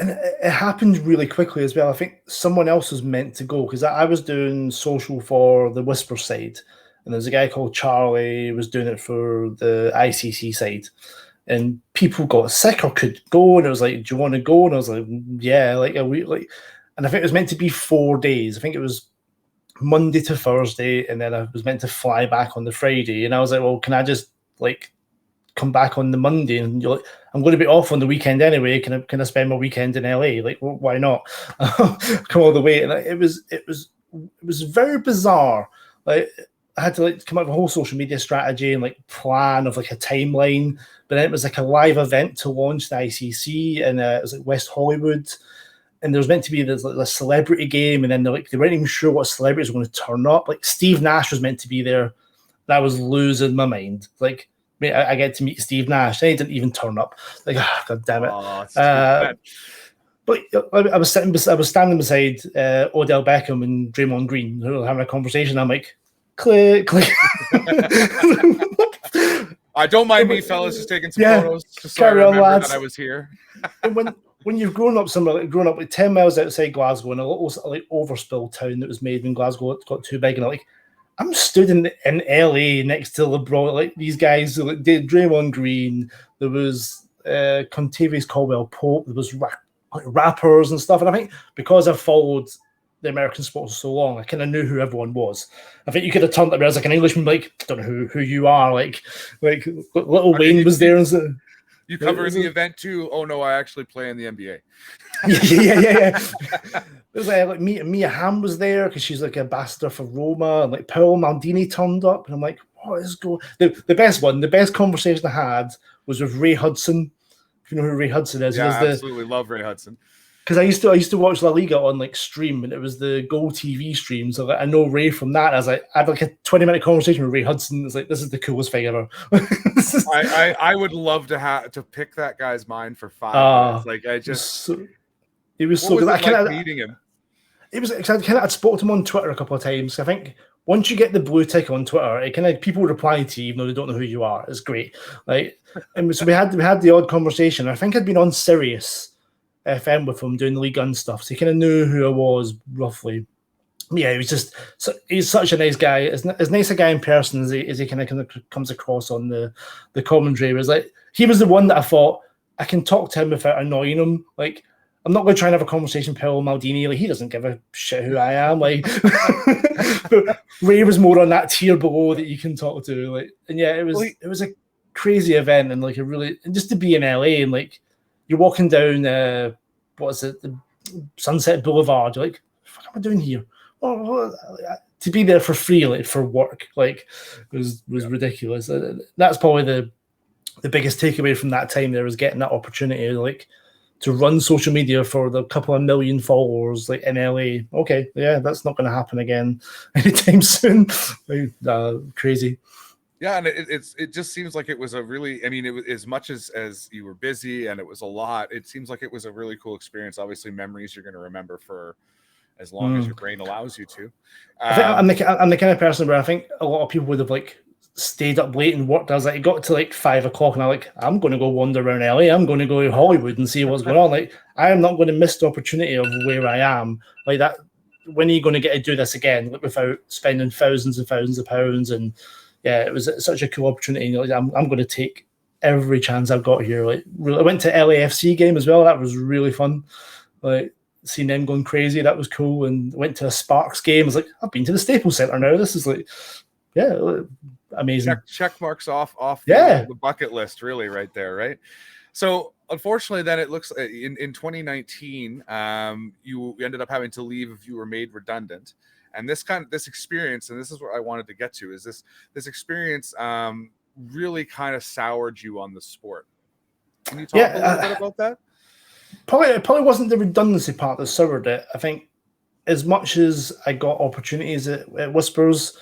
And it happened really quickly as well. I think someone else was meant to go because I was doing social for the Whisper side, and there's a guy called Charlie who was doing it for the ICC side. And people got sick or could go, and it was like, "Do you want to go?" And I was like, "Yeah." Like a week, and I think it was meant to be 4 days. I think it was Monday to Thursday, and then I was meant to fly back on the Friday. And I was like, "Well, can I just come back on the Monday?" And you're like, "I'm going to be off on the weekend anyway. Can I spend my weekend in LA? Like, well, why not?" Come all the way. And it was very bizarre. Like, I had to come up with a whole social media strategy and plan of a timeline. But then it was a live event to launch the ICC, and it was West Hollywood. And there was meant to be this celebrity game, and then they weren't even sure what celebrities were going to turn up. Like Steve Nash was meant to be there. And I was losing my mind. I get to meet Steve Nash. He didn't even turn up. God damn it! But I was standing beside Odell Beckham and Draymond Green, who were having a conversation. I'm like, click, click. I don't mind me, fellas, just taking some photos. Just so carry I on, remember lads. that I was here. And when you've grown up somewhere, 10 miles outside Glasgow in a little overspill town that was made when Glasgow got too big, and I'm stood in LA next to LeBron, these guys, Draymond Green, there was Contavious Caldwell-Pope, there was rappers and stuff. And I think because I've followed the American sports for so long, I kind of knew who everyone was. I think you could have turned up as an Englishman, I don't know who you are, Little Wayne was there. And so, you covering the event too? Oh no, I actually play in the NBA. yeah. It was Mia Hamm was there because she's ambassador for Roma, and Paolo Maldini turned up, and I'm like, what is going? The best conversation I had was with Ray Hudson. If you know who Ray Hudson is, absolutely love Ray Hudson. because I used to watch La Liga on like stream, and it was the Goal TV stream. So like, I know Ray from that. I had like a 20-minute conversation with Ray Hudson. It's like, this is the coolest thing ever. I would love to pick that guy's mind for 5 minutes. Like he was so good. Meeting him. It was I'd spoken to him on Twitter a couple of times. I think once you get the blue tick on Twitter, it kind of people reply to you even though they don't know who you are. It's great. Like, and so we had the odd conversation. I think I'd been on Sirius FM with him doing the League Gun stuff, so he kind of knew who I was roughly. Yeah, he's such a nice guy. As nice a guy in person as he kind of comes across on the commentary. It was like he was the one that I thought I can talk to him without annoying him. Like, I'm not going to try and have a conversation with Paul Maldini. Like, he doesn't give a shit who I am. Like, but Ray was more on that tier below that you can talk to. Like, and yeah, it was a crazy event, and like and just to be in LA, and like you're walking down the Sunset Boulevard. You're like, what am I doing here? To be there for free, like for work, like was ridiculous. That's probably the biggest takeaway from that time. There was getting that opportunity, like, to run social media for the couple of million followers, like in LA. Okay, yeah, that's not going to happen again anytime soon. Crazy. Yeah, and it just seems like it was a really, I mean, it was as much as you were busy and it was a lot. It seems like it was a really cool experience. Obviously, memories you're going to remember for as long as your brain allows you to. I think I'm the kind of person where I think a lot of people would have like stayed up late and worked. I was like, it got to like 5 o'clock, and I'm like, I'm going to go wander around LA. I'm going to go to Hollywood and see what's going on. Like, I am not going to miss the opportunity of where I am. Like that. When are you going to get to do this again, like, without spending thousands and thousands of pounds? And yeah, it was such a cool opportunity. Like, I'm going to take every chance I've got here. Like, I went to LAFC game as well. That was really fun. Like, seeing them going crazy, that was cool. And went to a Sparks game. I was like, I've been to the Staples Center now. This is like, yeah, amazing. Check marks off the bucket list, really, right there, right? So unfortunately, then it looks in 2019, you ended up having to leave if you were made redundant. And this experience, and this is what I wanted to get to, is this experience really kind of soured you on the sport. Can you talk a little bit about that? Probably wasn't the redundancy part that soured it. I think as much as I got opportunities at Whispers,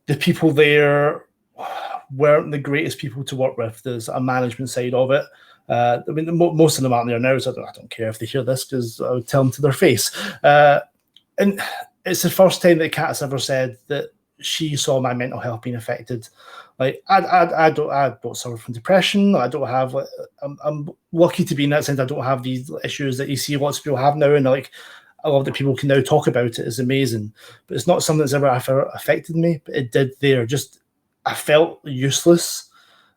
the people there weren't the greatest people to work with. There's a management side of it. I mean, most of them aren't there now, so I don't care if they hear this, because I would tell them to their face. And it's the first time that Kat's ever said that she saw my mental health being affected. Like, I don't suffer from depression. I don't have, like, I'm lucky to be in that sense. I don't have these issues that you see lots of people have now, and like, I love that people can now talk about it. It's amazing, but it's not something that's ever affected me. But it did there. Just, I felt useless.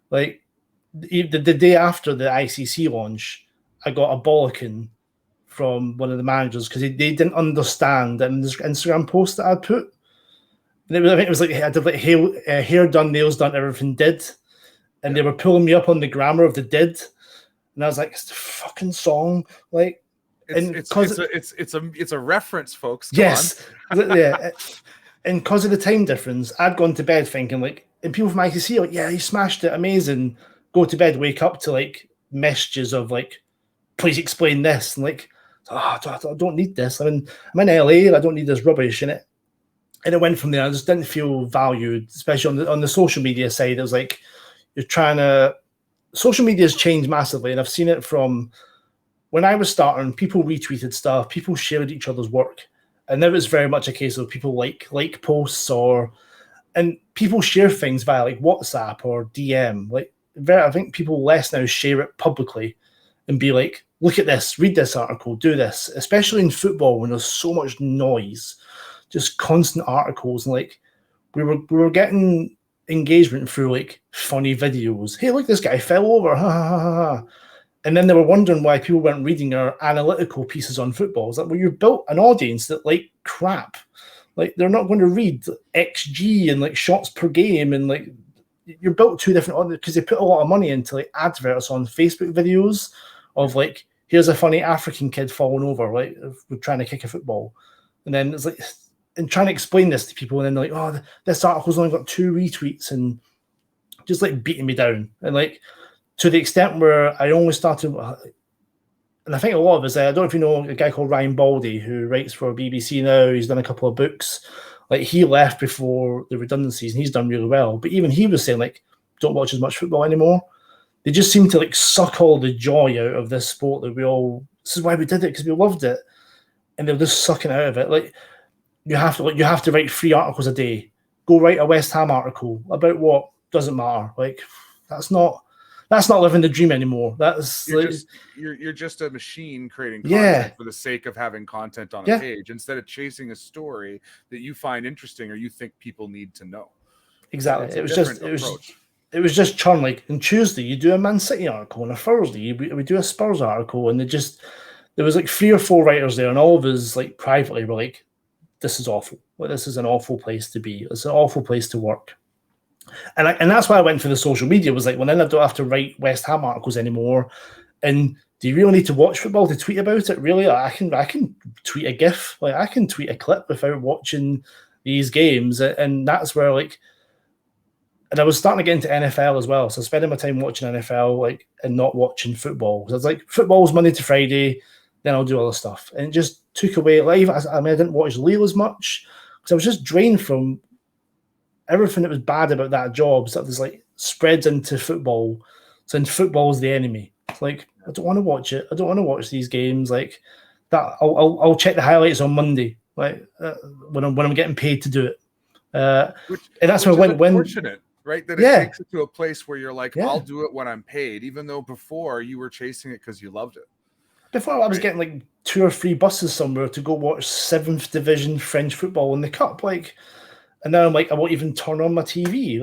Like, the day after the ICC launch, I got a bollocking from one of the managers because they didn't understand an Instagram post that I'd put. And I think it was like I did like hair done, nails done, everything did, and they were pulling me up on the grammar of the did, and I was like, it's the fucking song, like. It's a reference, folks. Come yes, yeah, and because of the time difference, I'd gone to bed thinking like, and people from ICC are like, yeah, he smashed it, amazing. Go to bed, wake up to like messages of like, please explain this, and like, I don't need this. I'm in LA, I don't need this rubbish in it. And it went from there. I just didn't feel valued, especially on the social media side. It was like, social media has changed massively, and I've seen it from when I was starting. People retweeted stuff, people shared each other's work, and there was very much a case of people like posts, and people share things via like WhatsApp or DM. Like, I think people less now share it publicly and be like, look at this, read this article, do this, especially in football when there's so much noise, just constant articles. And like, we were getting engagement through like funny videos. Hey, look, this guy fell over, ha ha ha ha. And then they were wondering why people weren't reading our analytical pieces on football. It's like, well, you've built an audience that like crap. Like, they're not going to read XG and like shots per game, and like, you're built two different audiences because they put a lot of money into like adverts on Facebook videos of like, here's a funny African kid falling over, like, we're trying to kick a football. And then it's like, and trying to explain this to people, and then they're like, oh, this article's only got 2 retweets, and just like beating me down. And like, to the extent where I only started, and I think a lot of us, I don't know if you know a guy called Ryan Baldy who writes for BBC now. He's done a couple of books. Like, he left before the redundancies, and he's done really well. But even he was saying, like, don't watch as much football anymore. They just seem to like suck all the joy out of this sport that this is why we did it, because we loved it, and they're just sucking out of it. Like, you have to write 3 articles a day. Go write a West Ham article about what doesn't matter. Like, that's not living the dream anymore. You're just a machine creating content for the sake of having content on a page, instead of chasing a story that you find interesting or you think people need to know. Exactly. It was just churn. Like, on Tuesday you do a Man City article, on a Thursday we do a Spurs article, and there was like 3 or 4 writers there, and all of us like privately were like, this is awful. Like, this is an awful place to be. It's an awful place to work. And that's why I went for the social media, was like, well, then I don't have to write West Ham articles anymore. And do you really need to watch football to tweet about it? Really? I can tweet a GIF. Like, I can tweet a clip without watching these games. And that's where, like, and I was starting to get into NFL as well. So spending my time watching NFL, like, and not watching football. So I was like, football's Monday to Friday, then I'll do other stuff. And it just took away, like, I didn't watch Lille as much because I was just drained from everything that was bad about that job. So there's like spreads into football. So football's the enemy. It's like, I don't want to watch it. I don't want to watch these games like that. I'll check the highlights on Monday, like when I'm getting paid to do it. And that's when unfortunate, right? That it takes it to a place where you're like, I'll do it when I'm paid, even though before you were chasing it because you loved it. Before, I was getting like 2 or 3 buses somewhere to go watch 7th division French football in the cup, like. And now I'm like, I won't even turn on my TV.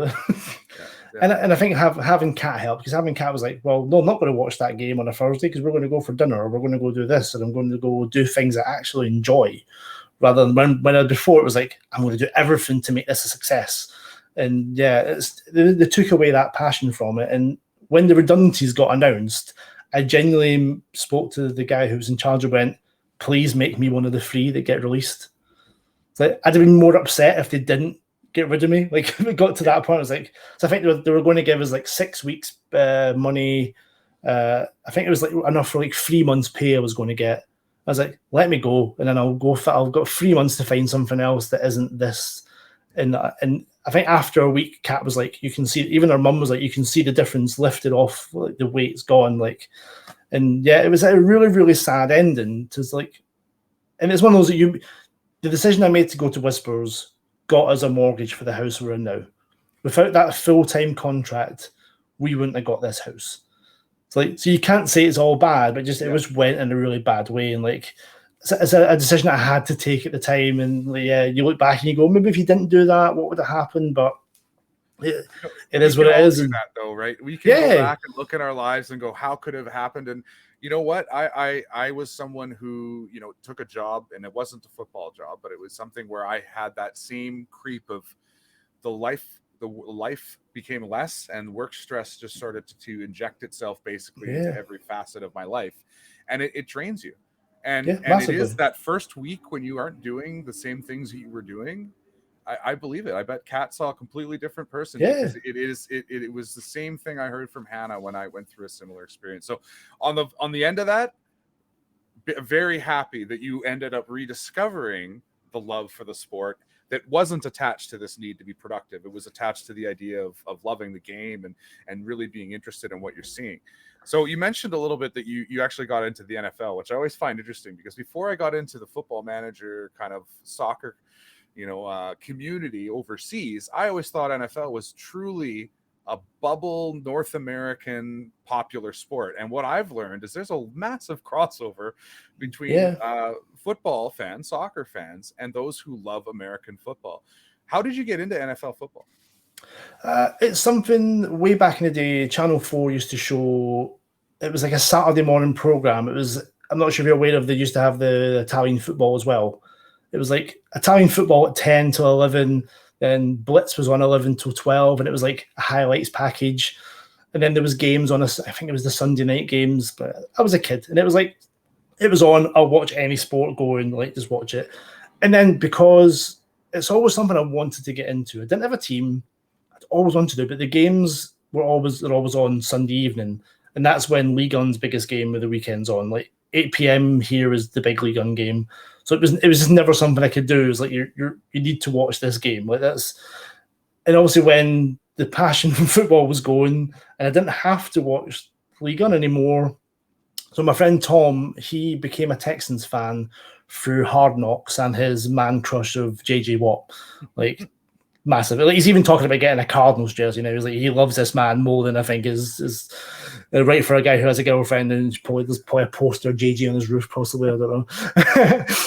And I think having Kat helped, because having Kat was like, well, no, I'm not going to watch that game on a Thursday because we're going to go for dinner, or we're going to go do this, and I'm going to go do things I actually enjoy, rather than when before it was like, I'm going to do everything to make this a success. And they took away that passion from it. And when the redundancies got announced, I genuinely spoke to the guy who was in charge and went, please make me one of the 3 that get released. Like, I'd have been more upset if they didn't get rid of me. Like, if it got to that point, I was like, so I think they were going to give us like 6 weeks money. I think it was like enough for like 3 months pay I was going to get. I was like, let me go, and then I've got 3 months to find something else that isn't this. And I think after a week, Kat was like, you can see, even her mum was like, you can see the difference lifted off, like the weight's gone. Like, and it was a really, really sad ending. To like, and it's one of those that the decision I made to go to Whispers got us a mortgage for the house we're in now. Without that full-time contract, we wouldn't have got this house. So you can't say it's all bad, but it just went in a really bad way. And like, it's a decision I had to take at the time. And you look back and you go, maybe if you didn't do that, what would have happened? But it is what it is. That though, right? We can go back and look at our lives and go, how could it have happened? And you know what? I was someone who, took a job, and it wasn't a football job, but it was something where I had that same creep of the life became less, and work stress just started to inject itself basically into every facet of my life. And it drains you. And it is that first week when you aren't doing the same things that you were doing. I believe it. I bet Kat saw a completely different person. Because it was the same thing I heard from Hannah when I went through a similar experience. So on the end of that, very happy that you ended up rediscovering the love for the sport that wasn't attached to this need to be productive. It was attached to the idea of loving the game and really being interested in what you're seeing. So you mentioned a little bit that you actually got into the NFL, which I always find interesting, because before I got into the Football Manager kind of soccer community overseas, I always thought NFL was truly a bubble North American popular sport. And what I've learned is there's a massive crossover between football fans, soccer fans, and those who love American football. How did you get into NFL football? It's something way back in the day, Channel 4 used to show, it was like a Saturday morning program. I'm not sure if you're aware of, they used to have the Italian football as well. It was like Italian football at 10 till 11, then Blitz was on 11 till 12, and it was like a highlights package. And then there was games on I think it was the Sunday night games, but I was a kid, and it was like, it was on, I'll watch any sport going, like, just watch it. And then because it's always something I wanted to get into, I didn't have a team, I'd always wanted to do, but the games they're always on Sunday evening, and that's when Ligue 1's biggest game of the weekend's on, like 8 p.m. here is the big league on game. So it was just never something I could do. It was like you need to watch this game. Like that's, and obviously when the passion for football was going, and I didn't have to watch League One anymore. So my friend Tom, he became a Texans fan through Hard Knocks and his man crush of JJ Watt, like massive. Like, he's even talking about getting a Cardinals jersey now. He's like, he loves this man more than I think is right for a guy who has a girlfriend, and there's probably a poster of JJ on his roof, possibly. I don't know.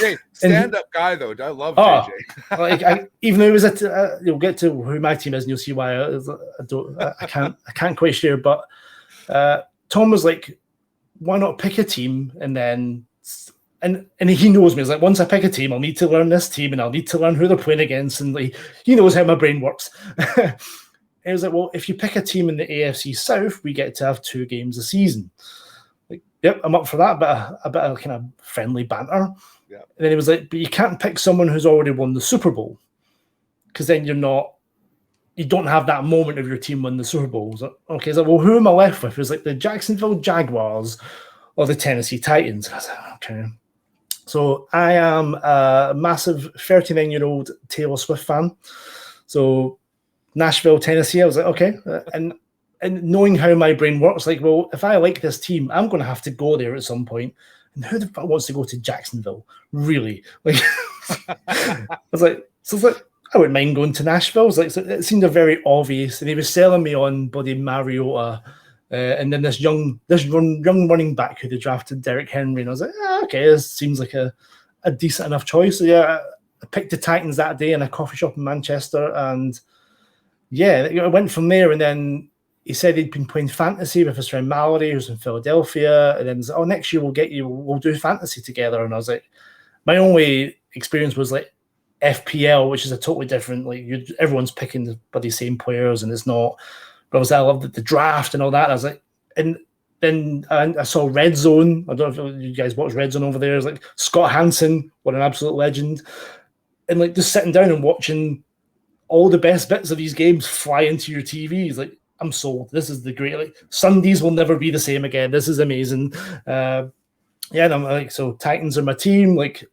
Hey, stand-up guy though. I love JJ. Like even though it was you'll get to who my team is, and you'll see why I can't quite share. But Tom was like, why not pick a team and then. And he knows me. It's like, once I pick a team, I'll need to learn this team and I'll need to learn who they're playing against. And like, he knows how my brain works. And he was like, well, if you pick a team in the AFC South, we get to have 2 games a season. Like, yep, I'm up for that. But a bit of kind of friendly banter. Yeah. And then he was like, but you can't pick someone who's already won the Super Bowl, because then you don't have that moment of your team win the Super Bowl. Like, okay, he's like, well, who am I left with? It was like the Jacksonville Jaguars or the Tennessee Titans. I was like, okay. So I am a massive 39-year-old Taylor Swift fan. So Nashville, Tennessee, I was like, okay. And knowing how my brain works, like, well, if I like this team, I'm going to have to go there at some point. And who the fuck wants to go to Jacksonville? Really? Like, I was like, I wouldn't mind going to Nashville. It was like, so it seemed a very obvious. And he was selling me on bloody Mariota. And then this young running back who they drafted, Derrick Henry, and I was like, okay, this seems like a decent enough choice. So yeah, I picked the Titans that day in a coffee shop in Manchester, and yeah, I went from there. And then he said he'd been playing fantasy with his friend Mallory, who's in Philadelphia, and then he said, oh, next year we'll do fantasy together. And I was like, my only experience was like FPL, which is a totally different, like everyone's picking the same players, and it's not. But I loved the draft and all that. I was like, and then I saw Red Zone. I don't know if you guys watch Red Zone over there. It's like Scott Hansen, what an absolute legend. And like just sitting down and watching all the best bits of these games fly into your TVs. Like, I'm sold. This is the great. Like, Sundays will never be the same again. This is amazing. And I'm like, so Titans are my team. Like,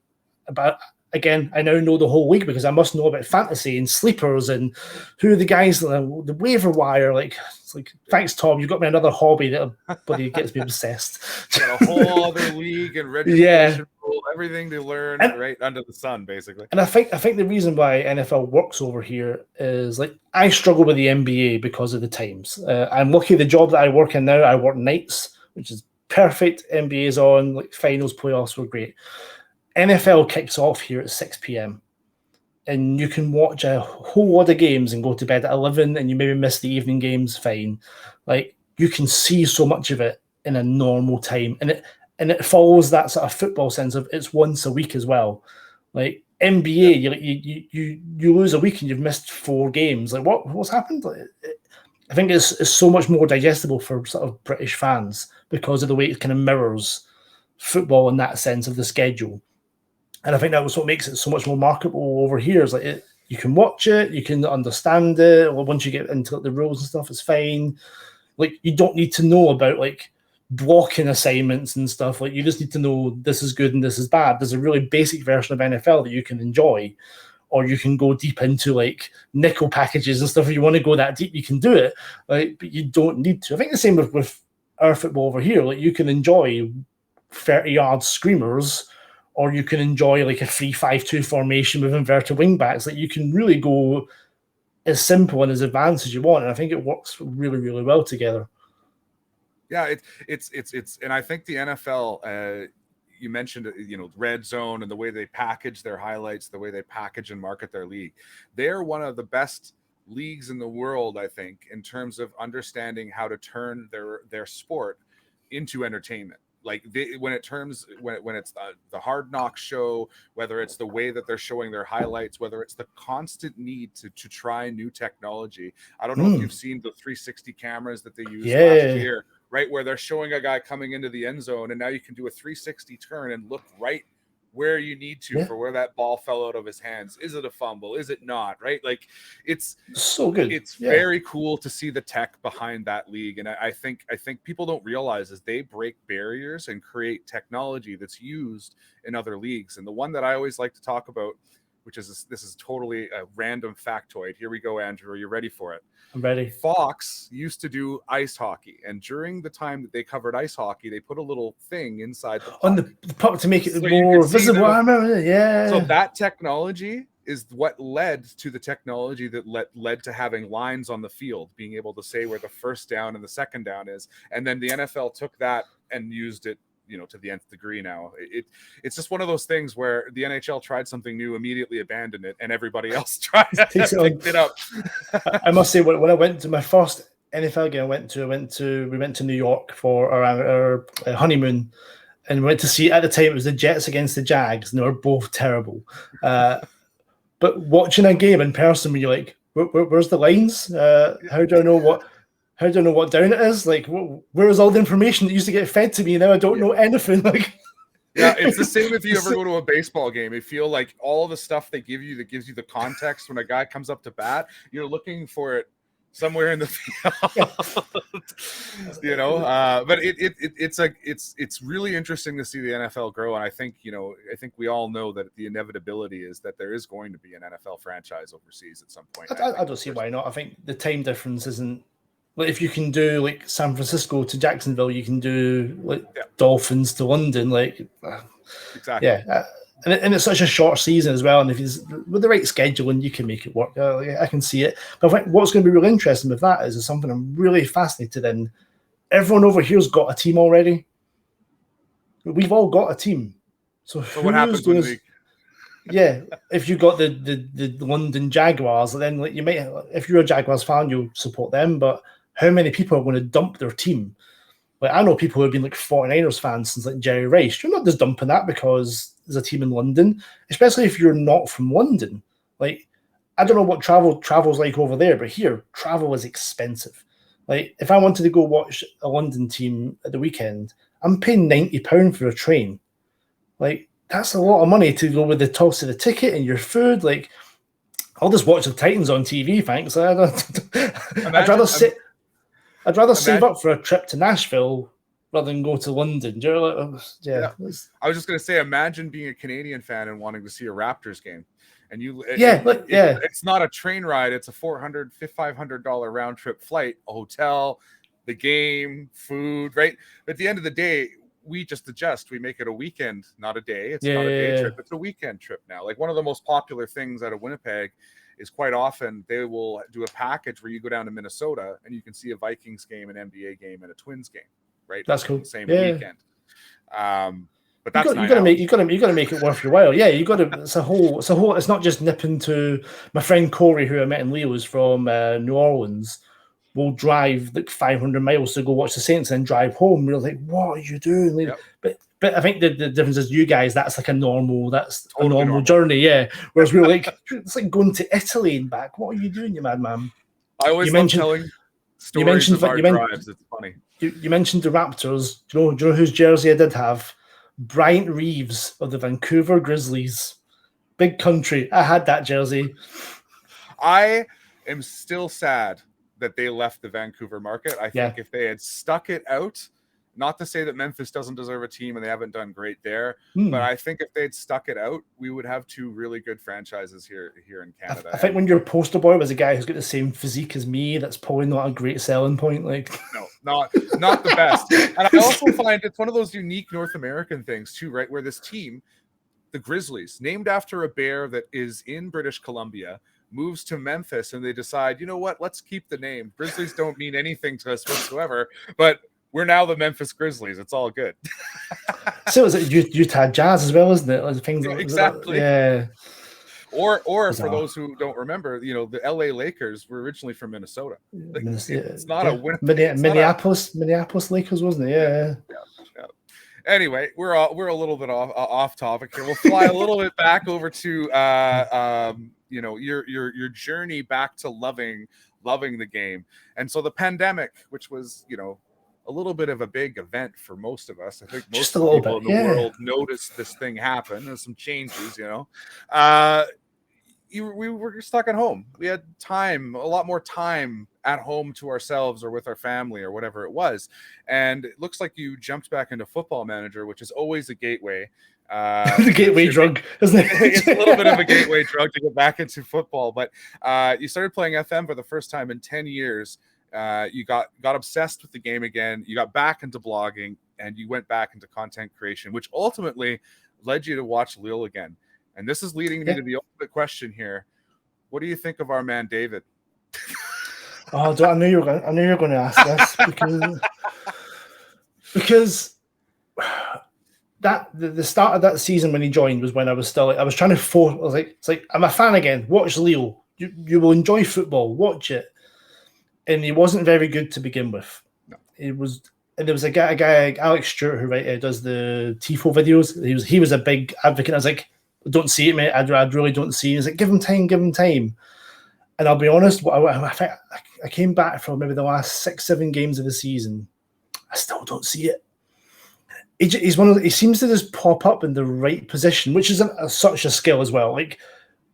about. Again, I now know the whole league because I must know about fantasy and sleepers and who are the guys, the waiver wire. Like, it's like, thanks, Tom. You've got me another hobby that gets me obsessed. Got a whole other league and registration rule, everything to learn right under the sun, basically. And I think the reason why NFL works over here is like I struggle with the NBA because of the times. I'm lucky the job that I work in now. I work nights, which is perfect. NBA's on, like finals, playoffs were great. NFL kicks off here at 6 p.m. and you can watch a whole lot of games and go to bed at 11 and you maybe miss the evening games, fine. Like, you can see so much of it in a normal time. And it follows that sort of football sense of it's once a week as well. Like, NBA, you lose a week and you've missed 4 games. Like, what's happened? Like, I think it's so much more digestible for sort of British fans because of the way it kind of mirrors football in that sense of the schedule. And I think that was what makes it so much more marketable over here. Is like you can watch it, you can understand it. Well, once you get into the rules and stuff, it's fine. Like, you don't need to know about like blocking assignments and stuff. Like, you just need to know this is good and this is bad. There's a really basic version of NFL that you can enjoy, or you can go deep into like nickel packages and stuff. If you want to go that deep, you can do it. Like, but you don't need to. I think the same with our football over here. Like, you can enjoy 30-yard screamers, or you can enjoy like a 3-5-2 formation with inverted wing backs. Like, you can really go as simple and as advanced as you want. And I think it works really, really well together. Yeah, it's and I think the NFL, you mentioned, Red Zone and the way they package their highlights, the way they package and market their league. They're one of the best leagues in the world, I think, in terms of understanding how to turn their sport into entertainment. Like, when it's the Hard Knocks show, whether it's the way that they're showing their highlights, whether it's the constant need to try new technology. I don't know if you've seen the 360 cameras that they used last year, right, where they're showing a guy coming into the end zone, and now you can do a 360 turn and look right where you need to Yeah. for where that ball fell out of his hands. Is it a fumble? Is it not? Right? Like it's So good. It's very cool to see the tech behind that league. And I think people don't realize is they break barriers and create technology that's used in other leagues. And the one that I always like to talk about, which is this is totally a random factoid. Here we go, Andrew. Are you ready for it? I'm ready. Fox used to do ice hockey, and during the time that they covered ice hockey, they put a little thing inside the puck. On the puck to make it more visible. I remember it. Yeah. So that technology is what led to the technology that led to having lines on the field, being able to say where the first down and the second down is. And then the NFL took that and used it, to the nth degree now. It's just one of those things where the NHL tried something new, immediately abandoned it, and everybody else tried picked it up. I must say, when I went to my first NFL game, we went to New York for our honeymoon, and we went to see, at the time, it was the Jets against the Jags, and they were both terrible. But watching a game in person, when you're like, where's the lines? How do I know what down it is? Like, where is all the information that used to get fed to me? Now I don't know anything. Like, yeah, it's the same if you ever go to a baseball game. You feel like all the stuff they give you that gives you the context when a guy comes up to bat, you're looking for it somewhere in the field. But it's really interesting to see the NFL grow. And I think we all know that the inevitability is that there is going to be an NFL franchise overseas at some point. I don't see why not. I think the time difference isn't. Like, if you can do like San Francisco to Jacksonville, you can do like Dolphins to London. Like, exactly. Yeah, and it's such a short season as well. And if with the right scheduling, you can make it work. I can see it. But I think what's going to be really interesting with that is something I'm really fascinated in. Everyone over here's got a team already. We've all got a team. So what happens when yeah, if you got the London Jaguars, then like you might, if you're a Jaguars fan, you'll support them. But how many people are going to dump their team? Like, I know people who have been like 49ers fans since like Jerry Rice. You're not just dumping that because there's a team in London, especially if you're not from London. Like, I don't know what travel's like over there, but here travel is expensive. Like, if I wanted to go watch a London team at the weekend, I'm paying £90 for a train. Like, that's a lot of money to go with the toss of the ticket and your food. Like, I'll just watch the Titans on TV, thanks. I'd rather save up for a trip to Nashville rather than go to London. I was just going to say, imagine being a Canadian fan and wanting to see a Raptors game. And it's not a train ride. It's a $400, $500 round trip flight, a hotel, the game, food, right? But at the end of the day, we just adjust. We make it a weekend, not a day. It's not a day trip. It's a weekend trip now. Like, one of the most popular things out of Winnipeg is quite often they will do a package where you go down to Minnesota and you can see a Vikings game, an NBA game, and a Twins game, right? That's cool. The same weekend. But that's you got to make it worth your while. Yeah, you got to. It's a whole. It's not just nipping to. My friend Corey, who I met in Lille, is from New Orleans. Will drive like 500 miles to go watch the Saints and then drive home. We're like, what are you doing? Like, but I think the difference is you guys, that's like a normal journey, yeah. Whereas we're like, it's like going to Italy and back. What are you doing, you madman? I always love telling stories of our drives. It's funny. You mentioned the Raptors. Do you know whose jersey I did have? Bryant Reeves of the Vancouver Grizzlies. Big country. I had that jersey. I am still sad that they left the Vancouver market. I think if they had stuck it out, not to say that Memphis doesn't deserve a team and they haven't done great there, but I think if they'd stuck it out, we would have two really good franchises here in Canada. I think when your poster boy was a guy who's got the same physique as me, that's probably not a great selling point. Like, no, not the best. And I also find it's one of those unique North American things too, right? Where this team, the Grizzlies, named after a bear that is in British Columbia, moves to Memphis, and they decide, you know what, let's keep the name. Grizzlies don't mean anything to us whatsoever, but we're now the Memphis Grizzlies. It's all good. So is it Utah Jazz as well, isn't it? Like things exactly. Yeah. Or for those who don't remember, the LA Lakers were originally from Minnesota. Like, it's not a Minneapolis Lakers, wasn't it? Yeah. Anyway, we're a little bit off topic here. We'll fly a little bit back over to your journey back to loving the game. And so the pandemic, which was a little bit of a big event for most of us. I think most Just a little people bit, in the world noticed this thing happen. There's some changes, we were stuck at home. We had time, a lot more time at home to ourselves or with our family or whatever it was. And it looks like you jumped back into Football Manager, which is always a gateway. The gateway drug, isn't it? It's a little bit of a gateway drug to get back into football. But you started playing FM for the first time in 10 years. You got obsessed with the game again. You got back into blogging, and you went back into content creation, which ultimately led you to watch Lille again. And this is leading me to the ultimate question here. What do you think of our man David? I knew you were going to ask this because that the start of that season when he joined was when I was still I was trying to force. I was like, it's like, I'm a fan again. Watch Lille. You will enjoy football. Watch it. And he wasn't very good to begin with. No. It was. And there was a guy Alex Stewart who does the TIFO videos. He was a big advocate. I was like, don't see it, mate. I really don't see it. He's like, give him time. And I'll be honest, I came back from maybe the last 6-7 games of the season. I still don't see it. He seems to just pop up in the right position, which is such a skill as well. Like,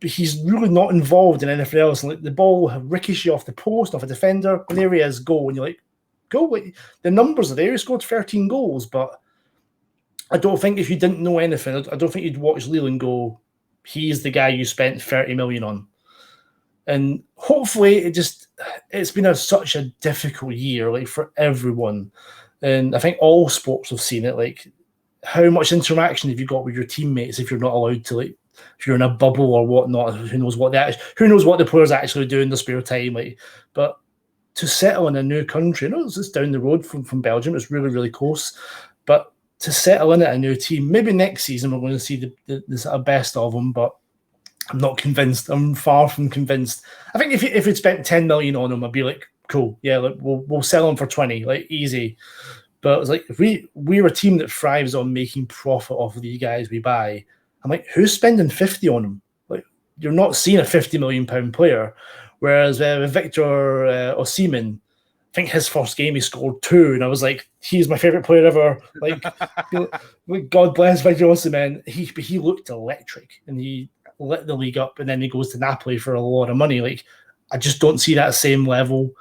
he's really not involved in anything else. Like, the ball will ricochet off the post, off a defender, and there he is, goal. And you're like, go. Like, the numbers are there. He scored 13 goals, but I don't think if you didn't know anything, I don't think you'd watch Lille and go, he's the guy you spent 30 million on. And hopefully it's been such a difficult year, like, for everyone. And I think all sports have seen it. Like, how much interaction have you got with your teammates if you're not allowed to, like, if you're in a bubble or whatnot? Who knows what the players actually do in their spare time? Like, but to settle in a new country, it's just down the road from Belgium. It's really, really close. But to settle in at a new team, maybe next season we're going to see the sort of best of them, but I'm not convinced. I'm far from convinced. I think if it spent 10 million on him, I'd be like, cool, yeah, like, we'll sell him for 20, like, easy. But it's like, if we're a team that thrives on making profit off of the guys we buy, I'm like, who's spending 50 on him? Like, you're not seeing a 50 million pound player. Whereas with Victor Osimhen, I think his first game he scored 2, and I was like, he's my favorite player ever. Like, God bless Victor Osimhen. He looked electric, and he lit the league up, and then he goes to Napoli for a lot of money. Like, I just don't see that same level.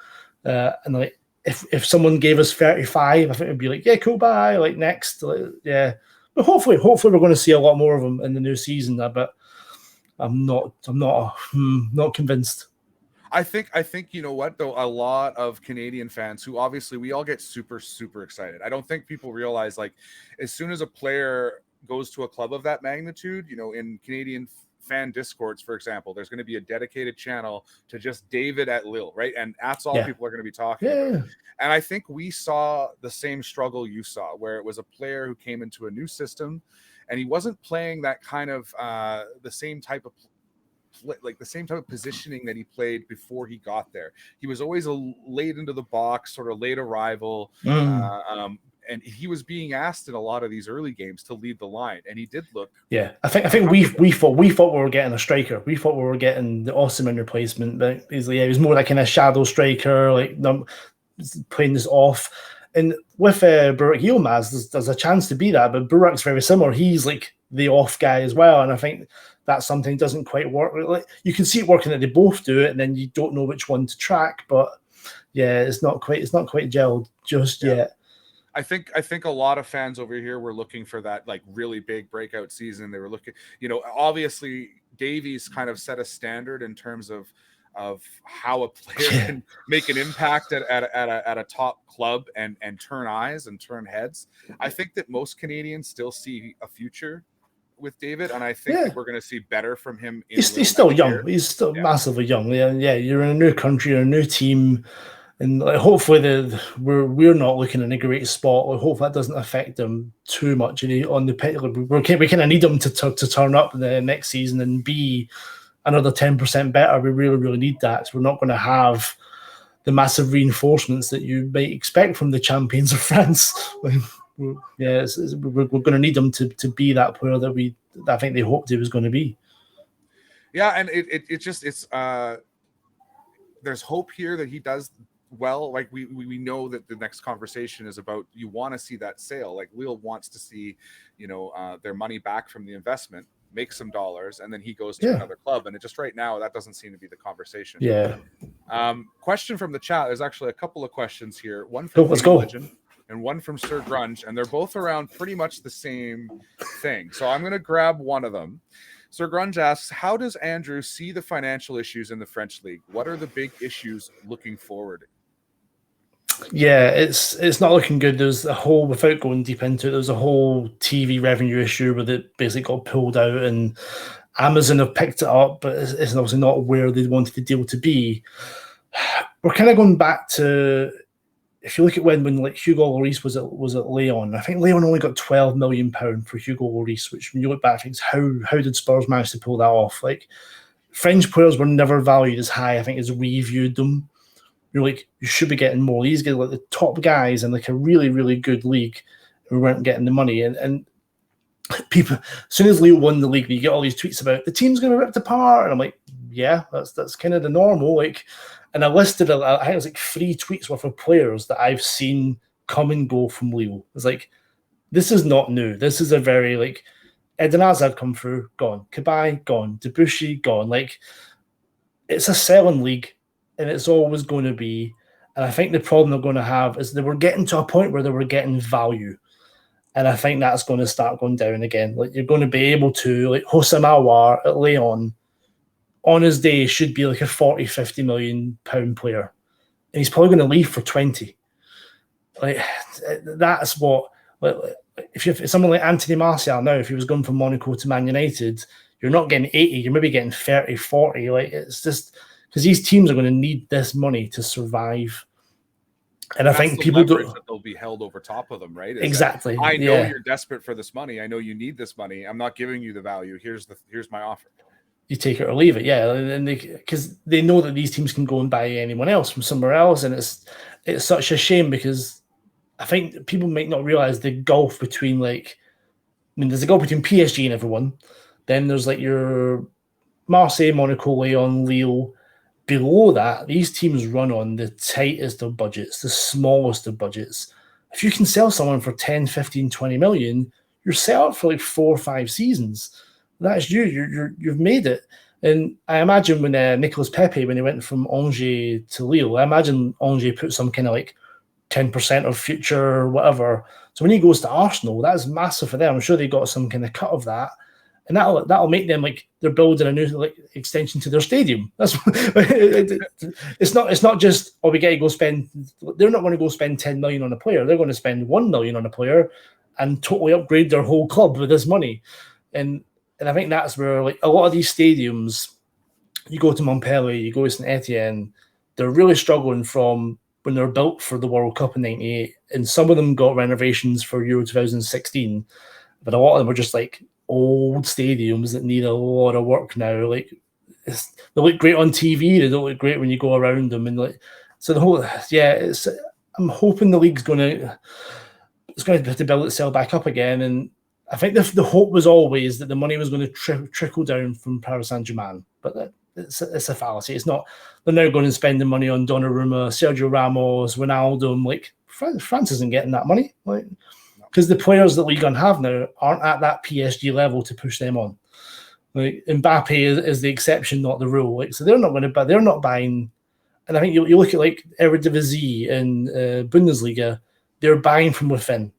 And like, if someone gave us 35, I think it'd be like, yeah, cool, bye. Like, next, like, yeah. But hopefully we're going to see a lot more of them in the new season. But I'm not convinced. I think you know what, though, a lot of Canadian fans who obviously we all get super, super excited. I don't think people realize, like, as soon as a player goes to a club of that magnitude, in Canadian fan discords, for example, there's going to be a dedicated channel to just David at Lille, right? And that's all people are going to be talking about. And I think we saw the same struggle you saw, where it was a player who came into a new system and he wasn't playing that kind of the same type of positioning that he played before he got there. He was always late into the box, sort of late arrival. And he was being asked in a lot of these early games to lead the line, and he did look. Yeah, I think we thought we were getting a striker. We thought we were getting the Osimhen replacement, but he was more like kind of shadow striker, like playing this off. And with Burak Yilmaz, there's a chance to be that, but Burak's very similar. He's like the off guy as well, and I think that's something doesn't quite work. Like, you can see it working that they both do it, and then you don't know which one to track. But yeah, it's not quite gelled just yet. I think a lot of fans over here were looking for that, like, really big breakout season. They were looking, obviously Davies kind of set a standard in terms of how a player can make an impact at a top club and turn eyes and turn heads. I think that most Canadians still see a future with David, and I think that we're going to see better from him. He's still young. He's still massively young. Yeah, you're in a new country, you're a new team. And hopefully we're not looking in a great spot. I hope that doesn't affect them too much on the pitch. We kind of need them to turn up the next season and be another 10% better. We really, really need that. So we're not going to have the massive reinforcements that you might expect from the champions of France. We're going to need them to be that player that I think they hoped he was going to be. Yeah, and it's there's hope here that he does well, like we know that the next conversation is about, you want to see that sale. Like Lille wants to see, their money back from the investment, make some dollars, and then he goes to another club. And it just right now, that doesn't seem to be the conversation. Yeah. Question from the chat. There's actually a couple of questions here. One from Legend and one from Sir Grunge, and they're both around pretty much the same thing. So I'm going to grab one of them. Sir Grunge asks, how does Andrew see the financial issues in the French league? What are the big issues looking forward? Yeah, it's not looking good. There's a whole, without going deep into it, there's a whole TV revenue issue where it basically got pulled out, and Amazon have picked it up, but it's obviously not where they wanted the deal to be. We're kind of going back to, if you look at when like Hugo Lloris was at Lyon, I think Lyon only got £12 million for Hugo Lloris, which when you look back, how did Spurs manage to pull that off? Like, French players were never valued as high, I think, as we viewed them. You're like, you should be getting more. These guys, like the top guys in like a really, really good league, we weren't getting the money. And people, as soon as Lille won the league, you get all these tweets about the team's going to rip apart. And I'm like, yeah, that's kind of the normal. Like, and I listed, I think it was like 3 tweets worth of players that I've seen come and go from Lille. It's like, this is not new. This is a very, like, Eden Hazard come through, gone. Cabaye, gone. Debussy, gone. Like, it's a selling league, and it's always going to be. And I think the problem they're going to have is they were getting to a point where they were getting value. And I think that's going to start going down again. Like, you're going to be able to, like, Houssam Aouar at Lyon, on his day, should be like a 40, 50 million pound player. And he's probably going to leave for 20. Like, that's what, like, if someone like Anthony Martial now, if he was going from Monaco to Man United, you're not getting 80, you're maybe getting 30, 40. Like, it's just, because these teams are going to need this money to survive. And I think people do, that they'll be held over top of them, right? Exactly. I know you're desperate for this money. I know you need this money. I'm not giving you the value. Here's my offer. You take it or leave it, yeah. And because they know that these teams can go and buy anyone else from somewhere else, and it's such a shame, because I think people might not realize the gulf between, like, I mean, there's a gulf between PSG and everyone. Then there's like your Marseille, Monaco, Lyon, Lille. Below that, these teams run on the tightest of budgets, the smallest of budgets. If you can sell someone for 10, 15, 20 million, you're set up for like 4 or 5 seasons. That's you've made it. And I imagine when Nicolas Pepe, when he went from Angers to Lille, I imagine Angers put some kind of like 10% of future or whatever. So when he goes to Arsenal, that's massive for them. I'm sure they got some kind of cut of that. And that'll make them, like, they're building a new, like, extension to their stadium. That's it's not just, we get to go spend. They're not going to go spend 10 million on a player. They're going to spend 1 million on a player and totally upgrade their whole club with this money. And I think that's where, like, a lot of these stadiums, you go to Montpellier, you go to Saint Etienne, they're really struggling from when they're built for the World Cup in '98, and some of them got renovations for Euro 2016, but a lot of them were just like old stadiums that need a lot of work now. Like, they look great on TV, they don't look great when you go around them, and like, so the whole, I'm hoping the league's going to have to build itself back up again. And I think the hope was always that the money was going to trickle down from Paris Saint-Germain, but it's a fallacy. It's not. They're now going to spend the money on Donnarumma, Sergio Ramos, Ronaldo. Like, France isn't getting that money, like, because the players that Ligue 1 have now aren't at that PSG level to push them on. Like, Mbappe is the exception, not the rule. Like, so they're not going to buy. They're not buying. And I think you look at like Eredivisie and Bundesliga, they're buying from within.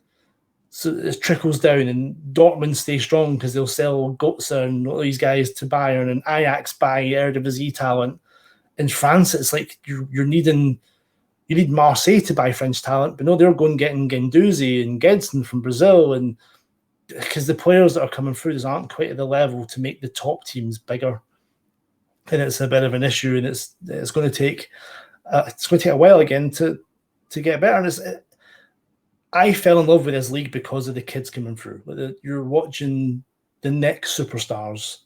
So it trickles down, and Dortmund stay strong because they'll sell Götze and all these guys to Bayern, and Ajax buy Eredivisie talent. In France, it's like you need Marseille to buy French talent, but no, they're going getting Guendouzi and Gedson from Brazil, and because the players that are coming through aren't quite at the level to make the top teams bigger, and it's a bit of an issue, and it's going to take a while again to get better. And I fell in love with this league because of the kids coming through. You're watching the next superstars.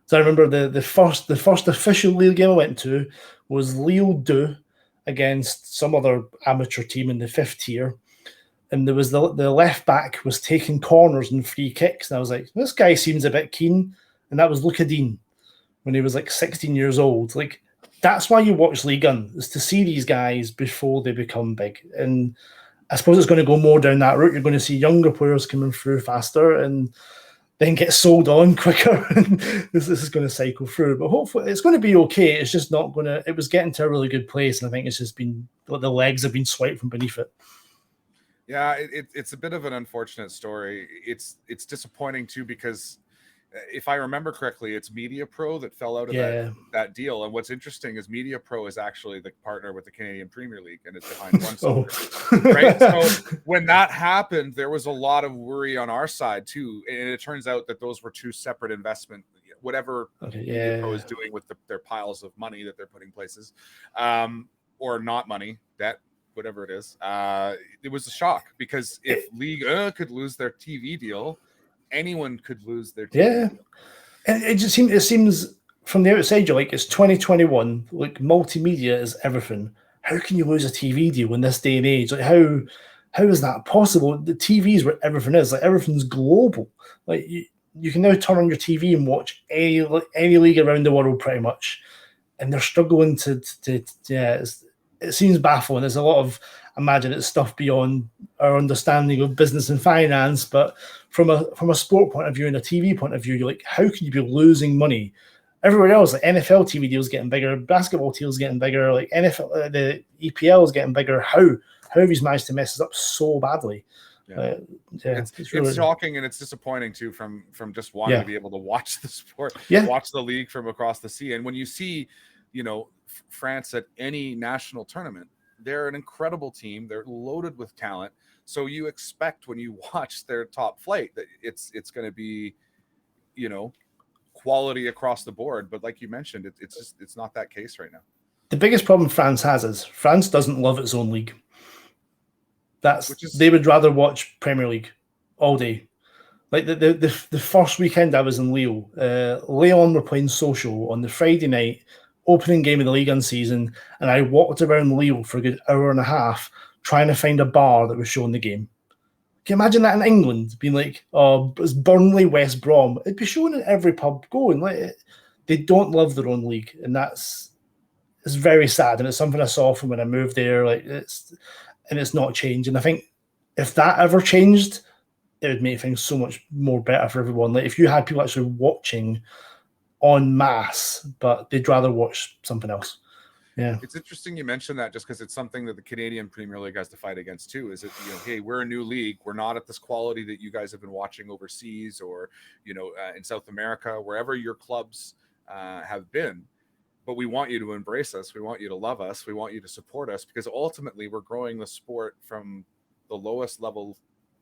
So I remember the first official Lille game I went to was Lille 2 against some other amateur team in the 5th tier. And there was the left back was taking corners and free kicks. And I was like, this guy seems a bit keen. And that was Luca Dean when he was like 16 years old. Like, that's why you watch Ligue 1, is to see these guys before they become big. And I suppose it's going to go more down that route. You're going to see younger players coming through faster and then get sold on quicker. And this is going to cycle through. But hopefully it's going to be okay. It's just not going to... It was getting to a really good place, and I think it's just been... The legs have been swiped from beneath it. Yeah, it's a bit of an unfortunate story. It's disappointing, too, because... if I remember correctly, it's Media Pro that fell out of that deal. And what's interesting is Media Pro is actually the partner with the Canadian Premier League, and it's behind one soccer. Right? So when that happened, there was a lot of worry on our side too. And it turns out that those were two separate investment, whatever Media Pro is doing with their piles of money that they're putting places, or not money, debt, whatever it is. It was a shock, because if Ligue 1 could lose their TV deal, anyone could lose their TV deal. And it seems from the outside, you're like, it's 2021, like multimedia is everything. How can you lose a TV deal in this day and age? Like, how is that possible? The TV is where everything is. Like, everything's global. Like, you can now turn on your TV and watch any league around the world pretty much, and they're struggling to it seems baffling. There's a lot of, imagine it's stuff beyond our understanding of business and finance, but from a sport point of view and a TV point of view, you're like, how can you be losing money? Everywhere else, like NFL TV deals getting bigger, basketball deals getting bigger, like NFL, the EPL is getting bigger. How have you managed to mess this up so badly? It's shocking, and it's disappointing too, from just wanting to be able to watch the sport, watch the league from across the sea. And when you see, France at any national tournament, they're an incredible team. They're loaded with talent. So you expect when you watch their top flight that it's going to be, quality across the board. But like you mentioned, it's not that case right now. The biggest problem France has is France doesn't love its own league. They would rather watch Premier League all day. Like the first weekend I was in Lille, Lyon were playing Social on the Friday night, opening game of the Ligue 1 season, and I walked around Lille for a good hour and a half trying to find a bar that was showing the game. Can you imagine that in England, being like, oh, it's Burnley, West Brom? It'd be shown in every pub going. Like, they don't love their own league, and it's very sad. And it's something I saw from when I moved there. Like, it's not changing. I think if that ever changed, it would make things so much more better for everyone. Like, if you had people actually watching en masse, but they'd rather watch something else. Yeah, it's interesting you mentioned that, just because it's something that the Canadian Premier League has to fight against too. Is that, hey, we're a new league. We're not at this quality that you guys have been watching overseas, or in South America, wherever your clubs have been. But we want you to embrace us. We want you to love us. We want you to support us, because ultimately we're growing the sport from the lowest level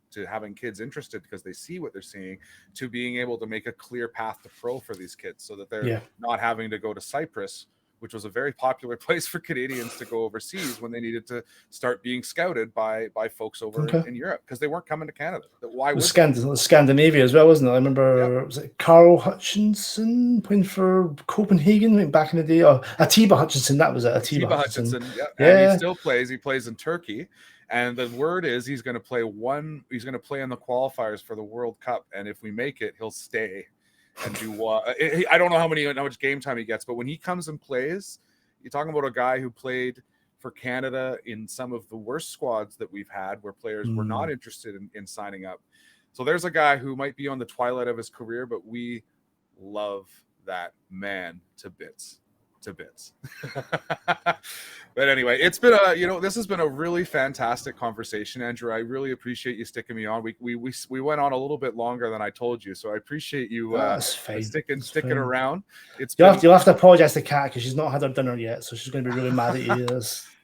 to having kids interested because they see what they're seeing, to being able to make a clear path to pro for these kids, so that they're not having to go to Cyprus, which was a very popular place for Canadians to go overseas when they needed to start being scouted by folks over in Europe, because they weren't coming to Canada. Why would Scandinavia as well, wasn't it? I remember, was it Carl Hutchinson playing for Copenhagen back in the day? Or Atiba Hutchinson, that was it. Atiba Hutchinson. And he still plays. He plays in Turkey. And the word is he's going to play he's going to play in the qualifiers for the World Cup. And if we make it, he'll stay and do I don't know how much game time he gets, but when he comes and plays, you're talking about a guy who played for Canada in some of the worst squads that we've had, where players were not interested in signing up. So there's a guy who might be on the twilight of his career, but we love that man to bits. But anyway, it's been this has been a really fantastic conversation, Andrew. I really appreciate you sticking me on. We went on a little bit longer than I told you, so I appreciate you sticking around. You'll have to apologize to Kat, because she's not had her dinner yet, so she's going to be really mad at you.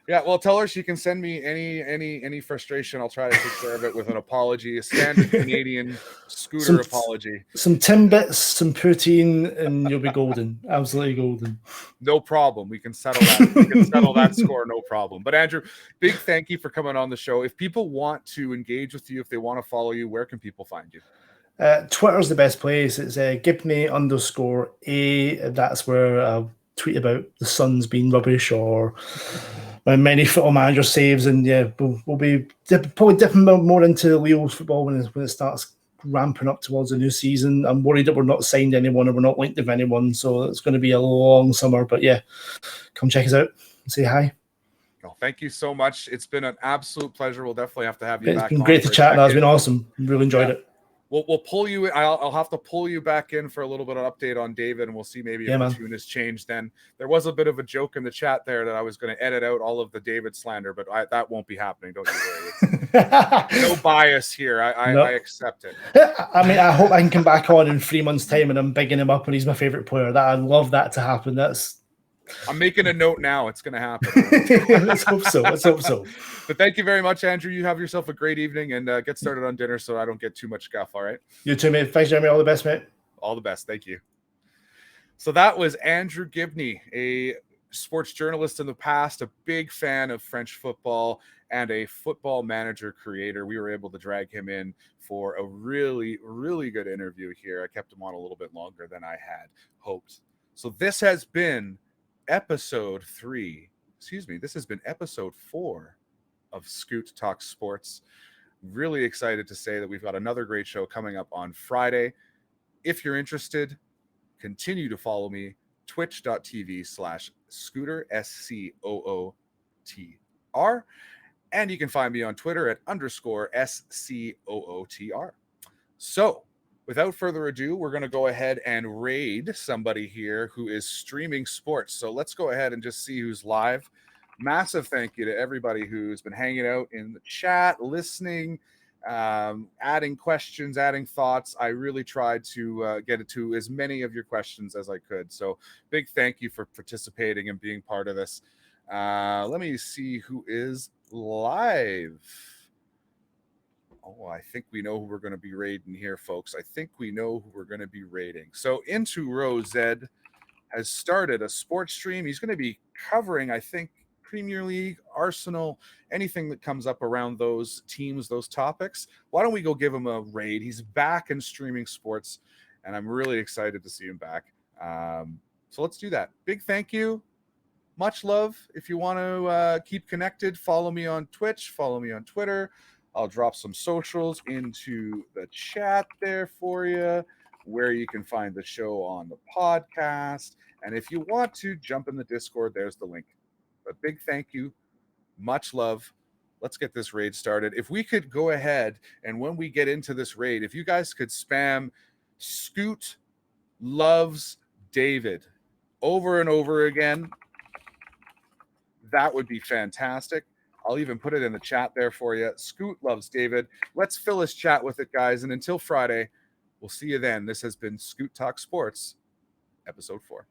Yeah, well, tell her she can send me any frustration. I'll try to take care of it with an apology, a standard Canadian scooter apology. Some Timbits, some poutine, and you'll be golden. Absolutely golden. No problem. We can settle that. We can settle that score, no problem. But Andrew, big thank you for coming on the show. If people want to engage with you, if they want to follow you, where can people find you? Twitter's the best place. It's Gibney_A. That's where I'll tweet about the Suns being rubbish, or many football manager saves, and we'll be probably dipping more into Lille's football when it starts ramping up towards a new season. I'm worried that we're not signed anyone or we're not linked with anyone, so it's going to be a long summer. But yeah, come check us out and say hi. Well, thank you so much. It's been an absolute pleasure. We'll definitely have to have you back. It's been great to chat. It's been awesome. Really enjoyed it. We'll pull you. I'll have to pull you back in for a little bit of update on David, and we'll see maybe if the tune has changed. Then there was a bit of a joke in the chat there that I was going to edit out all of the David slander, but that won't be happening. Don't you worry. No bias here. I accept it. I mean, I hope I can come back on in 3 months' time and I'm bigging him up and he's my favorite player. I'd love that to happen. I'm making a note now. It's going to happen. Let's hope so. But thank you very much, Andrew. You have yourself a great evening and get started on dinner so I don't get too much guff. All right. You too, mate. Thanks, Jeremy. All the best, mate. All the best. Thank you. So that was Andrew Gibney, a sports journalist in the past, a big fan of French football, and a football manager creator. We were able to drag him in for a really, really good interview here. I kept him on a little bit longer than I had hoped. So this has been episode 4 of Scoot Talk Sports. Really excited to say that we've got another great show coming up on Friday. If you're interested, continue to follow me, twitch.tv/scooter, SCOOTR. And you can find me on Twitter at _SCOOTR. So without further ado, we're going to go ahead and raid somebody here who is streaming sports. So let's go ahead and just see who's live. Massive thank you to everybody who's been hanging out in the chat, listening, adding questions, adding thoughts. I really tried to get to as many of your questions as I could. So big thank you for participating and being part of this. Let me see who is live. Oh, I think we know who we're going to be raiding here, folks. I think we know who we're going to be raiding. So Into Row Zed has started a sports stream. He's going to be covering, I think, Premier League, Arsenal, anything that comes up around those teams, those topics. Why don't we go give him a raid? He's back in streaming sports, and I'm really excited to see him back. So let's do that. Big thank you. Much love. If you want to keep connected, follow me on Twitch, follow me on Twitter. I'll drop some socials into the chat there for you, where you can find the show on the podcast. And if you want to jump in the Discord, there's the link. But big thank you. Much love. Let's get this raid started. If we could go ahead and when we get into this raid, if you guys could spam Scoot loves David over and over again, that would be fantastic. I'll even put it in the chat there for you. Scoot loves David. Let's fill his chat with it, guys. And until Friday, we'll see you then. This has been Scoot Talk Sports, episode 4.